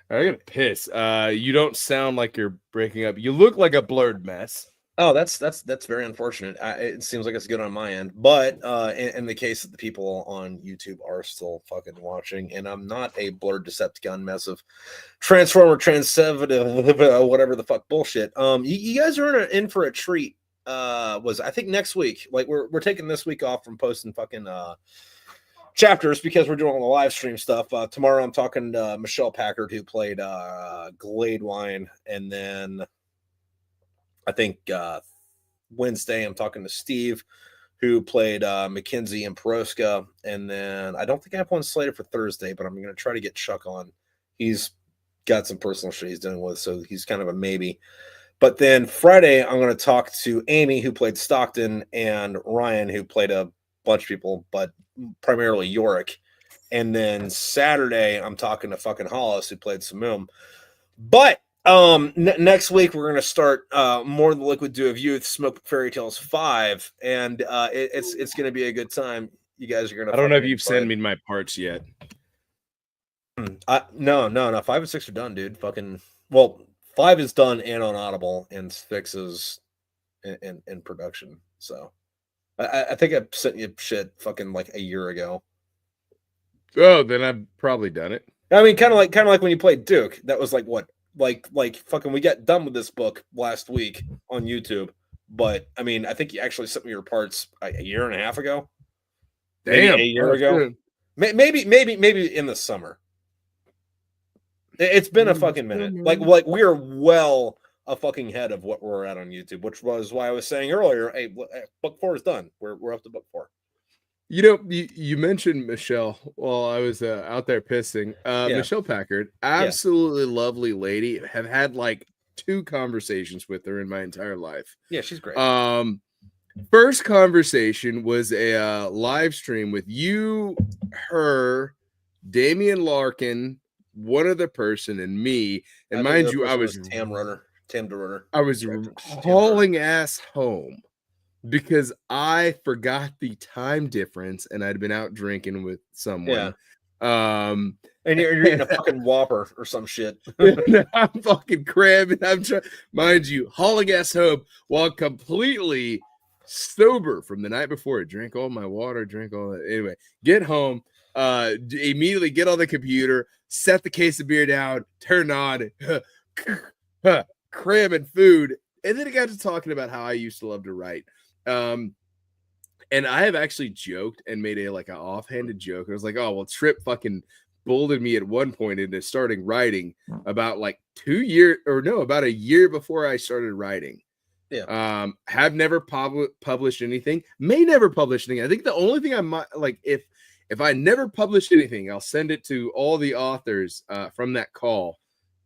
I gotta piss. You don't sound like you're breaking up. You look like a blurred mess. Oh, that's very unfortunate. It seems like it's good on my end, but in the case that the people on YouTube are still fucking watching, and I'm not a blurred Decepticon mess of Transformer, Transevative, whatever the fuck bullshit. You guys are in for a treat. I think next week? Like we're taking this week off from posting fucking chapters because we're doing all the live stream stuff. Tomorrow I'm talking to Michelle Packard, who played Glade Wine, and then I think Wednesday I'm talking to Steve, who played Mackenzie and Peroska, and then I don't think I have one slated for Thursday, but I'm going to try to get Chuck on. He's got some personal shit he's dealing with, so he's kind of a maybe. But then Friday I'm going to talk to Amy, who played Stockton, and Ryan, who played a bunch of people, but primarily Yorick. And then Saturday I'm talking to fucking Hollis, who played Samum. But next week we're gonna start More Than the Liquid Dew of Youth, Smokepit Fairytales 5, and it's gonna be a good time. You guys are gonna. I don't know if you've sent me my parts yet. No. 5 and 6 are done, dude. Fucking 5 is done and on Audible, and 6 is in production. So I think I sent you shit fucking like a year ago. Oh, then I've probably done it. I mean, kind of like when you played Duke. That was like what. Like fucking we got done with this book last week on YouTube, but I mean I think you actually sent me your parts a year and a half ago. Damn, maybe a year ago. Maybe in the summer. It's been a fucking minute. Like we are well a fucking head of what we're at on YouTube, which was why I was saying earlier, hey, book 4 is done. We're up to book 4. You mentioned Michelle while I was out there pissing. Michelle Packard, absolutely lovely lady. Have had like 2 conversations with her in my entire life. Yeah, she's great. First conversation was a live stream with you, her, Damian Larkin, one other person, and me. And mind you, I was Tam DeRunner. I was hauling ass home, because I forgot the time difference and I'd been out drinking with someone. Yeah. And you're eating a fucking Whopper or some shit. I'm fucking cramming. I'm trying, mind you, hauling ass home while completely sober from the night before. Drink all my water, drink all that. Anyway, get home, immediately get on the computer, set the case of beer down, turn on, cramming food. And then it got to talking about how I used to love to write. And I have actually joked and made an offhanded joke. I was like, oh, well, Trip fucking bullied me at one point into starting writing about about a year before I started writing. Yeah. Have never published anything, may never publish anything. I think the only thing I might if I never publish anything, I'll send it to all the authors from that call.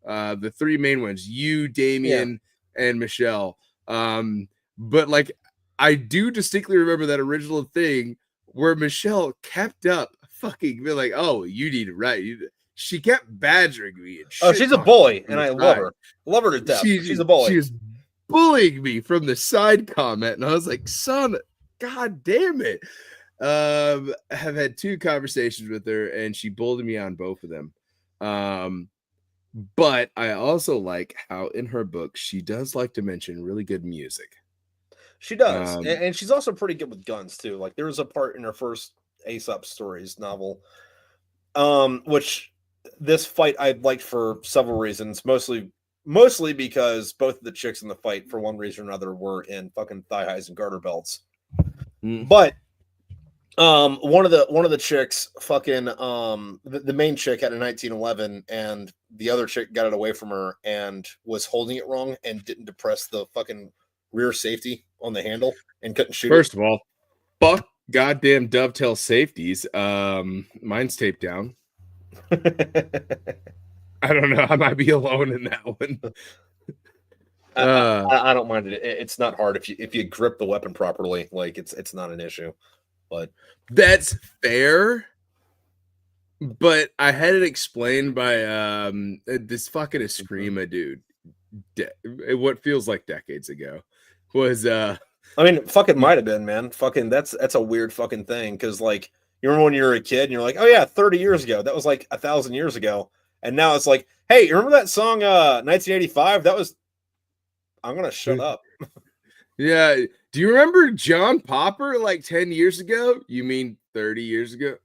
The 3 main ones, you, Damien, and Michelle. But I do distinctly remember that original thing where Michelle kept up fucking be like, oh, you need to write. She kept badgering me. And she's a bully, and I love her. Love her to death. She's a bully. She was bullying me from the side comment, and I was like, son, god damn it. I have had 2 conversations with her, and she bullied me on both of them. But I also like how in her book she does like to mention really good music. She does, and she's also pretty good with guns too. Like there was a part in her first Aesop stories novel. Which this fight I liked for several reasons, mostly because both of the chicks in the fight, for one reason or another, were in fucking thigh highs and garter belts. But one of the chicks, fucking the main chick had a 1911, and the other chick got it away from her and was holding it wrong and didn't depress the fucking rear safety on the handle and couldn't shoot First of all, fuck goddamn dovetail safeties. Mine's taped down. I don't know. I might be alone in that one. I don't mind it. It's not hard if you grip the weapon properly. Like it's not an issue. But that's fair. But I had it explained by this fucking Eskrima dude. What feels like decades ago was I mean, fucking might have been, man. Fucking that's a weird fucking thing, because like you remember when you were a kid and you're like, oh yeah, 30 years ago, that was like 1,000 years ago, and now it's like, hey, you remember that song 1985? That was, I'm gonna shut up. Yeah. Do you remember John Popper like 10 years ago? You mean 30 years ago?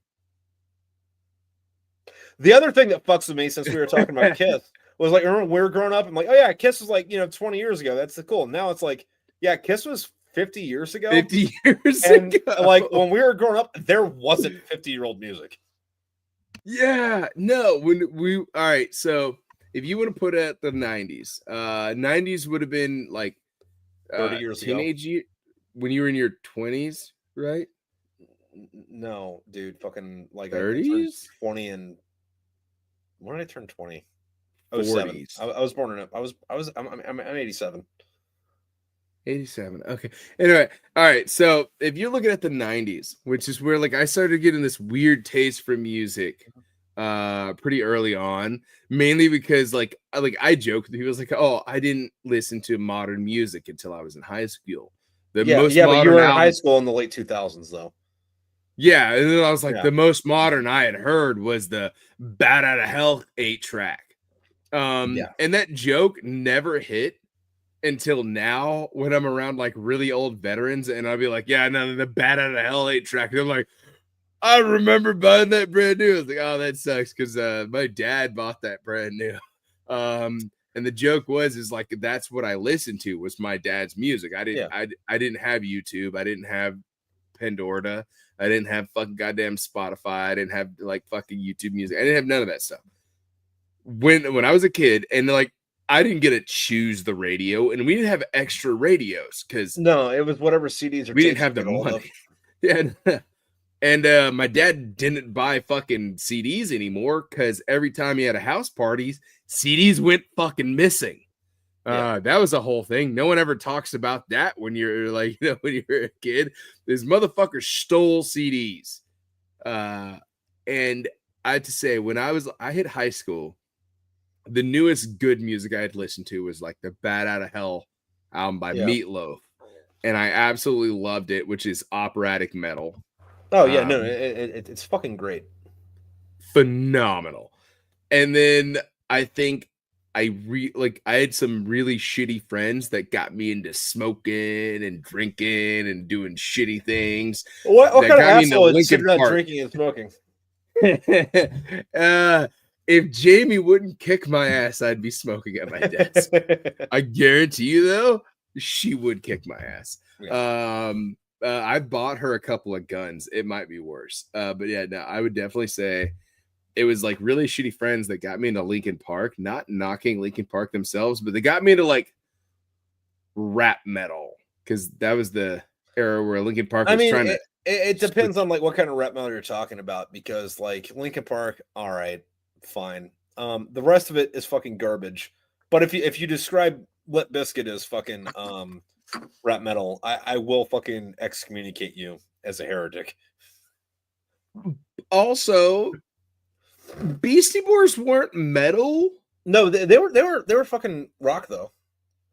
The other thing that fucks with me, since we were talking about Kiss, was like, remember when we were growing up, I'm like, oh yeah, Kiss was like, 20 years ago. That's cool. Now it's like, yeah, Kiss was 50 years ago. 50 years and ago. Like when we were growing up, there wasn't 50-year-old music. Yeah, no, all right, so if you want to put it at the 90s, 90s would have been like 30 years teenage ago. Year, when you were in your 20s, right? No, dude, fucking like 30s? 20 and when did I turn 20? 40s. I was born in I'm 87. 87. Okay. Anyway, all right. So if you're looking at the 90s, which is where like I started getting this weird taste for music pretty early on, mainly because like I joke with people, like, oh, I didn't listen to modern music until I was in high school. But you were in high school in the late 2000s though. Yeah, and then I was like, the most modern I had heard was the Bat Out of Hell 8-track. And that joke never hit until now when I'm around like really old veterans, and I'll be like, yeah, no, the Bat Out of Hell 8-track. And I'm like, I remember buying that brand new. I was like, oh, that sucks, because my dad bought that brand new. And the joke is like, that's what I listened to was my dad's music. I didn't have YouTube. I didn't have Pandora. I didn't have fucking goddamn Spotify. I didn't have like fucking YouTube music. I didn't have none of that stuff. When I was a kid, and like I didn't get to choose the radio, and we didn't have extra radios because no, it was whatever CDs or we didn't have the money. Yeah, and my dad didn't buy fucking CDs anymore because every time he had a house parties, CDs went fucking missing. That was a whole thing. No one ever talks about that when you're like, when you're a kid. This motherfucker stole CDs. And I had to say, when I hit high school, the newest good music I had listened to was like the Bat Out of Hell album by Meatloaf. And I absolutely loved it, which is operatic metal. Oh, yeah, no, it's fucking great. Phenomenal. And then I think I had some really shitty friends that got me into smoking and drinking and doing shitty things. What kind of asshole is sitting around drinking and smoking? If Jamie wouldn't kick my ass, I'd be smoking at my desk. I guarantee you, though, she would kick my ass. Yeah. I bought her a couple of guns. It might be worse. But yeah, no, I would definitely say it was like really shitty friends that got me into Linkin Park, not knocking Linkin Park themselves, but they got me into like rap metal, because that was the era where Linkin Park was trying to. It depends on like what kind of rap metal you're talking about, because like Linkin Park, all right, fine. The rest of it is fucking garbage. But if you describe Limp Bizkit as fucking rap metal, I will fucking excommunicate you as a heretic. Also, Beastie Boys weren't metal. No, they were fucking rock though,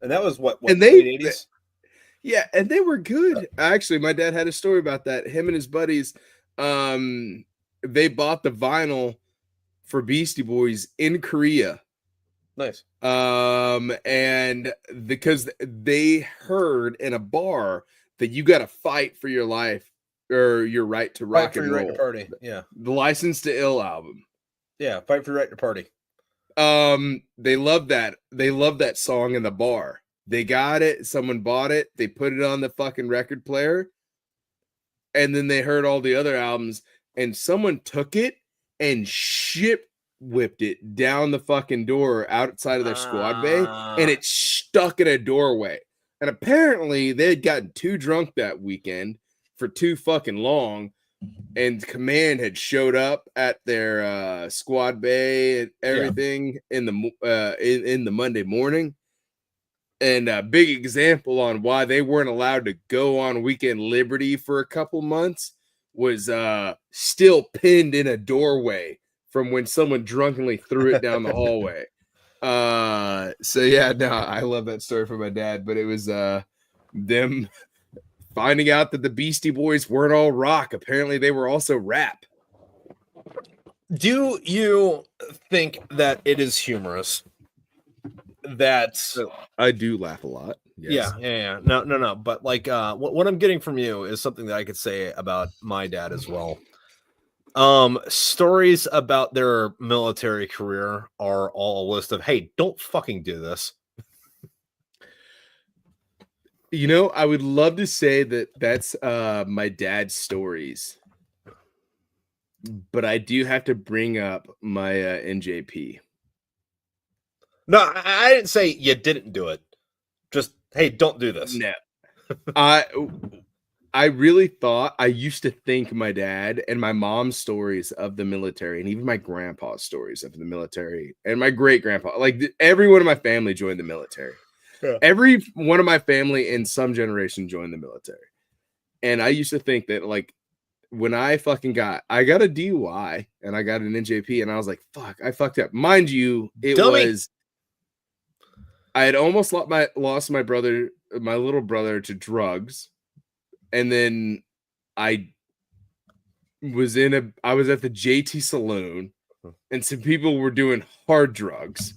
and that was what and late 80s. Yeah, and they were good. Actually, my dad had a story about that. Him and his buddies, they bought the vinyl for Beastie Boys in Korea. Nice. And because they heard in a bar that you got to fight for your life or Your Right to Fight Rock for and Your Right to Roll, Party. Yeah. the License to Ill album. Yeah. Fight for Your Right to Party. They love that. They love that song in the bar. They got it. Someone bought it. They put it on the fucking record player. And then they heard all the other albums, and someone took it and whipped it down the fucking door outside of their squad bay, and it stuck in a doorway. And apparently they had gotten too drunk that weekend for too fucking long, and command had showed up at their squad bay and everything in the Monday morning. And a big example on why they weren't allowed to go on weekend liberty for a couple months was still pinned in a doorway from when someone drunkenly threw it down the hallway. So yeah, no, I love that story from my dad, but it was them finding out that the Beastie Boys weren't all rock. Apparently they were also rap. Do you think that it is humorous that I do laugh a lot? Yes. Yeah. No. But like, what I'm getting from you is something that I could say about my dad as well. Stories about their military career are all a list of, hey, don't fucking do this. You know, I would love to say that that's my dad's stories, but I do have to bring up my NJP. No, I didn't say you didn't do it. Just, hey, don't do this. No. I really thought, I used to think my dad and my mom's stories of the military, and even my grandpa's stories of the military, and my great grandpa, like everyone in my family joined the military. Yeah. Every one of my family in some generation joined the military. And I used to think that, like, when I got a DUI and I got an NJP, and I was like, fuck, I fucked up. Mind you, I had almost lost my brother, my little brother, to drugs. And then I was at the JT Saloon, and some people were doing hard drugs.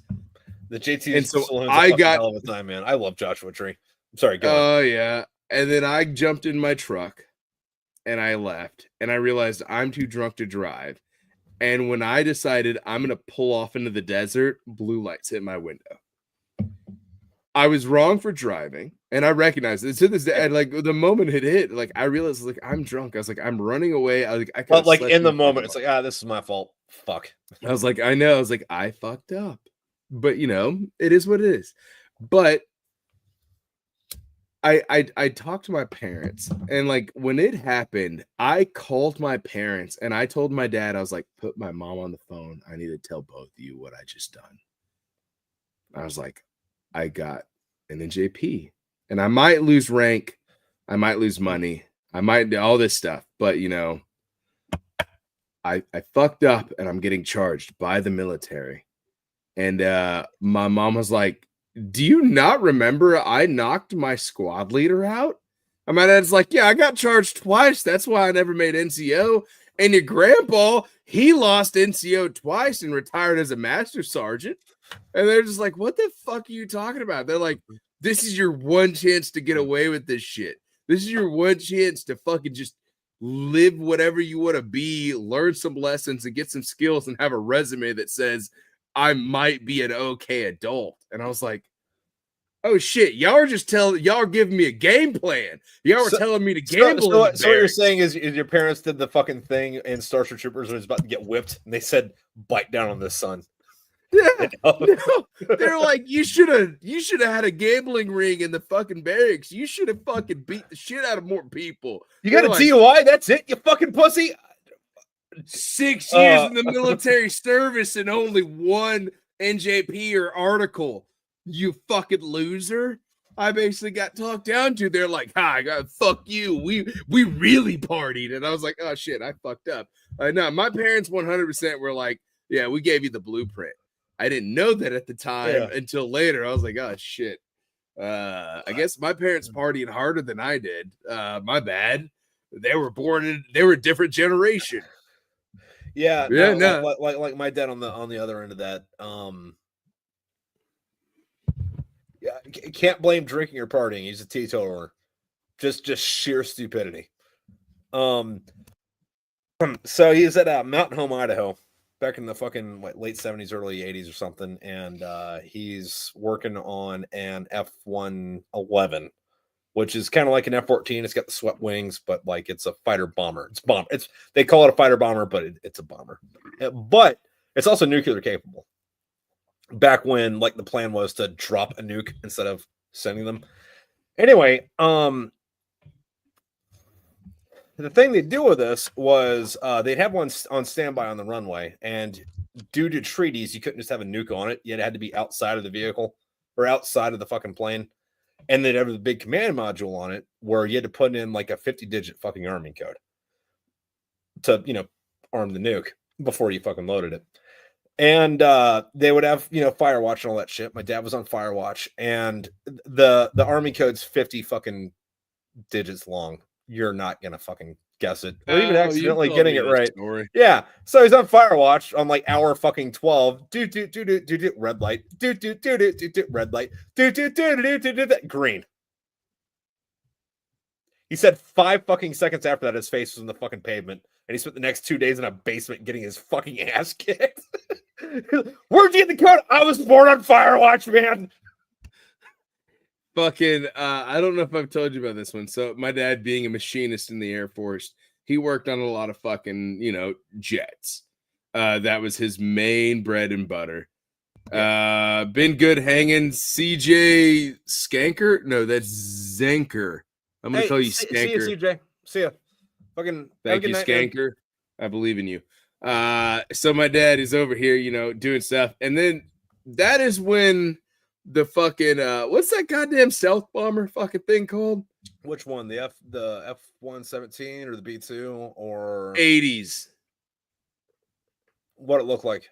The JT and so Saloon's I got hell of a time, man. I love Joshua Tree. I'm sorry, go on. Oh yeah. And then I jumped in my truck and I left, and I realized I'm too drunk to drive. And when I decided I'm gonna pull off into the desert, blue lights hit my window. I was wrong for driving, and I recognized it to this day. And like the moment it hit, like I realized, like, I'm drunk. I was like, I'm running away. I was like, but like in the moment, it's like, this is my fault. Fuck. I was like, I know. I was like, I fucked up, but you know, it is what it is. But I talked to my parents, and like when it happened, I called my parents and I told my dad, I was like, put my mom on the phone. I need to tell both of you what I just done. I was like, I got an NJP, and I might lose rank, I might lose money, I might do all this stuff, but you know, I fucked up, and I'm getting charged by the military. And my mom was like, do you not remember I knocked my squad leader out? And my dad's like, yeah, I got charged twice. That's why I never made NCO. And your grandpa, he lost NCO twice and retired as a master sergeant. And they're just like, what the fuck are you talking about? They're like, this is your one chance to get away with this shit. This is your one chance to fucking just live whatever you want to be, learn some lessons and get some skills and have a resume that says, I might be an okay adult. And I was like, oh shit, y'all are giving me a game plan. Y'all were telling me to gamble. So what you're saying is your parents did the fucking thing in Starship Troopers when it was about to get whipped, and they said, bite down on this, son. Yeah. No, they're like, you should have had a gambling ring in the fucking barracks. You should have fucking beat the shit out of more people. You got a DUI, that's it, you fucking pussy. 6 years in the military service and only one NJP or article, you fucking loser. I basically got talked down to. They're like, hi, fuck you. We really partied. And I was like, oh shit, I fucked up. No, my parents 100% were like, yeah, we gave you the blueprint. I didn't know that at the time until later. I was like, oh shit. I guess my parents partying harder than I did. My bad. They were a different generation. Yeah, no. Like my dad on the other end of that. Can't blame drinking or partying. He's a teetotaler. Just sheer stupidity. So he's at Mountain Home, Idaho, back in the fucking late 70s, early 80s or something, and he's working on an F-111, which is kind of like an F-14. It's got the swept wings, but like it's a fighter bomber. They call it a fighter bomber, but it's a bomber. But it's also nuclear capable. Back when like the plan was to drop a nuke instead of sending them. Anyway, the thing they do with this was they'd have one on standby on the runway, and due to treaties, you couldn't just have a nuke on it. It had to be outside of the vehicle or outside of the fucking plane. And they'd have the big command module on it where you had to put in like a 50-digit fucking arming code to, arm the nuke before you fucking loaded it. And they would have, Firewatch and all that shit. My dad was on Firewatch, and the arming code's 50 fucking digits long. You're not gonna fucking guess it, or even accidentally getting it right. Story. Yeah. So he's on Firewatch on like hour fucking 12. Do red light. Do red light. Do green. He said 5 fucking seconds after that, his face was in the fucking pavement, and he spent the next 2 days in a basement getting his fucking ass kicked. Where'd you get the code? I was born on Firewatch, man. Fucking, I don't know if I've told you about this one. So my dad, being a machinist in the Air Force, he worked on a lot of fucking, jets. That was his main bread and butter. Yeah. Been good hanging. CJ Skanker? No, that's Zenker. I'm gonna call you Skanker. See you, CJ. See ya. Fucking thank you, Skanker. I believe in you. So my dad is over here, doing stuff, and then that is when the fucking what's that goddamn stealth bomber fucking thing called? Which one? The F-117 or the B-2 or 80s? What it looked like?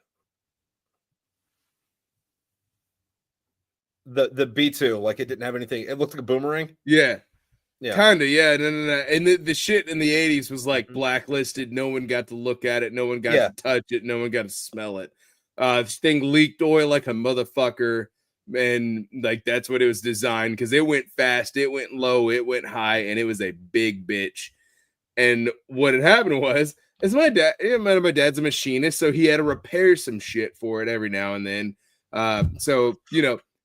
The B-2, like it didn't have anything. It looked like a boomerang. Yeah. Kind of, yeah. No. And the shit in the 80s was like blacklisted. No one got to look at it. No one got to touch it. No one got to smell it. This thing leaked oil like a motherfucker. And like that's what it was designed, because it went fast, it went low, it went high, and it was a big bitch. And what had happened was, my dad's a machinist, so he had to repair some shit for it every now and then.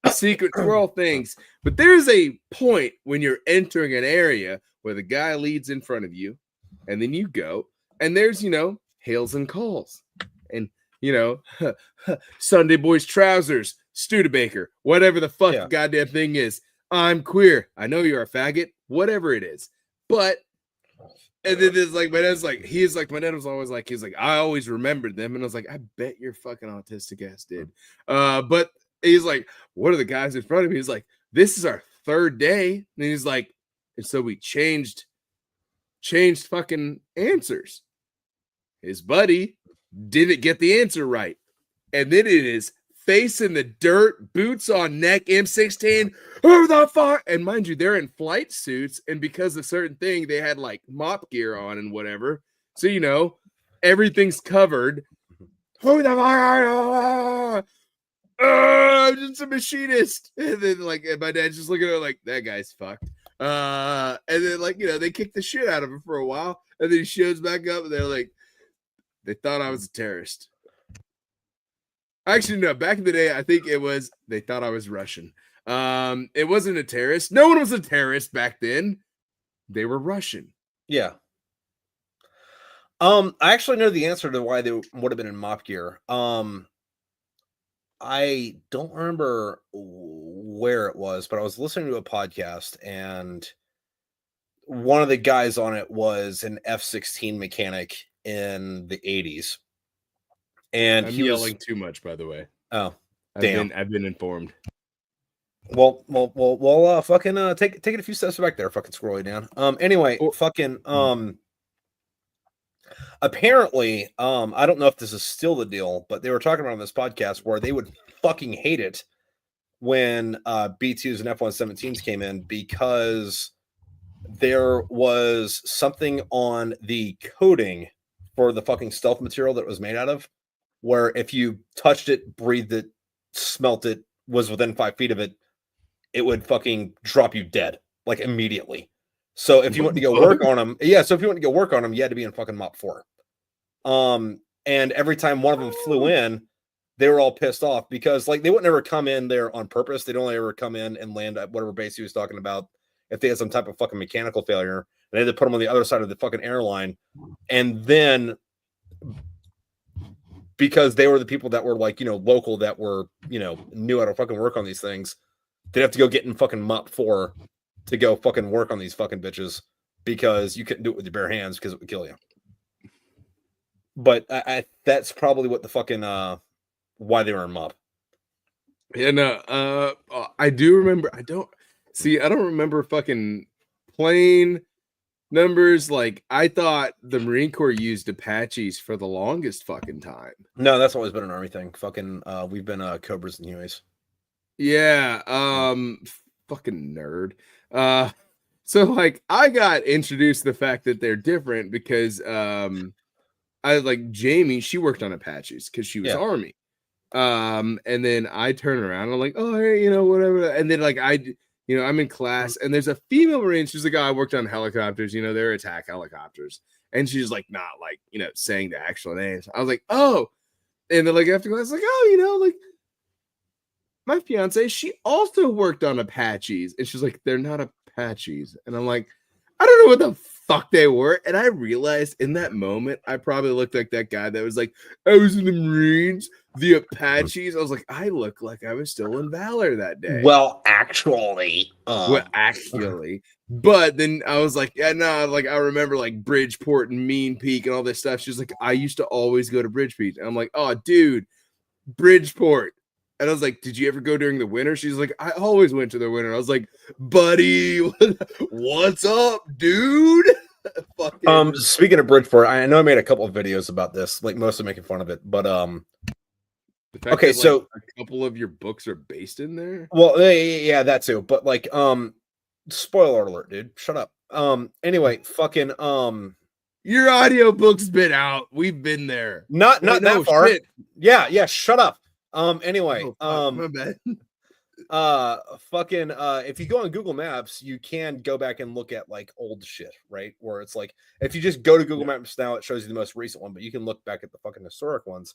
Secret twirl things. But there's a point when you're entering an area where the guy leads in front of you, and then you go, and there's, hails and calls. And, Sunday boys trousers, Studebaker, whatever the fuck the goddamn thing is. I'm queer. I know you're a faggot, whatever it is. But, and then there's like, my dad was always like, he's like, I always remembered them. And I was like, I bet your fucking autistic ass did. But he's like, what are the guys in front of me? He's like, this is our 3rd day. And he's like, and so we changed fucking answers. His buddy didn't get the answer right. And then it is face in the dirt, boots on neck, M16, over the far. And mind you, they're in flight suits. And because of certain thing, they had like mop gear on and whatever. So, everything's covered. Who the fuck? I'm just a machinist. And then and my dad's just looking at it like, that guy's fucked. And then they kick the shit out of him for a while. And then he shows back up and they're like, they thought I was a terrorist. Actually, no, back in the day, I think it was, they thought I was Russian. It wasn't a terrorist. No one was a terrorist back then. They were Russian. Yeah. I actually know the answer to why they would have been in mop gear. I don't remember where it was, but I was listening to a podcast, and one of the guys on it was an F-16 mechanic in the 80s. And I'm yelling too much, by the way. Oh, damn. I've been informed. Well, fucking take it a few steps back there, fucking scrolling down. Anyway, apparently, I don't know if this is still the deal, but they were talking about on this podcast where they would fucking hate it when B-2s and F-117s came in, because there was something on the coating for the fucking stealth material that it was made out of, where if you touched it, breathed it, smelt it, was within 5 feet of it, it would fucking drop you dead, like immediately. So if you want to go work on them, you had to be in fucking Mop 4. And every time one of them flew in, they were all pissed off because like they wouldn't ever come in there on purpose. They'd only ever come in and land at whatever base he was talking about if they had some type of fucking mechanical failure. They had to put them on the other side of the fucking airline. And then because they were the people that were like, local, that were, knew how to fucking work on these things, they'd have to go get in fucking Mop 4 to go fucking work on these fucking bitches because you couldn't do it with your bare hands because it would kill you. But that's probably what the fucking why they were in Mop. And I do remember. I don't remember fucking plane numbers. Like I thought the Marine Corps used Apaches for the longest fucking time. No, that's always been an Army thing. Fucking we've been Cobras and Hueys. Yeah. Fucking nerd. So like I got introduced to the fact that they're different because I like Jamie, she worked on Apaches because she was Army. And then I turn around and I'm like, oh hey, whatever. And then like I'm in class and there's a female Marine, she's like, oh, I worked on helicopters, they're attack helicopters. And she's like not like, saying the actual names. I was like, oh, and then like after class, like, oh, like my fiance, she also worked on Apaches. And she's like, they're not Apaches. And I'm like, I don't know what the fuck they were. And I realized in that moment, I probably looked like that guy that was like, I was in the Marines, the Apaches. I was like, I look like I was still in Valor that day. Well, actually. But then I was like, yeah, no, like I remember like Bridgeport and Mean Peak and all this stuff. She's like, I used to always go to Bridgeport. And I'm like, oh, dude, Bridgeport. And I was like, did you ever go during the winter? She's like, I always went to the winter. I was like, buddy, what's up, dude? Speaking of Bridgeport, I know I made a couple of videos about this, like mostly making fun of it, but okay, that, so like, a couple of your books are based in there. Well, yeah, that too. But like, spoiler alert, dude. Shut up. Anyway, fucking your audiobook's been out. We've been there. Not that far. Shit. Yeah, shut up. Anyway, my bad. If you go on Google Maps, you can go back and look at like old shit, right? Where it's like if you just go to Google Maps now, it shows you the most recent one, but you can look back at the fucking historic ones.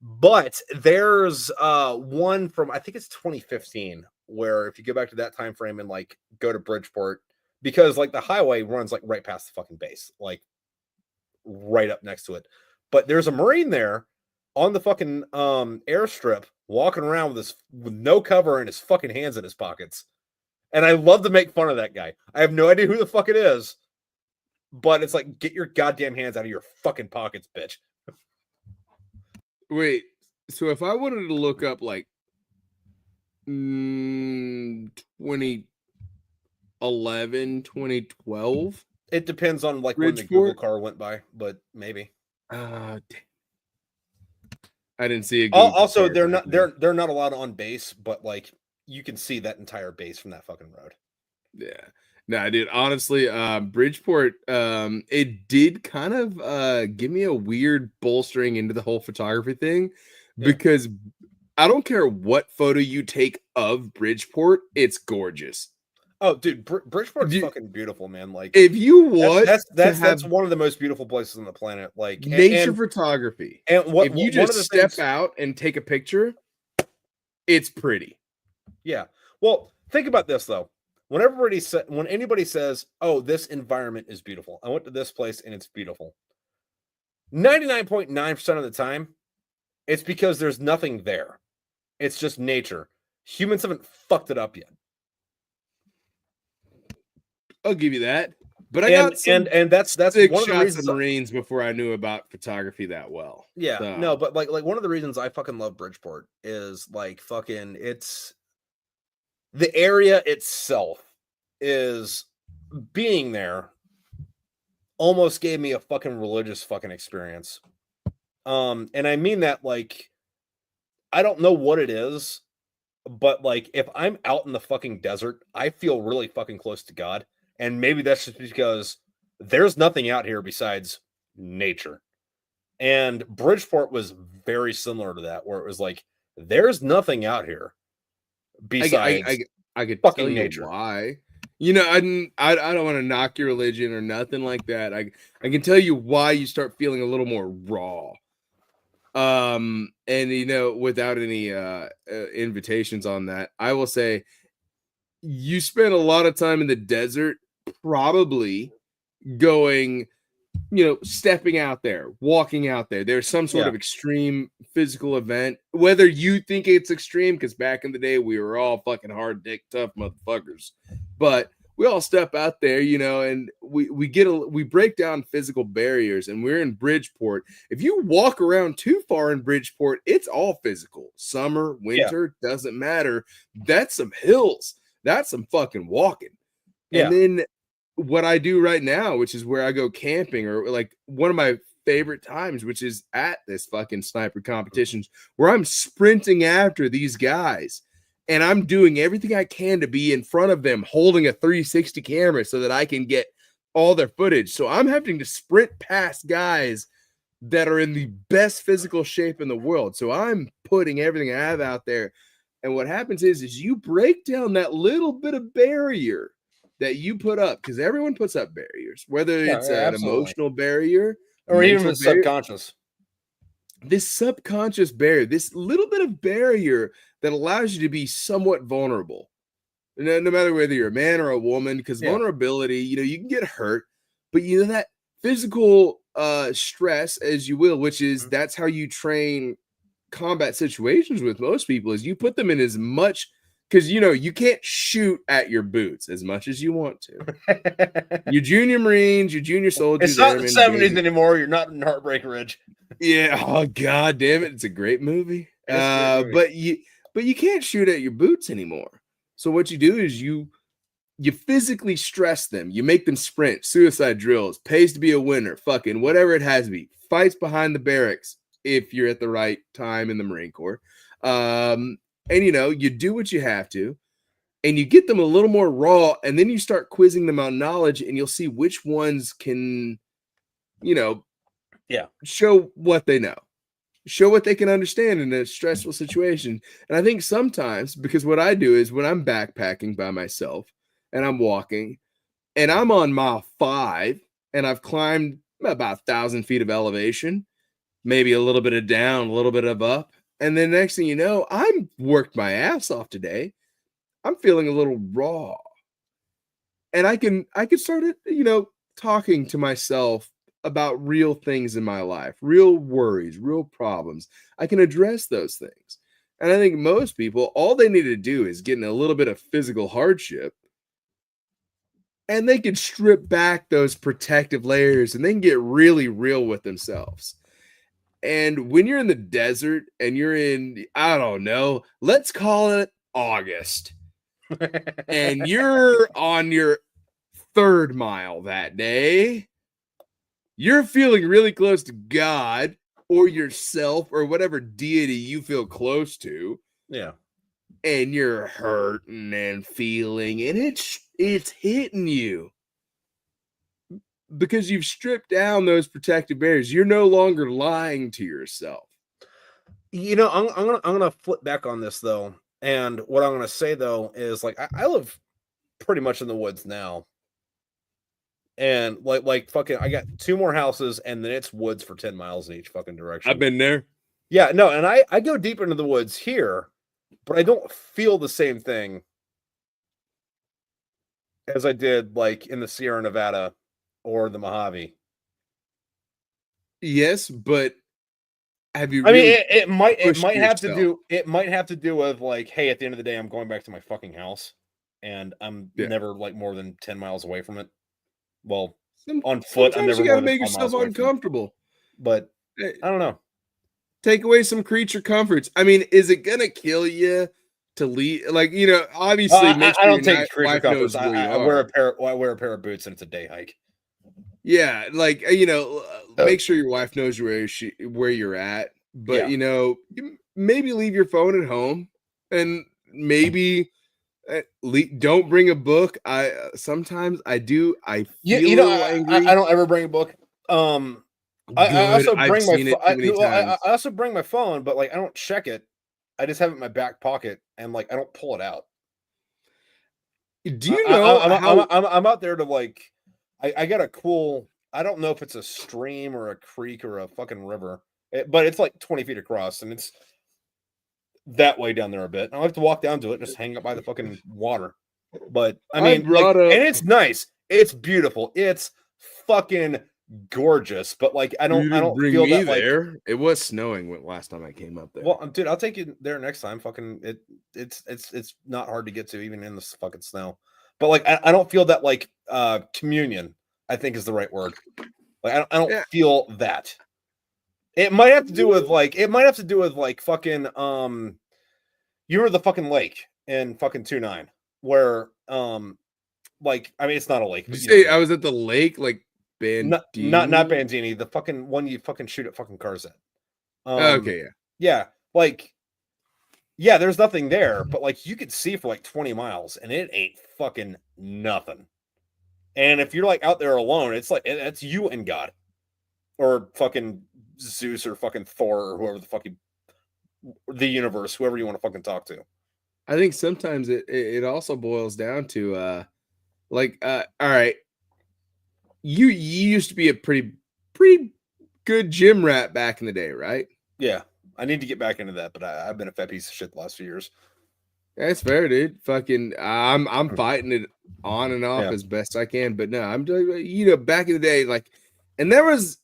But there's one from I think it's 2015 where if you go back to that time frame and like go to Bridgeport, because like the highway runs like right past the fucking base, like right up next to it. But there's a Marine there on the fucking airstrip walking around with no cover and his fucking hands in his pockets. And I love to make fun of that guy. I have no idea who the fuck it is, but it's like, get your goddamn hands out of your fucking pockets, bitch. Wait, so if I wanted to look up like 2011, 2012, it depends on like when the Google car went by, but maybe. I didn't see it. Also, they're not allowed on base, but like you can see that entire base from that fucking road. Yeah. No, dude, honestly, Bridgeport, it did kind of give me a weird bolstering into the whole photography thing because I don't care what photo you take of Bridgeport, it's gorgeous. Oh, dude, Bridgeport's fucking beautiful, man. Like, if you want, that's one of the most beautiful places on the planet. Like nature photography, and if you just step out and take a picture, it's pretty. Yeah. Well, think about this though. When anybody says, "Oh, this environment is beautiful," I went to this place and it's beautiful. 99.9% of the time, it's because there's nothing there. It's just nature. Humans haven't fucked it up yet. I'll give you that, but I got some that's one of the reasons Marines before I knew about photography that well. Yeah, so. No, but like one of the reasons I fucking love Bridgeport is like fucking it's the area itself is being there almost gave me a fucking religious fucking experience. And I mean that like I don't know what it is, but like if I'm out in the fucking desert, I feel really fucking close to God. And maybe that's just because there's nothing out here besides nature. And Bridgeport was very similar to that, where it was like, there's nothing out here besides I could fucking tell you nature. Why. You know, I don't want to knock your religion or nothing like that. I can tell you why you start feeling a little more raw. And you know, without any invitations on that, I will say you spend a lot of time in the desert, probably going, you know, stepping out there, walking out there. There's some sort Yeah. of extreme physical event, whether you think it's extreme, because back in the day we were all fucking hard dick tough motherfuckers, but we all step out there, you know, and we break down physical barriers, and we're in Bridgeport. If you walk around too far in Bridgeport, it's all physical. Summer, winter, doesn't matter. That's some hills. That's some fucking walking. Yeah. And then what I do right now, which is where I go camping, or like one of my favorite times, which is at this fucking sniper competitions, where I'm sprinting after these guys and I'm doing everything I can to be in front of them, holding a 360 camera so that I can get all their footage. So I'm having to sprint past guys that are in the best physical shape in the world. So I'm putting everything I have out there. And what happens is you break down that little bit of barrier that you put up, because everyone puts up barriers, whether it's an emotional barrier, or even mental the subconscious. This subconscious barrier, this little bit of barrier that allows you to be somewhat vulnerable. No matter whether you're a man or a woman, because vulnerability, you know, you can get hurt, but you know that physical stress, as you will, which is that's how you train combat situations with most people, is you put them in as much, because you know you can't shoot at your boots as much as you want to. Your junior Marines, your junior soldiers, it's not the 70s anymore. You're not in Heartbreak Ridge. Yeah, oh god damn it, it's a great movie. But you can't shoot at your boots anymore. So what you do is you physically stress them. You make them sprint, suicide drills, pays to be a winner, fucking whatever it has to be. Fights behind the barracks if you're at the right time in the Marine Corps. And you know, you do what you have to, and you get them a little more raw, and then you start quizzing them on knowledge, and you'll see which ones can, you know, show what they know, show what they can understand in a stressful situation. And I think sometimes, because what I do is when I'm backpacking by myself and I'm walking and I'm on mile 5 and I've climbed about 1,000 feet of elevation, maybe a little bit of down, a little bit of up, and then next thing you know, I'm worked my ass off today. I'm feeling a little raw, and I can start, you know, talking to myself about real things in my life, real worries, real problems. I can address those things. And I think most people, all they need to do is get in a little bit of physical hardship, and they can strip back those protective layers and they can get really real with themselves. And when you're in the desert and you're in, I don't know, let's call it August, and you're on your 3rd mile that day, you're feeling really close to God or yourself or whatever deity you feel close to. Yeah. And you're hurting and feeling, and it's hitting you because you've stripped down those protective barriers. You're no longer lying to yourself. You know, I'm gonna flip back on this though, and what I'm gonna say though is like I live pretty much in the woods now. And like fucking, I got 2 more houses, and then it's woods for 10 miles in each fucking direction. I've been there. Yeah, no, and I go deep into the woods here, but I don't feel the same thing as I did like in the Sierra Nevada or the Mojave. Yes, but have you? I mean, it might have yourself? to do with like, hey, at the end of the day, I'm going back to my fucking house, and I'm never like more than 10 miles away from it. Well, on foot, I'm never you more gotta than make 5 yourself miles away from it. uncomfortable. But I don't know. Take away some creature comforts. I mean, is it gonna kill you to leave? Like, you know, obviously, I don't take creature comforts. I wear a pair of boots, and it's a day hike. Yeah, like, you know, make sure your wife knows where you're at. But you know, maybe leave your phone at home, and maybe don't bring a book. Sometimes I do. I feel you know, angry. I don't ever bring a book. I also bring I also bring my phone, but like I don't check it. I just have it in my back pocket, and like I don't pull it out. Do you know how I'm out there to like, I got a cool. I don't know if it's a stream or a creek or a fucking river, but it's like 20 feet across, and it's that way down there a bit. I have to walk down to it, and just hang up by the fucking water. But I I mean, like, brought up and it's nice, it's beautiful, it's fucking gorgeous. But like, I you didn't don't bring feel me that like. there. It was snowing when last time I came up there. Well, dude, I'll take you there next time. Fucking it's not hard to get to even in the fucking snow. But like, I don't feel that like communion. I think is the right word. Like, I don't feel that. It might have to do with like fucking you were the fucking lake in fucking 2-9 where like, I mean, it's not a lake. Did But you say I was at the lake like not Bandini, the fucking one you fucking shoot at fucking cars at. Okay, yeah, like, yeah, there's nothing there, but like you could see for like 20 miles and it ain't fucking nothing. And if you're like out there alone, it's like it's you and God, or fucking Zeus, or fucking Thor, or whoever the fuck the universe, whoever you want to fucking talk to. I think sometimes it also boils down to all right, you used to be a pretty good gym rat back in the day, right? Yeah, I need to get back into that, but I've been a fat piece of shit the last few years. That's fair, dude. Fucking, I'm fighting it on and off as best I can, but no, I'm doing, back in the day, like, and there was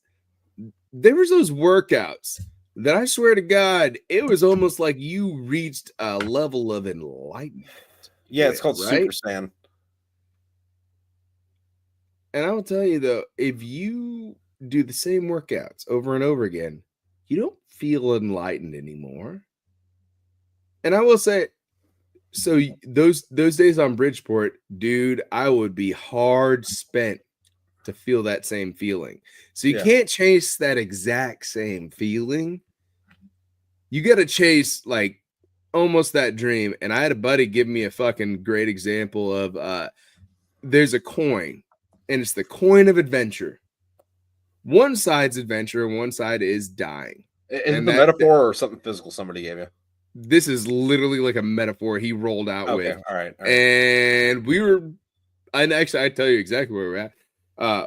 those workouts that I swear to God, it was almost like you reached a level of enlightenment. Yeah, it's called Super Saiyan. And I will tell you though, if you do the same workouts over and over again, you don't feel enlightened anymore. And I will say, so those days on Bridgeport, dude, I would be hard spent to feel that same feeling. So you can't chase that exact same feeling. You got to chase like almost that dream. And I had a buddy give me a fucking great example of there's a coin, and it's the coin of adventure. One side's adventure and one side is dying. Is it the metaphor or something physical somebody gave you? This is literally like a metaphor he rolled out with. All right. And I tell you exactly where we're at.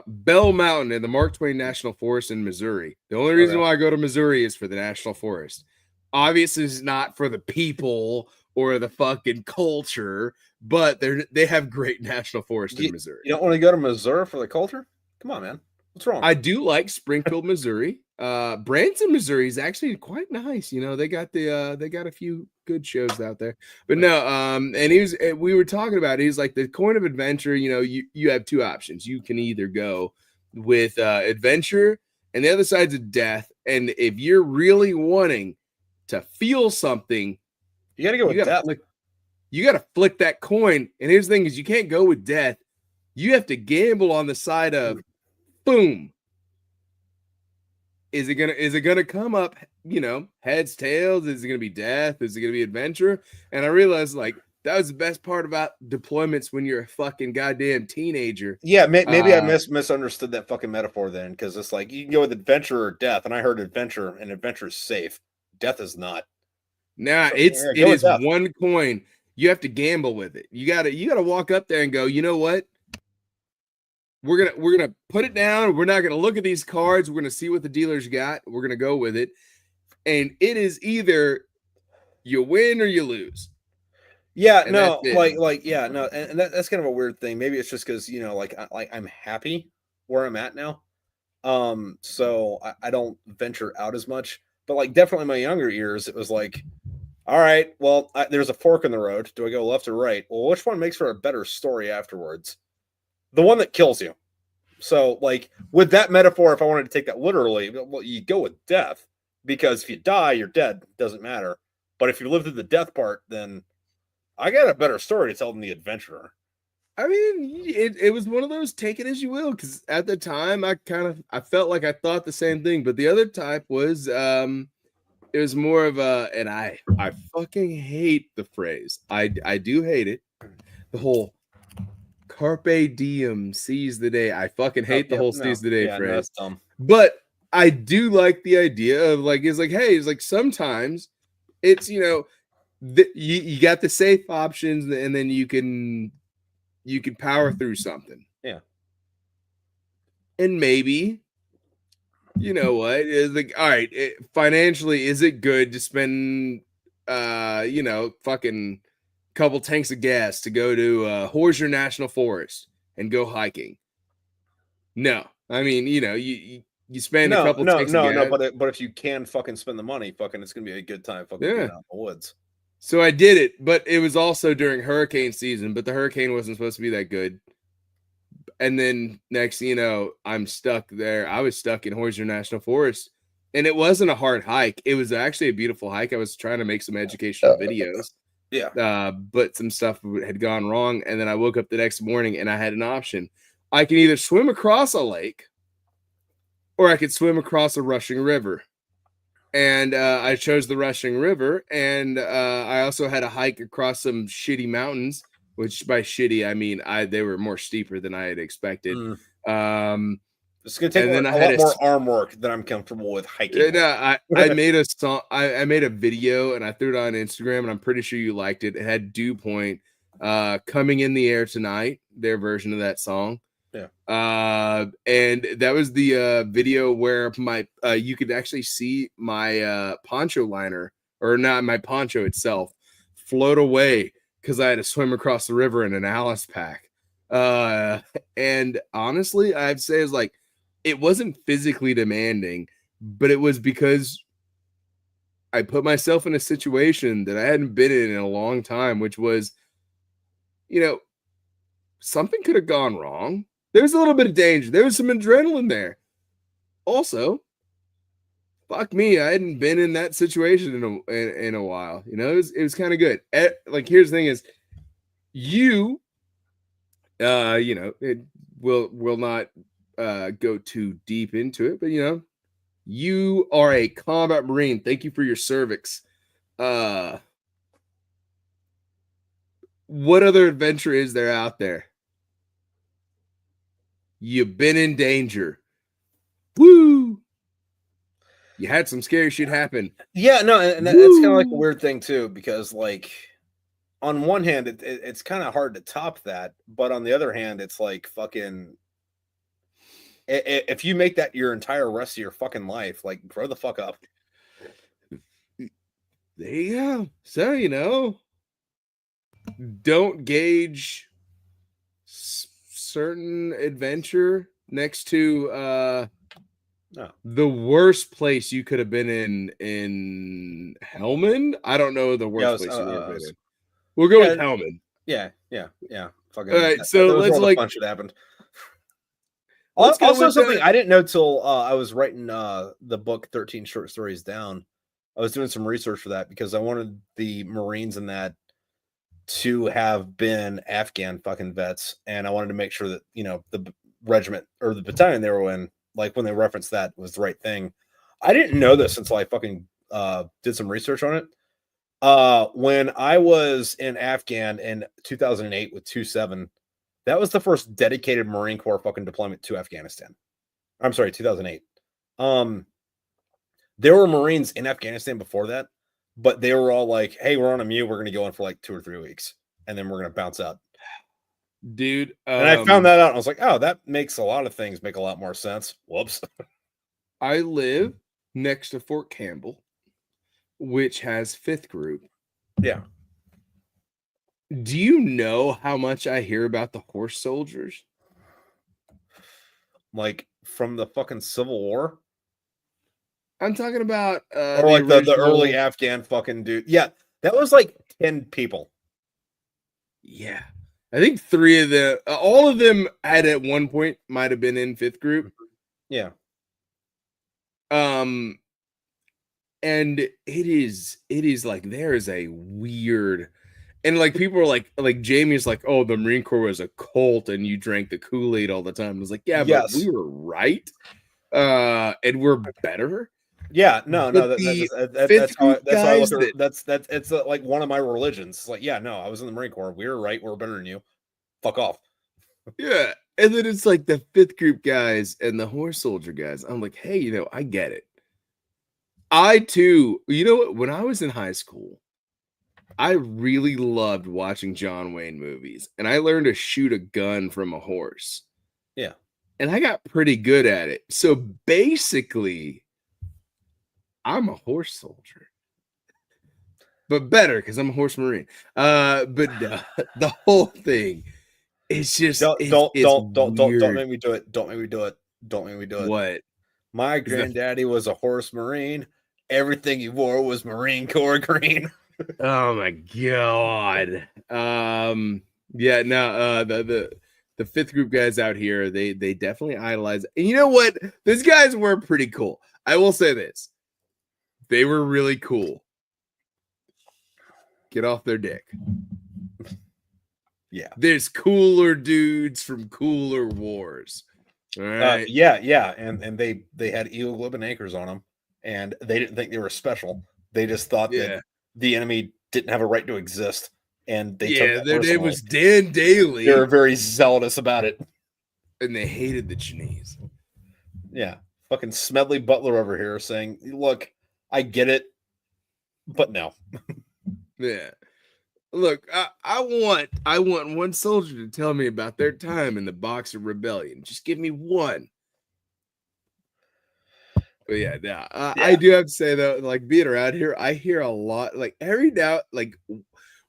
Bell Mountain in the Mark Twain National Forest in Missouri. The only reason why I go to Missouri is for the National Forest. Obviously, it's not for the people or the fucking culture, but they have great national forest in Missouri. You don't want to go to Missouri for the culture? Come on, man. What's wrong? I do like Springfield, Missouri. Branson, Missouri is actually quite nice. They got a few good shows out there. But no, and we were talking about it. He's like, the coin of adventure, you have two options. You can either go with adventure, and the other side's of death. And if you're really wanting to feel something, you gotta go with death. You gotta flick that coin. And here's the thing: is you can't go with death. You have to gamble on the side of boom. Is it gonna come up, heads, tails? Is it gonna be death? Is it gonna be adventure? And I realized like that was the best part about deployments when you're a fucking goddamn teenager. Yeah, maybe I misunderstood that fucking metaphor then, because it's like you can go with adventure or death, and I heard adventure, and adventure is safe. Death is not. Nah, so, it is one coin. You have to gamble with it. You gotta walk up there and go, you know what? We're gonna put it down. We're not gonna look at these cards. We're gonna see what the dealer's got. We're gonna go with it. And it is either you win or you lose. Yeah, and no, and that's kind of a weird thing. Maybe it's just because I'm happy where I'm at now. So I don't venture out as much. But like definitely in my younger years, it was like, all right, well, there's a fork in the road. Do I go left or right? Well, which one makes for a better story afterwards? The one that kills you. So like with that metaphor, if I wanted to take that literally, well, you go with death, because if you die, you're dead. It doesn't matter. But if you live through the death part, then I got a better story to tell than the adventurer. I mean, it was one of those take it as you will, because at the time I felt like I thought the same thing, but the other type was it was more of a, and I fucking hate the phrase. I do hate it. The whole carpe diem, seize the day. I fucking hate the whole seize the day phrase. No, that's dumb. But I do like the idea of like, it's like, hey, it's like sometimes it's, you got the safe options, and then you can you could power through something. Yeah. And maybe, you know what, is like, all right, financially, is it good to spend, fucking couple tanks of gas to go to Huesos National Forest and go hiking? No, I mean, you spend a couple tanks of gas. But if you can fucking spend the money, fucking, it's gonna be a good time fucking Yeah. getting out in the woods. So I did it, but it was also during hurricane season, but the hurricane wasn't supposed to be that good. And then next, I'm stuck there. I was stuck in Huesos National Forest, and it wasn't a hard hike. It was actually a beautiful hike. I was trying to make some educational videos. Yeah. But some stuff had gone wrong, and then I woke up the next morning and I had an option. I can either swim across a lake, or I could swim across a rushing river. And I chose the rushing river, and I also had a hike across some shitty mountains, which by shitty I mean they were more steeper than I had expected. It's gonna take a lot more arm work than I'm comfortable with hiking. I made a song. I made a video and I threw it on Instagram, and I'm pretty sure you liked it. It had Dew Point, Coming in the Air Tonight, their version of that song. Yeah. And that was the video where you could actually see my poncho liner, or not my poncho itself, float away because I had to swim across the river in an Alice pack. And honestly, I'd say it's like, it wasn't physically demanding, but it was because I put myself in a situation that I hadn't been in a long time, which was, something could have gone wrong. There was a little bit of danger. There was some adrenaline there. Also, fuck me, I hadn't been in that situation in a while. It was kind of good. Like, here's the thing: is you, it will not go too deep into it, but you are a combat Marine. Thank you for your cervix. What other adventure is there out there? You've been in danger. Woo! You had some scary shit happen. Yeah, no, and that's kind of like a weird thing too, because like, on one hand, it's kind of hard to top that, but on the other hand, it's like fucking, if you make that your entire rest of your fucking life, like, grow the fuck up. There you go. So, don't gauge certain adventure next to the worst place you could have been in Helmand. I don't know the worst place you've ever been in. We'll go with Helmand. Yeah. Fucking, all right, so let's like fun shit happened. Also, something I didn't know till I was writing the book 13 Short Stories Down. I was doing some research for that because I wanted the Marines in that to have been Afghan fucking vets, and I wanted to make sure that the regiment or the battalion they were in, like when they referenced that, was the right thing. I didn't know this until I fucking did some research on it. When I was in Afghan in 2008 with 2-7, that was the first dedicated Marine Corps fucking deployment to Afghanistan. I'm sorry, 2008. There were Marines in Afghanistan before that, but they were all like, hey, we're on a MU. We're going to go in for like 2 or 3 weeks, and then we're going to bounce out. Dude. And I found that out. And I was like, oh, that makes a lot of things make a lot more sense. Whoops. I live next to Fort Campbell, which has 5th Group. Yeah. Do you know how much I hear about the horse soldiers? Like, from the fucking Civil War? I'm talking about or like the early Afghan fucking dude. Yeah, that was like 10 people. Yeah. I think 3 of them, all of them had at one point might have been in 5th Group. Yeah. And it is like, there is a weird, and like people are like Jamie's like, oh, the Marine Corps was a cult and you drank the Kool-Aid all the time. I was like, yeah, but we were right. And we're better. Yeah, no, that's how I look at it. It's like one of my religions. It's like, yeah, no, I was in the Marine Corps. We were right. We're better than you. Fuck off. Yeah, and then it's like the 5th Group guys and the horse soldier guys. I'm like, hey, I get it. I too, when I was in high school, I really loved watching John Wayne movies, and I learned to shoot a gun from a horse. Yeah. And I got pretty good at it. So basically, I'm a horse soldier. But better because I'm a horse marine. But the whole thing is just Don't make me do it. Don't make me do it. Don't make me do it. What? My granddaddy was a horse marine. Everything he wore was Marine Corps green. Oh my god. Yeah, no, the fifth group guys out here, they definitely idolize. And you know what? Those guys were pretty cool. I will say this. They were really cool. Get off their dick. Yeah. There's cooler dudes from cooler wars. All right. Yeah. And they had illegal anchors on them, and they didn't think they were special. They just thought that the enemy didn't have a right to exist. And they took their name was Dan Daly. They were very zealous about it. And they hated the Chinese. Yeah. Fucking Smedley Butler over here saying, look, I get it, but no. Yeah. Look, I want one soldier to tell me about their time in the Boxer Rebellion. Just give me one. But yeah, I do have to say though, like being around here, I hear a lot, like every now, like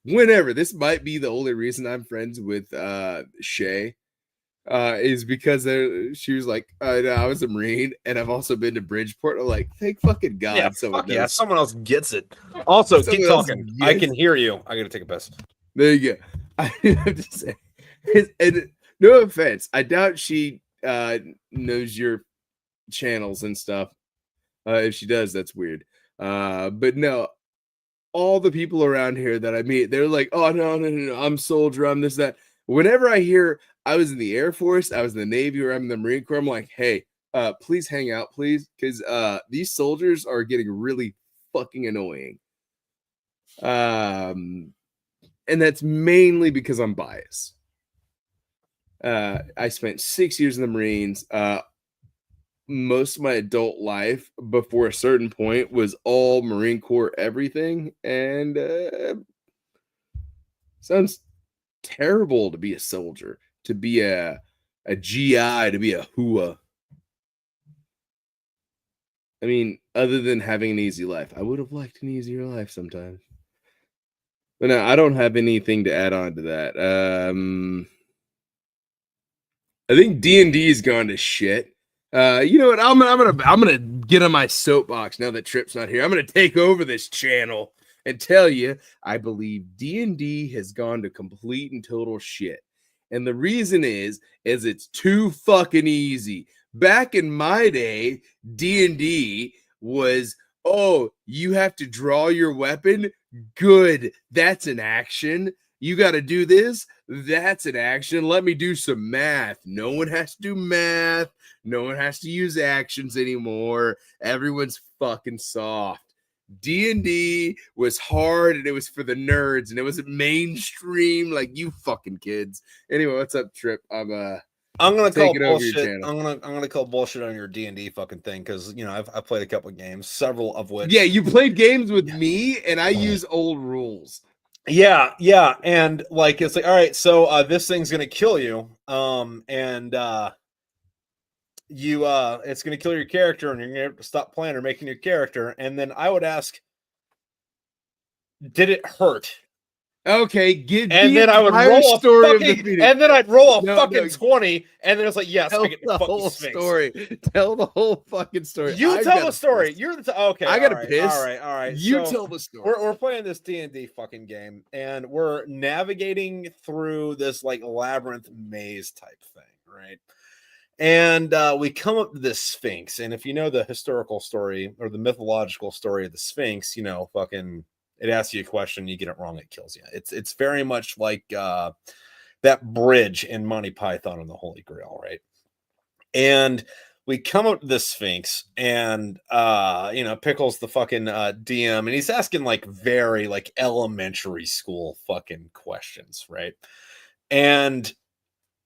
whenever, this might be the only reason I'm friends with Shay, is because she was like, no, I was a Marine and I've also been to Bridgeport. I'm like, thank fucking God. Someone else gets it. Also, keep talking. I can hear you. I gotta take a piss. There you go. I have to say, and no offense, I doubt she knows your channels and stuff. If she does, that's weird. But no, all the people around here that I meet, they're like, oh, no, I'm soldier, I'm this, that. Whenever I hear I was in the Air Force, I was in the Navy, or I'm in the Marine Corps, I'm like, hey, please hang out, please, because these soldiers are getting really fucking annoying. And that's mainly because I'm biased. I spent 6 years in the Marines. Most of my adult life before a certain point was all Marine Corps everything, and sounds terrible to be a soldier, to be a GI, to be a HUA. I mean, other than having an easy life, I would have liked an easier life sometimes. But no, I don't have anything to add on to that. I think D&D's gone to shit. You know what? I'm gonna get on my soapbox now that Trip's not here. I'm gonna take over this channel and tell you I believe D&D has gone to complete and total shit. And the reason is it's too fucking easy. Back in my day, D&D was, oh, you have to draw your weapon? Good. That's an action. You got to do this? That's an action. Let me do some math. No one has to do math. No one has to use actions anymore. Everyone's fucking soft. D&D was hard, and it was for the nerds, and it wasn't mainstream like you fucking kids. Anyway, what's up, Trip? I'm gonna call bullshit. I'm gonna call bullshit on your D&D fucking thing, because you know I've played a couple of games, several of which. Yeah, you played games with me, and I use old rules. Yeah, and like it's like, all right, so this thing's gonna kill you, it's gonna kill your character, and you're gonna have to stop playing or making your character, and then I would ask, did it hurt? Okay, give and then I would roll a fucking, and then I'd roll a fucking 20, and then it's like, yes, I get the whole story. Tell the whole fucking story. You tell the story. You're the okay. I gotta piss. All right. You tell the story. We're playing this D&D fucking game, and we're navigating through this like labyrinth maze type thing, right? And we come up to this Sphinx, and if you know the historical story or the mythological story of the Sphinx, you know, fucking. It asks you a question, you get it wrong, it kills you. It's very much like that bridge in Monty Python and the Holy Grail, right? And we come up to the Sphinx, and you know, Pickle's the fucking DM, and he's asking like very like elementary school fucking questions, right? And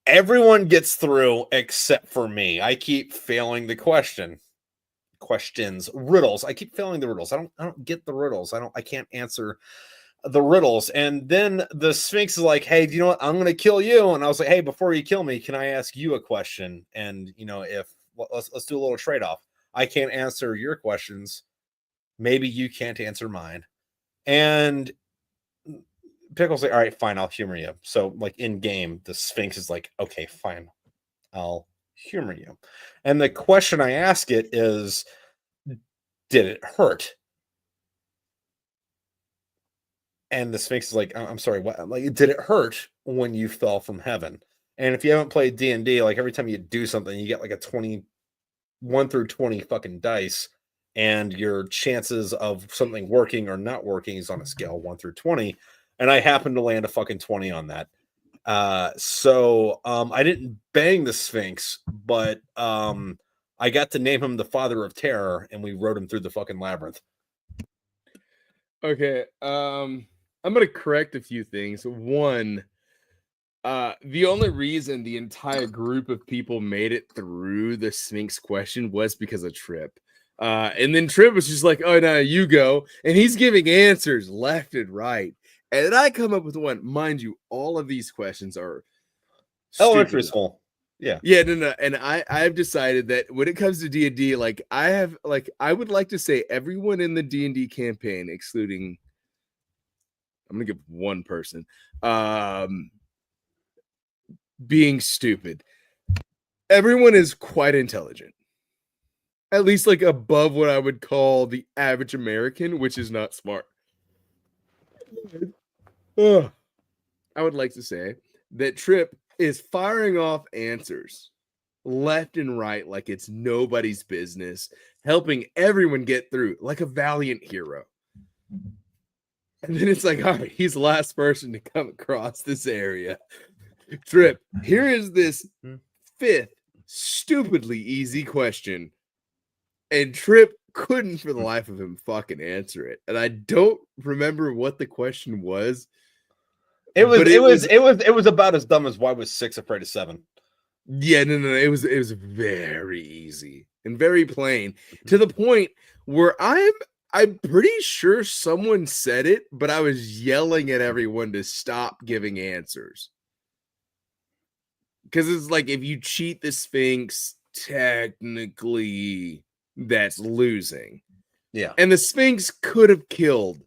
everyone gets through except for me. I keep failing the questions, riddles. I keep failing the riddles. I don't get the riddles. I can't answer the riddles. And then the Sphinx is like, hey, do you know what? I'm going to kill you. And I was like, hey, before you kill me, can I ask you a question? And, if let's do a little trade off. I can't answer your questions. Maybe you can't answer mine. And Pickle's like, all right, fine, I'll humor you. So, like, in game, the Sphinx is like, okay, fine, I'll humor you. And the question I ask it is, did it hurt? And the Sphinx is like, I'm sorry, what? Like, did it hurt when you fell from heaven? And if you haven't played D&D, like, every time you do something, you get like a 1 through 20 fucking dice, and your chances of something working or not working is on a scale 1 through 20. And I happened to land a fucking 20 on that. So I didn't bang the Sphinx, but I got to name him the Father of Terror, and we rode him through the fucking labyrinth. Okay, I'm gonna correct a few things. One, the only reason the entire group of people made it through the Sphinx question was because of Trip. And then Trip was just like, oh, no, you go. And he's giving answers left and right. And then I come up with one. Mind you, all of these questions are elementary school. Yeah. Yeah, no. And I've decided that when it comes to D&D, like I would like to say everyone in the D&D campaign, excluding, I'm gonna give one person, being stupid. Everyone is quite intelligent. At least like above what I would call the average American, which is not smart. I would like to say that Trip is firing off answers left and right like it's nobody's business, helping everyone get through like a valiant hero. And then it's like, all right, he's the last person to come across this area. Trip, here is this fifth stupidly easy question. And Trip couldn't for the life of him fucking answer it. And I don't remember what the question was. It was about as dumb as why was 6 afraid of 7? Yeah, no. It was very easy and very plain, to the point where I'm pretty sure someone said it, but I was yelling at everyone to stop giving answers. Because it's like, if you cheat the Sphinx, technically that's losing. Yeah. And the Sphinx could have killed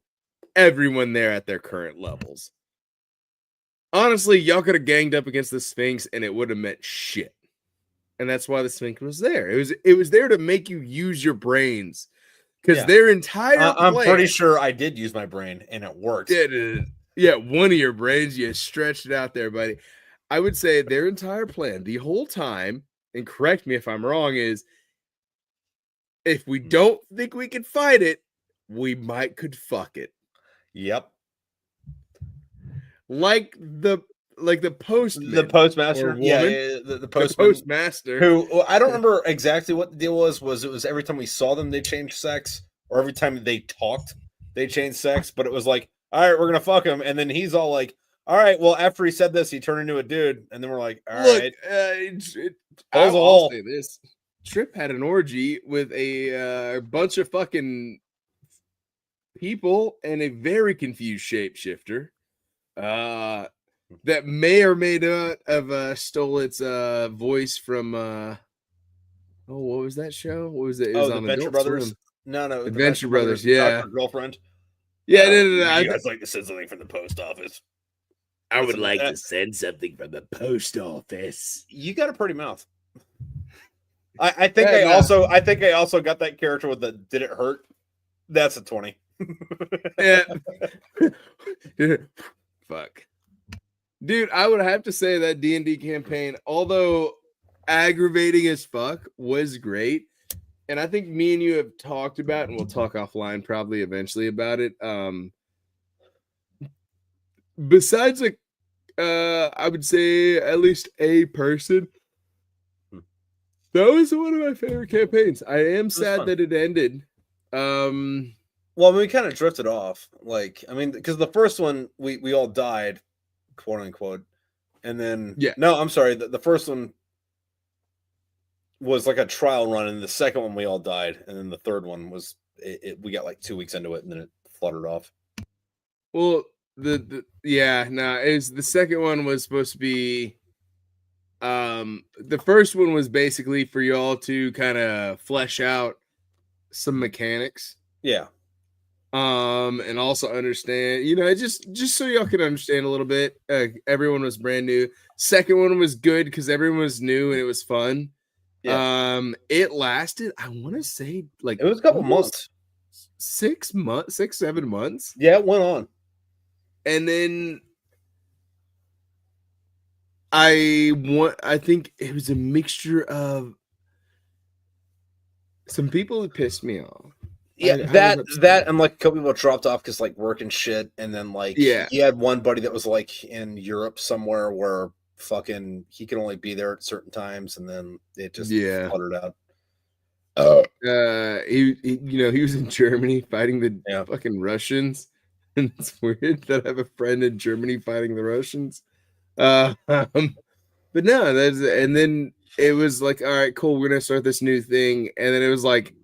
everyone there at their current levels. Honestly, y'all could have ganged up against the Sphinx and it would have meant shit. And that's why the Sphinx was there. It was there to make you use your brains. Because their entire I'm pretty sure I did use my brain and it worked. Yeah, one of your brains, you stretched it out there, buddy. I would say their entire plan the whole time, and correct me if I'm wrong, is if we don't think we can fight it, we could fuck it. Yep. Like the postman. The postmaster. Yeah, the postmaster. Who, I don't remember exactly what the deal was. It was every time we saw them, they changed sex, or every time they talked, they changed sex. But it was like, all right, we're going to fuck him. And then he's all like, all right, well, after he said this, he turned into a dude. And then we're like, all right. I'll say this. Trip had an orgy with a bunch of fucking people and a very confused shapeshifter that may or may not have stole its voice from what was that show? What was it? It was on Adventure Brothers. Swim. No, Adventure Brothers. Yeah, Dr. Girlfriend. Yeah, no. You guys like to send something from the post office? I would like to send something from the post office. You got a pretty mouth. I think I also got that character with the did it hurt? That's a 20. Yeah. Fuck. Dude, I would have to say that D&D campaign, although aggravating as fuck, was great. And I think me and you have talked about, and we'll talk offline probably eventually about it. Besides, like, I would say at least a person, that was one of my favorite campaigns. I am sad that it ended. Well, we kind of drifted off. Like, I mean, because the first one, we all died, quote unquote. And then, no, I'm sorry. The first one was like a trial run, and the second one we all died. And then the third one was, we got like 2 weeks into it, and then it fluttered off. Well, the second one was supposed to be the first one was basically for y'all to kind of flesh out some mechanics. Yeah. And also understand, just so y'all can understand a little bit. Everyone was brand new. Second one was good because everyone was new and it was fun. Yeah. It lasted, I want to say, like It was a couple months. 6 months, 7 months. Yeah, it went on. And then I think it was a mixture of some people that pissed me off. Yeah, that and like a couple people dropped off because like work and shit, and then like he had one buddy that was like in Europe somewhere where fucking he could only be there at certain times, and then it just fluttered out. He was in Germany fighting the fucking Russians, and it's weird that I have a friend in Germany fighting the Russians. But no, and then it was like, all right, cool, we're gonna start this new thing, and then it was like,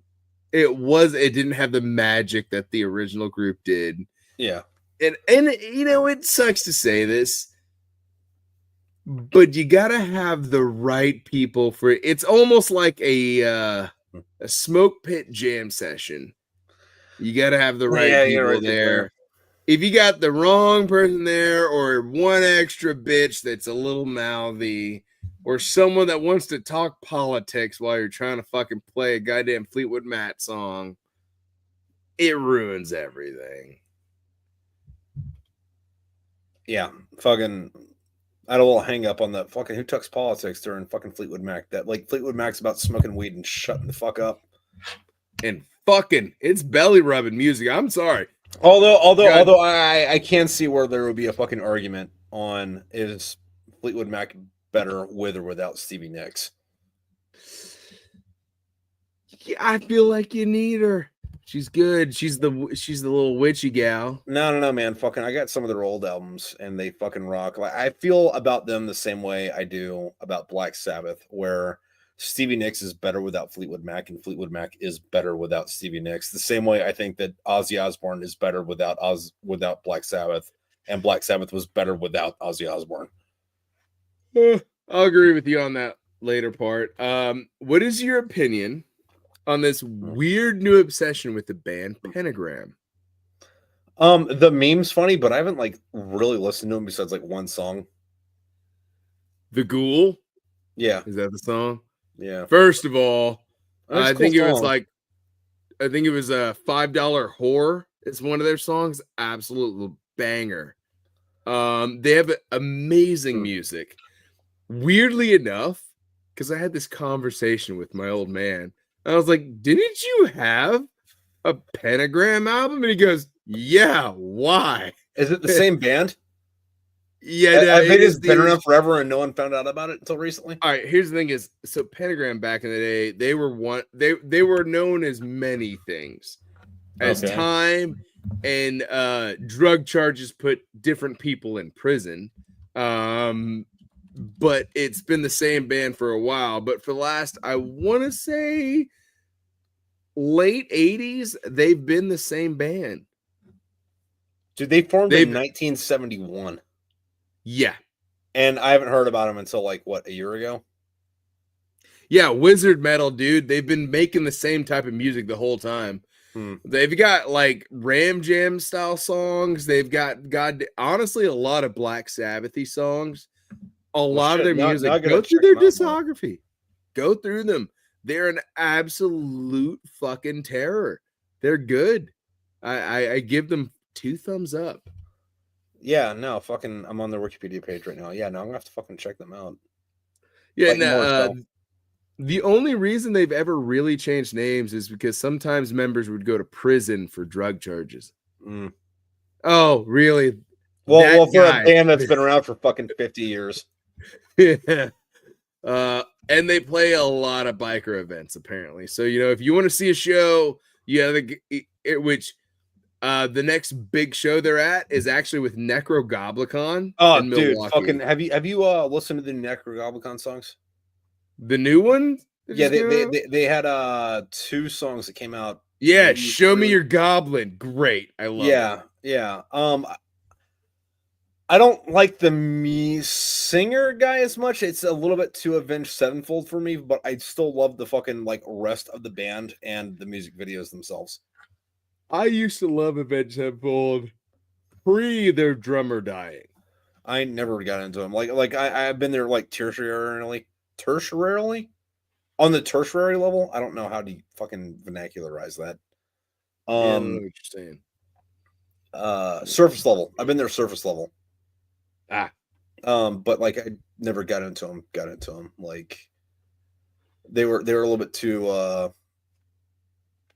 it didn't have the magic that the original group did. Yeah, and it sucks to say this, but you gotta have the right people for it. It's almost like a smoke pit jam session. You gotta have the right people there. If you got the wrong person there, or one extra bitch that's a little mouthy, or someone that wants to talk politics while you're trying to fucking play a goddamn Fleetwood Mac song, it ruins everything. Yeah, fucking. I had a little hang up on the fucking who talks politics during fucking Fleetwood Mac. That like Fleetwood Mac's about smoking weed and shutting the fuck up. And fucking, it's belly rubbing music. I'm sorry. Although I can see where there would be a fucking argument on is Fleetwood Mac better with or without Stevie Nicks. Yeah, I feel like you need her. She's good. She's the little witchy gal. No, man. Fucking, I got some of their old albums and they fucking rock. Like I feel about them the same way I do about Black Sabbath, where Stevie Nicks is better without Fleetwood Mac, and Fleetwood Mac is better without Stevie Nicks. The same way I think that Ozzy Osbourne is better without Black Sabbath, and Black Sabbath was better without Ozzy Osbourne. I'll agree with you on that later part. What is your opinion on this weird new obsession with the band Pentagram? The meme's funny, but I haven't like really listened to them besides like one song. The Ghoul? Yeah. Is that the song? Yeah. First of all, I think it was a $5 Whore. It's one of their songs. Absolute banger. They have amazing music. Weirdly enough, because I had this conversation with my old man, I was like, didn't you have a Pentagram album? And he goes, yeah, why? Is it the same band? Yeah, they just been around forever and no one found out about it until recently. All right, here's the thing: is so Pentagram back in the day, they were known as many things, as time and drug charges put different people in prison. But it's been the same band for a while. But for the last, I want to say, late 80s, they've been the same band. Dude, they formed in 1971. Yeah. And I haven't heard about them until like a year ago? Yeah, wizard metal, dude. They've been making the same type of music the whole time. They've got like Ram Jam style songs. They've got honestly a lot of Black Sabbath-y songs. A lot of their music. Go through their discography. Go through them. They're an absolute fucking terror. They're good. I give them 2 thumbs up. Yeah, no, fucking, I'm on their Wikipedia page right now. Yeah, no, I'm gonna have to fucking check them out. Yeah, like the only reason they've ever really changed names is because sometimes members would go to prison for drug charges. Oh, really? Well, for a band that's been around for fucking 50 years. Yeah. And they play a lot of biker events, apparently. So, if you want to see a show, the next big show they're at is actually with Necrogoblicon. Oh, in dude, Milwaukee. fucking have you listened to the Necrogoblicon songs? The new one? Yeah, they had 2 songs that came out Yeah, show me your goblin. Great. I love it. Yeah. I don't like the singer guy as much. It's a little bit too Avenged Sevenfold for me, but I still love the fucking like rest of the band and the music videos themselves. I used to love Avenged Sevenfold pre their drummer dying. I never got into them. I've been there like tertiarily on the tertiary level. I don't know how to fucking vernacularize that. Yeah, I don't know what you're saying. Surface level. I've been there surface level. But like I never got into them. Like they were a little bit too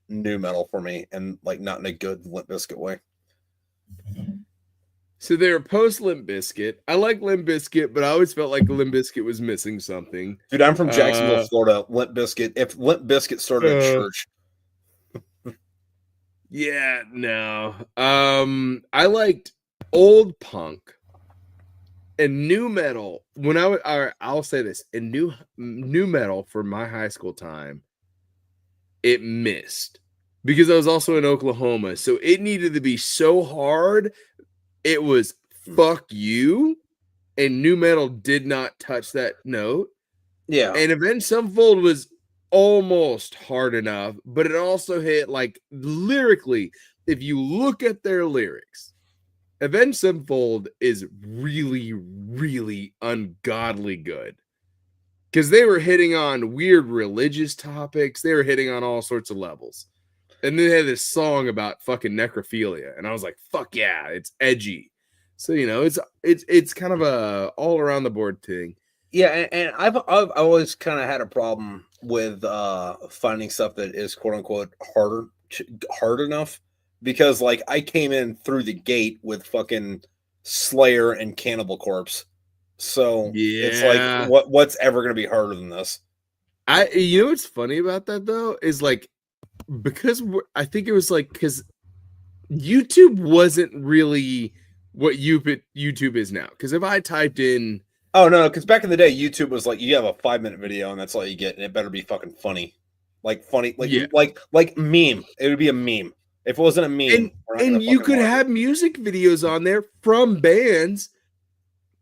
new metal for me, and like not in a good Limp Bizkit way. So they were post Limp Bizkit. I like Limp Bizkit, but I always felt like Limp Bizkit was missing something. Dude, I'm from Jacksonville, Florida. Limp Bizkit. If Limp Bizkit started a church. Yeah, no. I liked old punk and new metal. When I'll say this, in new metal for my high school time, it missed because I was also in Oklahoma, so it needed to be so hard. It was fuck you, and new metal did not touch that note. Yeah, and Avenged Sevenfold was almost hard enough, but it also hit like lyrically. If you look at their lyrics, Avenged Sevenfold is really, really ungodly good because they were hitting on weird religious topics. They were hitting on all sorts of levels. And then they had this song about fucking necrophilia. And I was like, fuck yeah, it's edgy. So, it's kind of a all around the board thing. Yeah, and I've always kind of had a problem with finding stuff that is quote unquote hard enough, because like I came in through the gate with fucking Slayer and Cannibal Corpse, so it's like what's ever gonna be harder than this? What's funny about that though is like, because I think it was like because YouTube wasn't really what YouTube is now. Because if I typed in, oh no, because back in the day, YouTube was like you have a 5-minute video and that's all you get, and it better be fucking funny, like meme. It would be a meme. If it wasn't a meme, and you could have music videos on there from bands,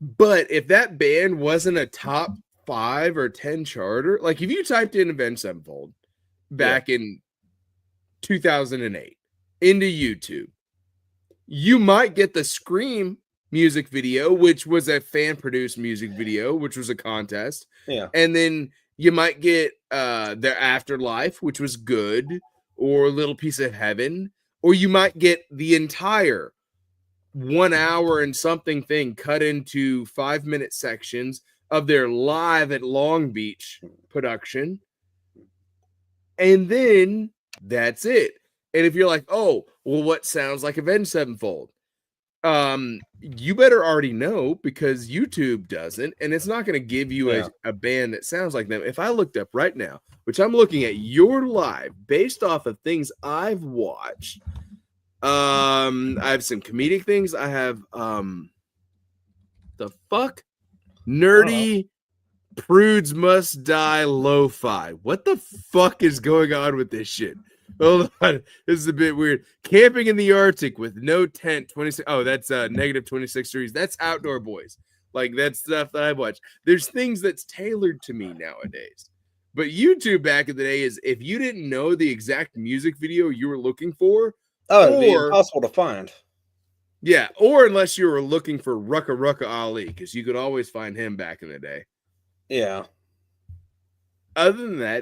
but if that band wasn't a top 5 or 10 charter, like if you typed in Avenged Sevenfold back in 2008 into YouTube, you might get the Scream music video, which was a fan-produced music video, which was a contest. Yeah. And then you might get their Afterlife, which was good, or Little Piece of Heaven, or you might get the entire 1 hour and something thing cut into 5-minute sections of their Live at Long Beach production. And then that's it. And if you're like, oh, well, what sounds like Avenged Sevenfold? You better already know, because YouTube doesn't, and it's not going to give you a band that sounds like them. If I looked up right now, which I'm looking at your live based off of things I've watched, I have some comedic things. I have the fuck nerdy prudes must die lo-fi. What the fuck is going on with this shit? Hold on, this is a bit weird. Camping in the Arctic with no tent. 26. Oh, that's negative 26 degrees. That's Outdoor Boys. Like, that's stuff that I've watched. There's things that's tailored to me nowadays. But YouTube back in the day is, if you didn't know the exact music video you were looking for, it'd be impossible to find. Yeah, or unless you were looking for Rucka Rucka Ali, because you could always find him back in the day. Yeah. Other than that,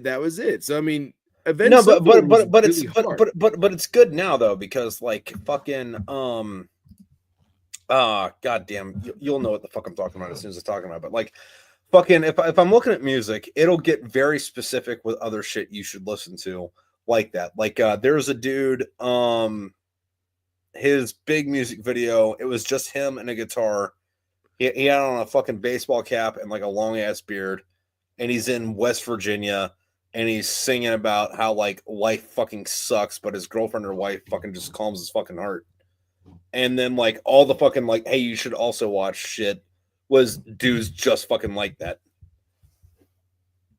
that was it. So I mean, no, but it's good now though, because like fucking goddamn, you'll know what the fuck I'm talking about as soon as I'm talking about it. But like fucking, if I'm looking at music, it'll get very specific with other shit you should listen to like that. Like there's a dude, his big music video, it was just him and a guitar. He had on a fucking baseball cap and like a long ass beard, and he's in West Virginia, and he's singing about how like life fucking sucks, but his girlfriend or wife fucking just calms his fucking heart. And then like all the fucking like, hey, you should also watch shit was dudes just fucking like that.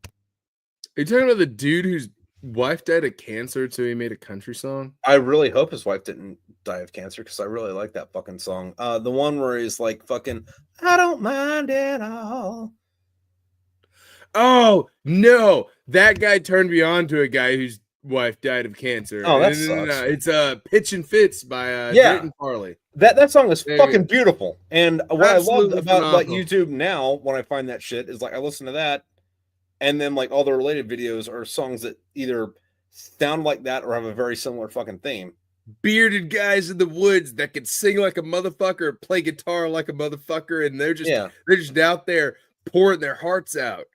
Are you talking about the dude who's wife died of cancer, so he made a country song? I really hope his wife didn't die of cancer because I really like that fucking song. The one where he's like fucking, I don't mind at all. Oh no, that guy turned me on to a guy whose wife died of cancer. Oh, that No. sucks. It's Pitch and Fits by Yeah. Drayton Farley. That song is There you fucking go. beautiful. And what Absolutely I love about like phenomenal. YouTube now when I find that shit is like I listen to that, and then like all the related videos are songs that either sound like that or have a very similar fucking theme. Bearded guys in the woods that can sing like a motherfucker, play guitar like a motherfucker, and they're just out there pouring their hearts out.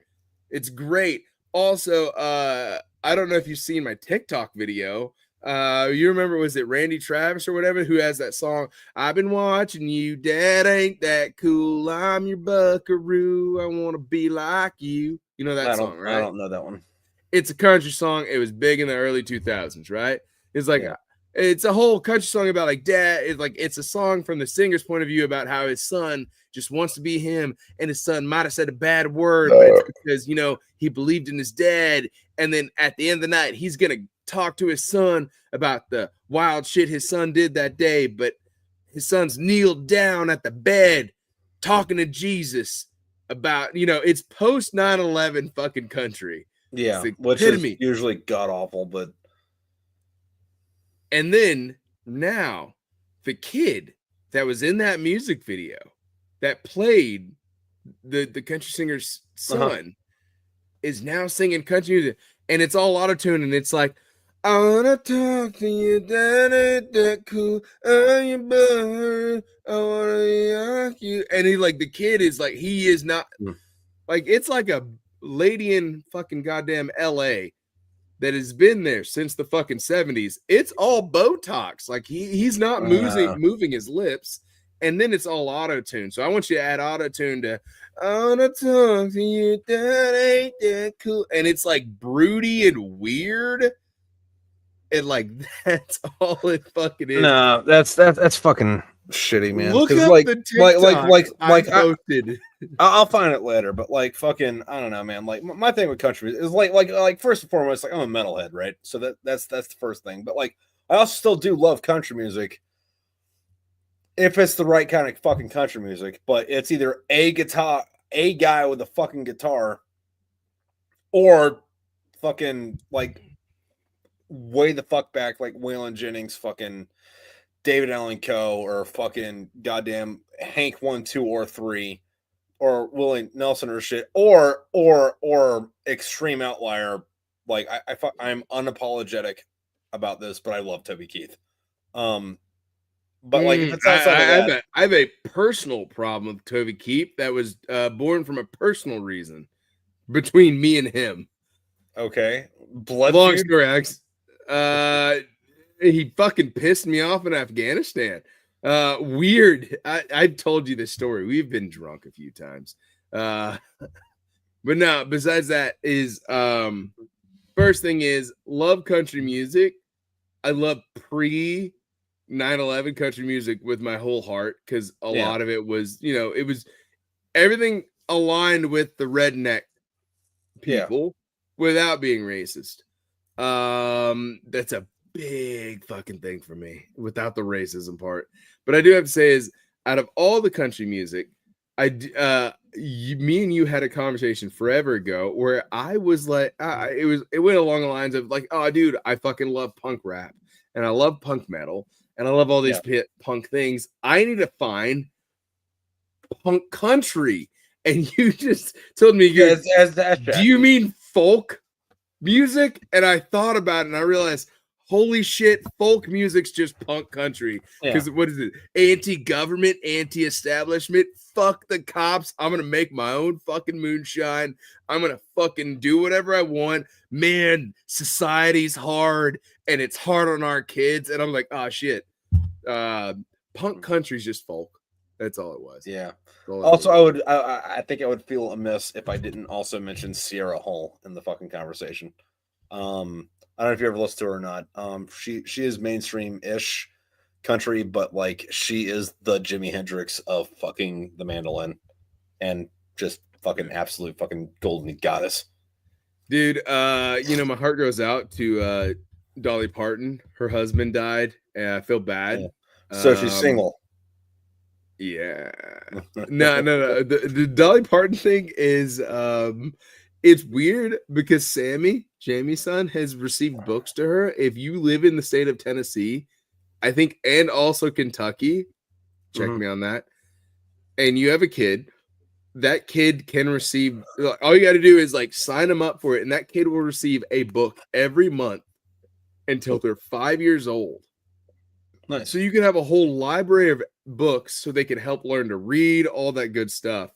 It's great. Also, I don't know if you've seen my TikTok video. You remember, was it Randy Travis or whatever who has that song? I've been watching you, Dad ain't that cool. I'm your buckaroo. I want to be like you. You know that song, right? I don't know that one. It's a country song. It was big in the early 2000s, right? It's like it's a whole country song about like dad. It's a song from the singer's point of view about how his son just wants to be him, and his son might have said a bad word, but it's because he believed in his dad. And then at the end of the night, he's gonna talk to his son about the wild shit his son did that day. But his son's kneeled down at the bed talking to Jesus about it's post 9/11 fucking country. Yeah, It's which is usually god awful, but and then now the kid that was in that music video that played the country singer's son is now singing country music, and it's all auto-tune, and it's like, I wanna talk to you, that ain't that cool. I'm your bird, I wanna be like you. And the kid is like, he is not like, it's like a lady in fucking goddamn LA that has been there since the fucking 70s. It's all Botox. Like he's not moving his lips. And then it's all auto-tune. So I want you to add auto-tune to I wanna talk to you, that ain't that cool. And it's like broody and weird. And like that's all it fucking is. No, that's fucking shitty, man. Look up the TikTok I posted. I'll find it later, but like fucking, I don't know, man. Like my thing with country is like first and foremost, like I'm a metalhead, right? So that's the first thing. But like I also still do love country music if it's the right kind of fucking country music. But it's either a guy with a fucking guitar, or fucking like way the fuck back, like Waylon Jennings, fucking David Allen Coe, or fucking goddamn Hank 1, 2, or 3, or Willie Nelson or shit, or extreme outlier. Like I'm unapologetic about this, but I love Toby Keith. But like if it's outside I have a personal problem with Toby Keith that was born from a personal reason between me and him. Okay, blood. Long story, Alex. He fucking pissed me off in Afghanistan. Weird. I've told you this story. We've been drunk a few times. But no, besides that is first thing is love country music. I love pre 9/11 country music with my whole heart because a lot of it was, it was everything aligned with the redneck people without being racist. That's a big fucking thing for me without the racism part. But I do have to say is out of all the country music, me and you had a conversation forever ago where I was like, it went along the lines of like, oh, dude, I fucking love punk rap and I love punk metal and I love all these punk things. I need to find punk country, and you just told me, do you mean folk music? And I thought about it and I realized, holy shit, folk music's just punk country. Because what is it? Anti-government, anti-establishment, fuck the cops. I'm gonna make my own fucking moonshine. I'm gonna fucking do whatever I want. Man, society's hard and it's hard on our kids. And I'm like, oh shit. Punk country's just folk. That's all it was. Yeah. Also, I think I would feel amiss if I didn't also mention Sierra Hull in the fucking conversation. I don't know if you ever listened to her or not. She is mainstream-ish country, but like she is the Jimi Hendrix of fucking the mandolin, and just fucking absolute fucking golden goddess. Dude, my heart goes out to Dolly Parton. Her husband died, and I feel bad. Yeah. So she's single. Yeah. No. The Dolly Parton thing is it's weird because Jamie's son, has received books to her. If you live in the state of Tennessee, I think, and also Kentucky, check me on that, and you have a kid, that kid can receive, all you got to do is like sign them up for it, and that kid will receive a book every month until they're 5 years old. Nice. So you can have a whole library of books so they can help learn to read, all that good stuff.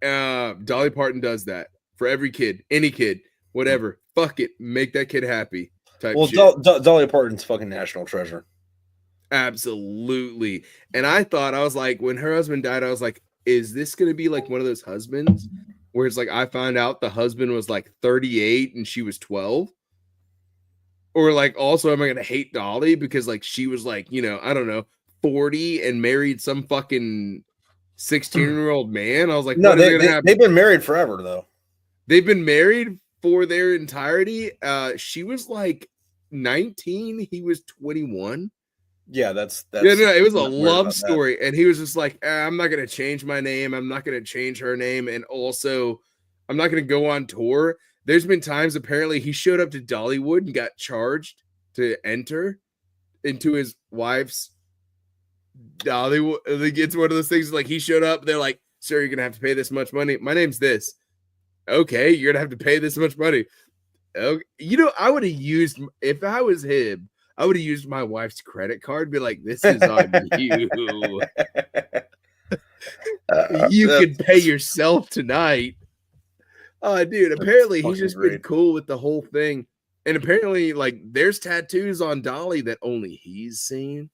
Dolly Parton does that for every kid, any kid, whatever. Fuck it, make that kid happy. Well, Dolly Parton's fucking national treasure. Absolutely. And I was like, when her husband died, I was like, is this going to be like one of those husbands where it's like I found out the husband was like 38 and she was 12? Or like, also, am I going to hate Dolly because like she was like, I don't know, 40 and married some fucking 16-year-old man? I was like, no, they've been married forever though. They've been married for their entirety. She was like 19, he was 21. Yeah, that's it was a love story, and he was just like, I'm not gonna change my name, I'm not gonna change her name, and also I'm not gonna go on tour. There's been times apparently he showed up to Dollywood and got charged to enter into his wife's Dollywood. It's one of those things like he showed up, they're like, sir, you're gonna have to pay this much money. My name's this. Okay, you're gonna have to pay this much money. Okay. I would have used, if I was him, I would have used my wife's credit card, be like, this is on you. You can pay yourself tonight. Oh, dude, apparently he's just been cool with the whole thing. And apparently, like, there's tattoos on Dolly that only he's seen.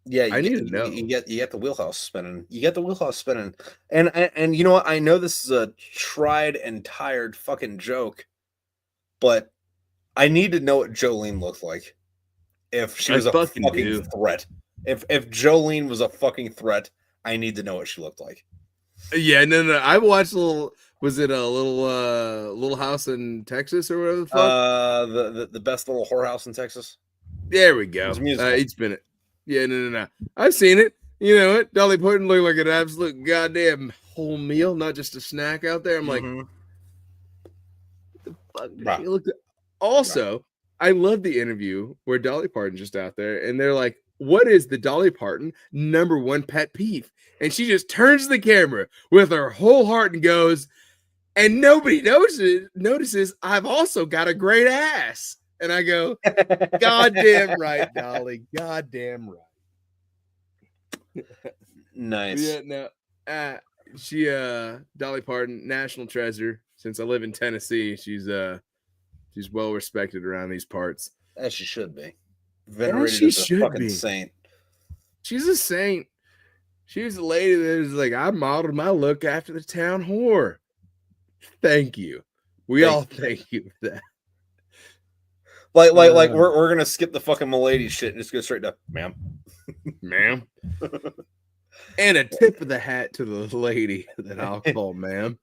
Yeah, I need to know. You get the wheelhouse spinning. You get the wheelhouse spinning. And you know what? I know this is a tried and tired fucking joke, but I need to know what Jolene looked like. If she was a fucking threat. If Jolene was a fucking threat, I need to know what she looked like. Yeah, no. I watched was it a little house in Texas or whatever the fuck? The best little whorehouse in Texas. There we go. It's been it. Yeah, no. I've seen it. You know what? Dolly Parton looked like an absolute goddamn whole meal, not just a snack out there. I'm like, what the fuck did she look? Also, I love the interview where Dolly Parton's just out there, and they're like, what is the Dolly Parton #1 pet peeve? And she just turns the camera with her whole heart and goes, and nobody notices I've also got a great ass. And I go, goddamn right, Dolly. Goddamn right. Nice. Yeah, no. She Dolly Parton, national treasure. Since I live in Tennessee, she's well respected around these parts. As she should be. Venerated as a fucking saint. She's a saint. She's a lady that is like, I modeled my look after the town whore. Thank you. We all thank you for that. Like we're gonna skip the fucking milady shit and just go straight to ma'am. Ma'am. And a tip of the hat to the lady that I'll call ma'am.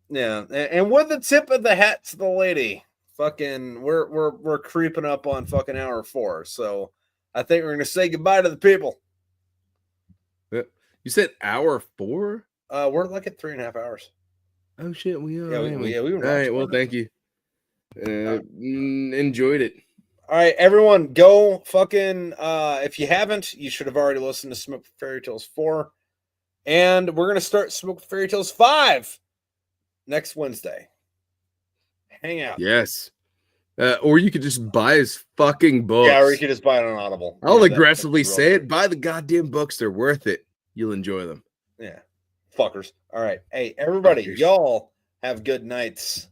Yeah, and with the tip of the hat to the lady, fucking we're creeping up on fucking hour 4. So I think we're gonna say goodbye to the people. You said hour 4? We're like at 3.5 hours. Oh shit, we are. We were all right, well, thank you. Enjoyed it. All right, everyone, go fucking if you haven't, you should have already listened to Smokepit Fairytales 4. And we're gonna start Smokepit Fairytales 5 next Wednesday. Hang out. Yes. Or you could just buy his fucking books. Yeah, or you could just buy it on Audible. I'll aggressively say it. Buy the goddamn books. They're worth it. You'll enjoy them. Yeah. Fuckers. All right. Hey, everybody, y'all have good nights.